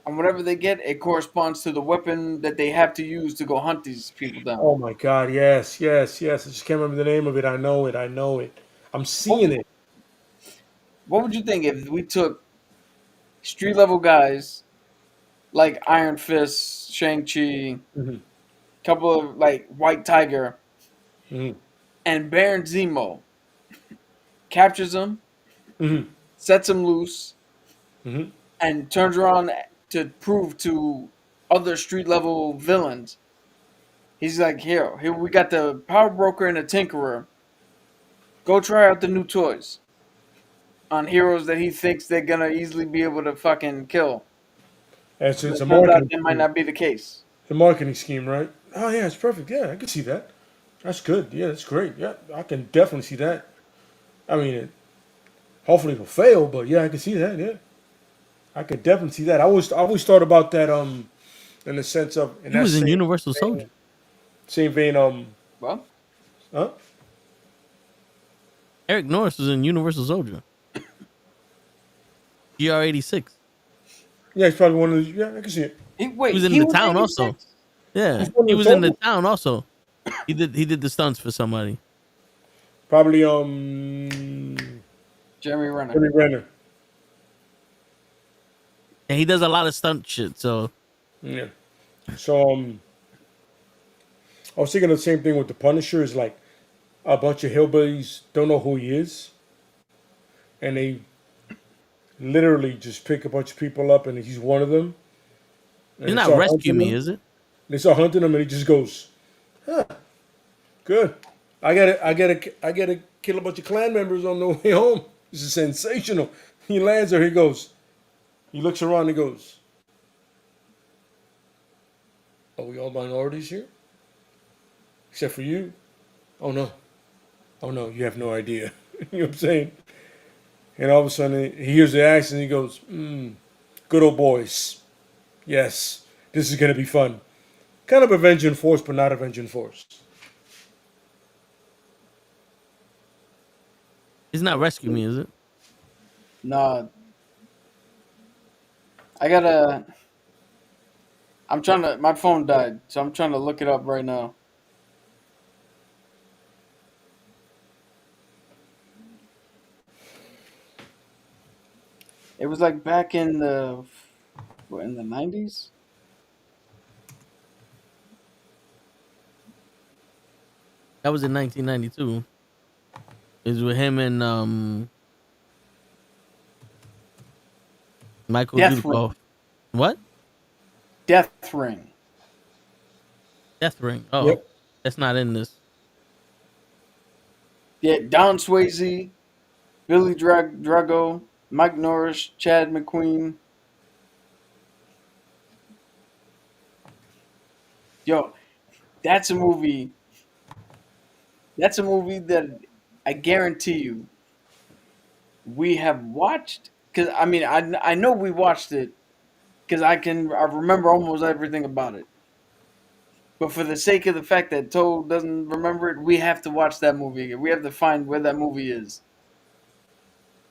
and whatever they get, it corresponds to the weapon that they have to use to go hunt these people down. Oh my God! Yes, yes, yes. I just can't remember the name of it. I know it. I know it. I'm What seeing would, it. what would you think if we took street level guys like Iron Fist, Shang-Chi, Hmm. couple of like White Tiger, Hmm. and Baron Zemo captures them, Hmm. sets them loose, Hmm. and turns around to prove to other street level villains. He's like, here we got the power broker and the tinkerer. Go try out the new toys on heroes that he thinks they're gonna easily be able to fucking kill. It's But a it turns out marketing that might scheme. not be the case. It's a marketing scheme, right? Oh yeah, it's perfect. Yeah, I can see that. That's good. Yeah, that's great. Yeah, I can definitely see that. I mean, hopefully it'll fail, but yeah, I can see that. Yeah, I could definitely see that. I always thought about that in the sense of in He that was in same Universal Soldier. vein, same vein Well, huh? Eric Norris was in Universal Soldier. GR86. Yeah, he's probably one of those. Yeah, I can see it. He was in he the was town also. 86? Yeah, He's one he of the was in the soldiers. town also. He did the stunts for somebody. Probably Jeremy Renner. Jeremy Renner. And he does a lot of stunt shit. So Yeah. So I was thinking the same thing with the Punisher. Is like a bunch of hillbillies don't know who he is, and they literally just pick a bunch of people up, and he's one of them. And it's they not start Rescue hunting Me, him. is it? They start hunting him, and he just goes, "Huh, good. I gotta kill a bunch of clan members on the way home. This is sensational." He lands there. He goes. He looks around. He goes, "Are we all minorities here? Except for you? Oh no. Oh no, you have no idea." You know what I'm saying? And all of a sudden he hears the accent and he goes, good old boys. Yes, this is going to be fun. Kind of Avenging Force, but not Avenging Force. It's not Rescue Me, is it? No, I I'm trying to. My phone died, so I'm trying to look it up right now. It was like back in the 90s. That was in 1992. It was with him and Michael Death Ring. Dudikoff. What? Death Ring. Death Ring. Oh, Yep. that's not in this. Yeah, Don Swayze, Billy Drago, Mike Norris, Chad McQueen. Yo, that's a movie. That's a movie that I guarantee you we have watched. Because I mean, I know we watched it because I remember almost everything about it. But for the sake of the fact that Toad doesn't remember it, we have to watch that movie again. We have to find where that movie is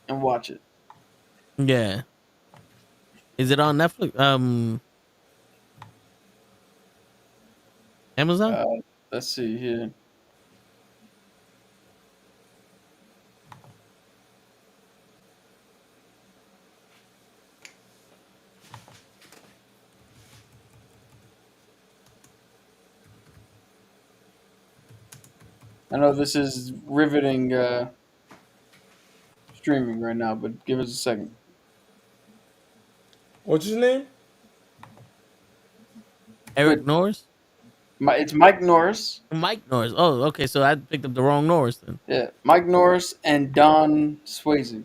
and watch it. Yeah. Is it on Netflix? Amazon? Let's see here. I know this is riveting streaming right now, but give us a second. What's his name? Eric Norris? It's Mike Norris. Mike Norris. Oh, okay. So I picked up the wrong Norris then. Yeah, Mike Norris and Don Swayze.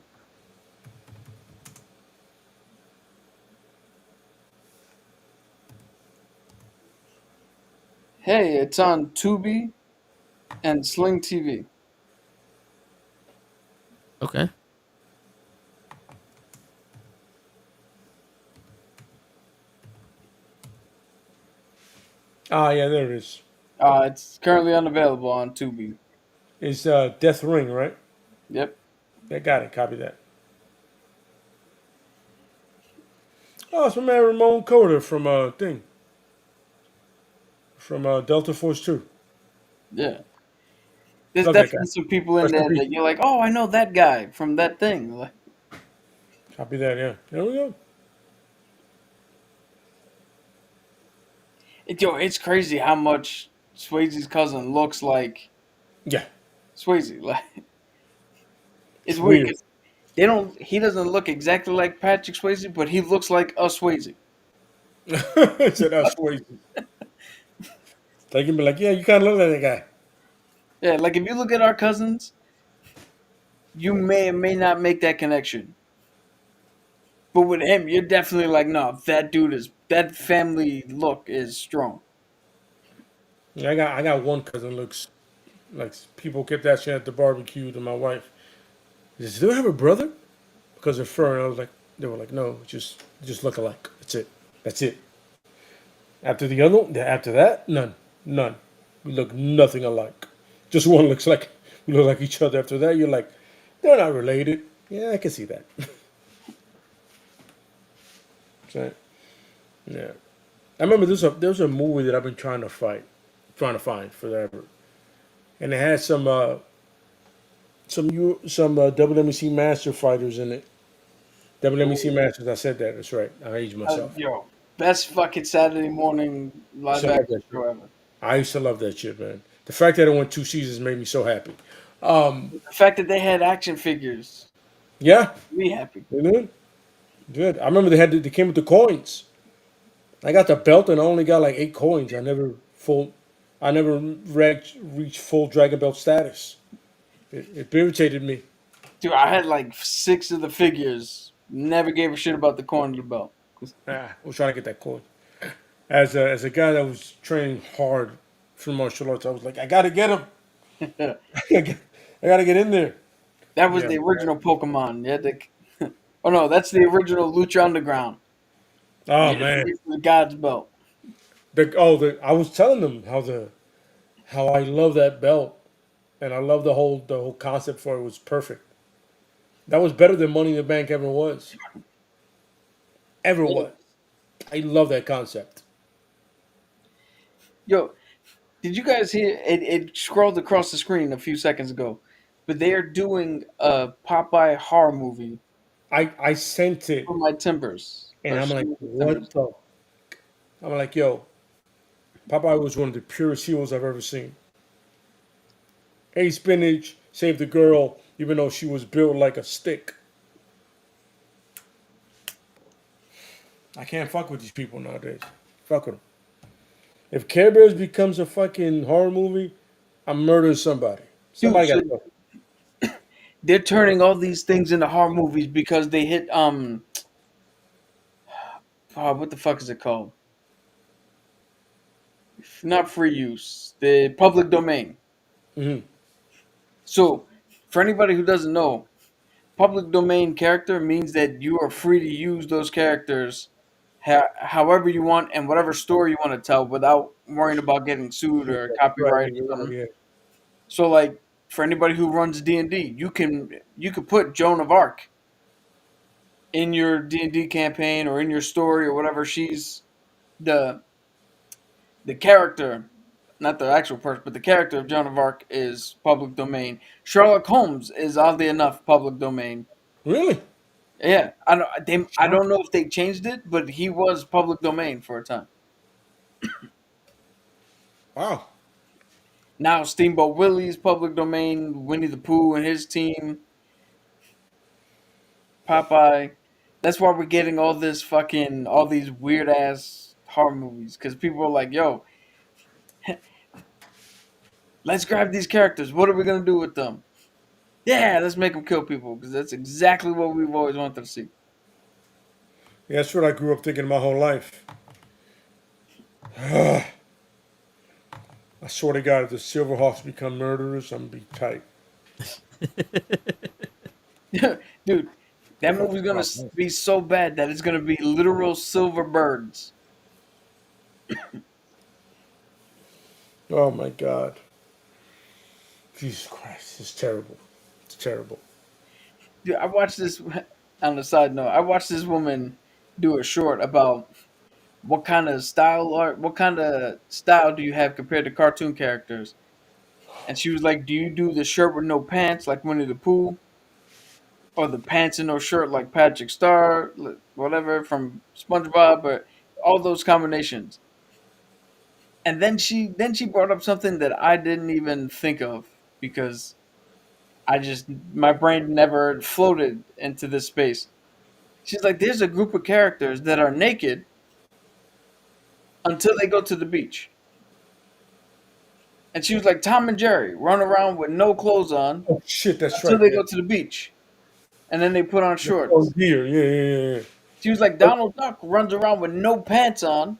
Hey, it's on Tubi and Sling TV. Okay. Ah, yeah, there it is. It's currently unavailable on Tubi. It's Death Ring, right? Yep. I got it. Copy that. Oh, it's my man Ramon Coder from thing. From Delta Force 2. Yeah. There's Love that definitely guy. some people in Rest in there peace. that you're like, oh, I know that guy from that thing. Like, Copy that, yeah. There we go. it's crazy how much Swayze's cousin looks like Yeah. Swayze. Like, it's weird. Weird. 'Cause he doesn't look exactly like Patrick Swayze, but he looks like a Swayze. So that's Swayze. They can be like, yeah, you kind of look like that guy. Yeah, like if you look at our cousins, you may or may not make that connection. But with him, you're definitely like, no, that family look is strong. Yeah, I got one cousin looks like people kept asking at the barbecue to my wife. Does he have a brother? Because of fur, and I was like, they were like, no, just look alike. That's it. That's it. After that, none. We look nothing alike. Just one looks like we look like each other. After that, you're like, they're not related. Yeah, I can see that. So, yeah. I remember there's a movie that I've been trying to find forever, and it had some WMC Master fighters in it. WMC Masters. I said that. That's right. I aged myself. Yo, best fucking Saturday morning live So I love action that shit. show ever. I used to love that shit, man. The fact that it went 2 seasons made me so happy. The fact that they had action figures, Yeah, me happy. they did. Good. I remember they came with the coins. I got the belt and I only got like 8 coins. I never reached full Dragon Belt status. It irritated me. Dude, I had like 6 of the figures. Never gave a shit about the coin of the belt. I was trying to get that coin. As a guy that was training hard for martial arts, I was like, I gotta get him. I gotta get in there. That was Yeah. the original Pokemon. You had to, oh no, that's the original Lucha Underground. Oh You had to man. reach for the God's belt. I was telling them how I love that belt, and I love the whole concept for it was perfect. That was better than Money in the Bank ever was. Ever was. I love that concept. Yo, did you guys hear it? It scrolled across the screen a few seconds ago, but they are doing a Popeye horror movie I sent it, for my timbers. and Or I'm like, Street with what Timbers. the? I'm like, yo, Popeye was one of the purest heroes I've ever seen. Hey, spinach saved the girl, even though she was built like a stick. I can't fuck with these people nowadays. Fuck with them. If Care Bears becomes a fucking horror movie, I'm murdering somebody. Dude, Somebody got so to go. they're turning all these things into horror movies because they hit what the fuck is it called? Not free use, the public domain. Hmm. So, for anybody who doesn't know, public domain character means that you are free to use those characters however you want and whatever story you want to tell without worrying about getting sued or Right, copyright or right, something. yeah. So, like for anybody who runs D&D, you can put Joan of Arc in your D&D campaign or in your story or whatever. She's the character, not the actual person, but the character of Joan of Arc is public domain. Sherlock Holmes is oddly enough public domain. Really? Yeah, I don't know if they changed it, but he was public domain for a time. Wow. Now Steamboat Willie's public domain, Winnie the Pooh and his team, Popeye. That's why we're getting all these weird ass horror movies because people are like, "Yo, let's grab these characters. What are we gonna do with them? Yeah, let's make them kill people because that's exactly what we've always wanted to see." Yeah, that's what I grew up thinking my whole life. I swear to God, if the Silverhawks become murderers, I'm gonna be tight. Dude, that movie's gonna be so bad that it's gonna be literal silver birds. Oh my God. Jesus Christ, it's terrible. It's terrible. Dude, I watched this. On the side note, I watched this woman do a short about what kind of style do you have compared to cartoon characters? And she was like, "Do you do the shirt with no pants like Winnie the Pooh, or the pants and no shirt like Patrick Star, whatever from SpongeBob, or all those combinations?" And then she brought up something that I didn't even think of because my brain never floated into this space. She's like, "There's a group of characters that are naked until they go to the beach." And she was like, Tom and Jerry run around with no clothes on Oh shit, that's until right. they Yeah. go to the beach. And then they put on Oh, shorts. dear. Yeah. She was like, Donald Duck runs around with no pants on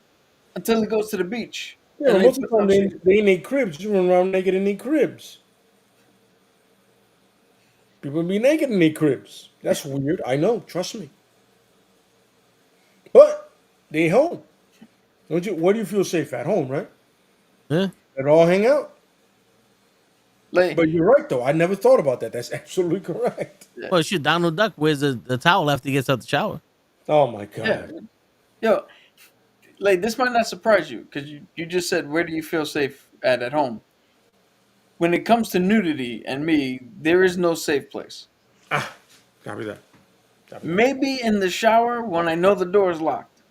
until he goes to the beach. Yeah, And then he most of puts the time on they, shorts. they in their cribs. You run around naked in their cribs. People be naked in their cribs. That's weird. I know. Trust me. But they home. Don't you? Where do you feel safe at home? Right? Yeah. They all hang out. Like, But you're right though. I never thought about that. That's absolutely correct. Well, shit, Donald Duck wears the towel after he gets out the shower. Oh my God. yeah. Yo, like, this might not surprise you because you just said, where do you feel safe at home? When it comes to nudity and me, there is no safe place. Copy that. Maybe in the shower when I know the door is locked.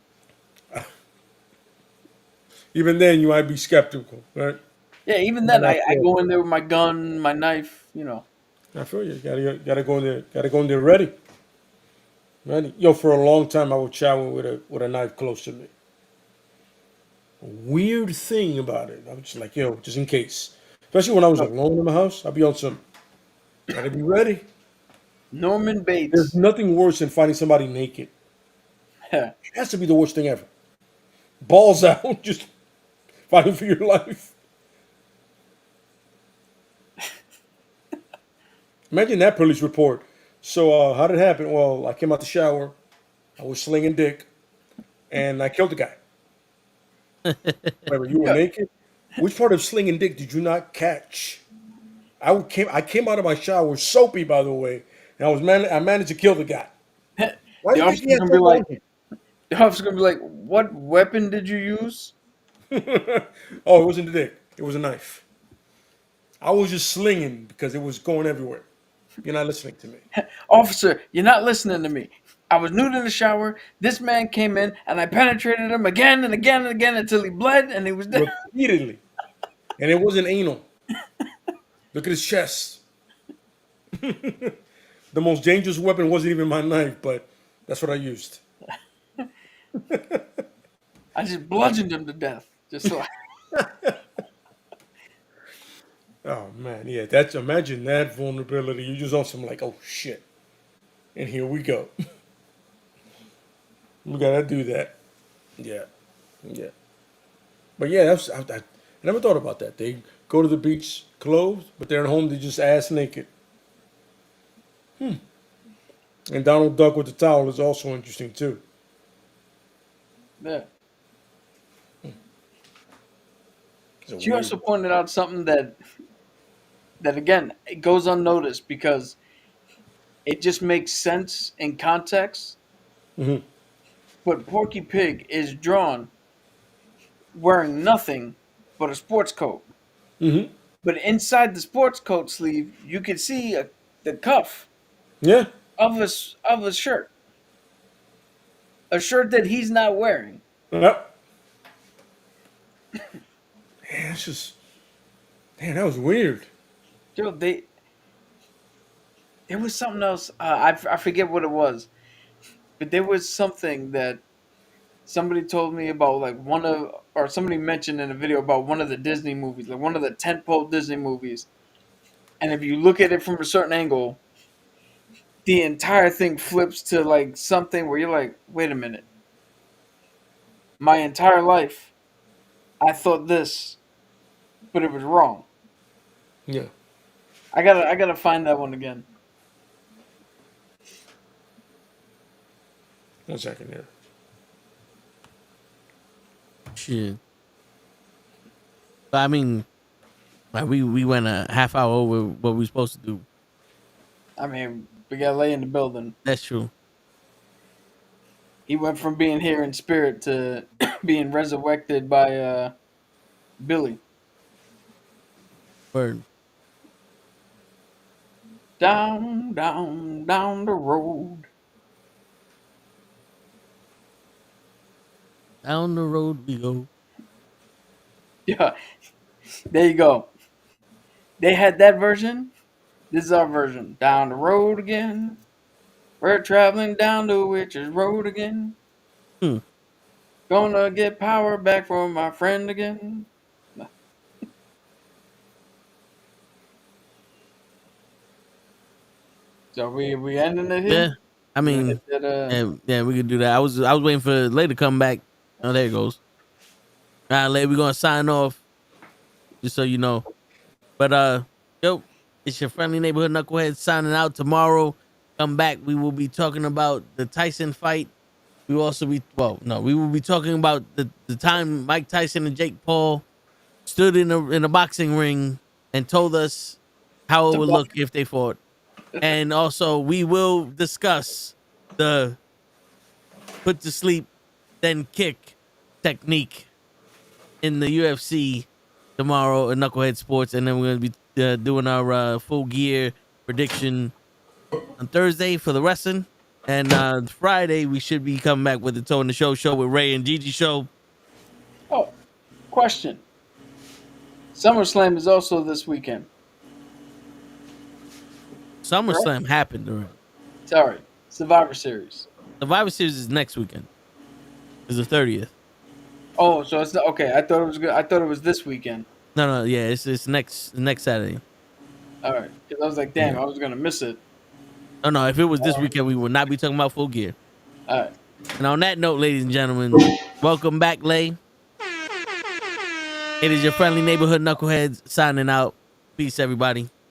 Even then, you might be skeptical, right? Yeah, even then, I go in there with my gun, my knife, you know. I feel you. Gotta go in there. Gotta go in there ready. Ready. Yo, for a long time, I would shower with a knife close to me. Weird thing about it. I was just like, yo, just in case. Especially when I was alone in my house, I'd be on some. Gotta be ready. Norman There's Bates. nothing worse than finding somebody naked. Yeah. It has to be the worst thing ever. Balls out, just fighting for your life. Imagine that police report. So, how did it happen? Well, I came out the shower, I was slinging dick, and I killed the guy. Whatever, you were naked? Which part of slinging dick did you not catch? I came out of my shower soapy, by the way, and I managed to kill the guy. Why The do you think he officer's had gonna be soap like, on him? the officer's gonna be like, what weapon did you use? Oh, it wasn't a dick. It was a knife. I was just slinging because it was going everywhere. You're not listening to me. Officer, you're not listening to me. I was nude in the shower. This man came in, and I penetrated him again and again and again until he bled, and he was dead. Repeatedly. And it wasn't anal. Look at his chest. The most dangerous weapon wasn't even my knife, but that's what I used. I just bludgeoned him to death. Just so Oh man, yeah, that's imagine that vulnerability. You just on some like, oh shit. And here we go. We gotta do that. Yeah. Yeah. But yeah, I never thought about that. They go to the beach clothed, but they're at home, they just ass naked. And Donald Duck with the towel is also interesting too. yeah. It's a She weird- also pointed out something that again it goes unnoticed because it just makes sense in context. Mhm. But Porky Pig is drawn wearing nothing but a sports coat. Mhm. But inside the sports coat sleeve, you can see the cuff Yeah. of a shirt, a shirt that he's not wearing. Yep. Man, it's just, damn, that was weird. Yo, there was something else. I forget what it was, but there was something that somebody told me about, like or somebody mentioned in a video about one of the Disney movies, like one of the tentpole Disney movies. And if you look at it from a certain angle, the entire thing flips to like something where you're like, wait a minute. My entire life, I thought this, but it was wrong. Yeah. I gotta find that one again. 1 second here. Shit. But I mean, like we went a half hour over what we were supposed to do. I mean, we got Lay in the building. That's true. He went from being here in spirit to being resurrected by Billy. Word. Down, down, down the road. Down the road we go. Yeah, there you go. They had that version. This is our version. Down the road again. We're traveling down the witch's road again. Hmm. Gonna get power back from my friend again. So we ending it Yeah. here? I mean, yeah, we could do that. I was waiting for Lay to come back. Oh, there it goes. All right, Lay, we're gonna sign off. Just so you know. But yo, it's your friendly neighborhood knucklehead signing out. Tomorrow, come back. We will be talking about the Tyson fight. We will also be we will be talking about the time Mike Tyson and Jake Paul stood in a boxing ring and told us how it would look if they fought. And also we will discuss the put to sleep, then kick technique in the UFC tomorrow at Knucklehead Sports, and then we're gonna be doing our full gear prediction on Thursday for the wrestling, and Friday we should be coming back with the Toe in the Show with Ray and Gigi show. Oh, question. SummerSlam is also this weekend. SummerSlam happened already. Sorry, Survivor Series. Survivor Series is next weekend. It's the 30th. Oh, so it's not okay. I thought it was good. I thought it was this weekend. No, yeah, it's next Saturday. All right, because I was like, damn, I was gonna miss it. No, if it was this weekend, we would not be talking about full gear. All right. And on that note, ladies and gentlemen, welcome back, Lay. It is your friendly neighborhood knuckleheads signing out. Peace, everybody.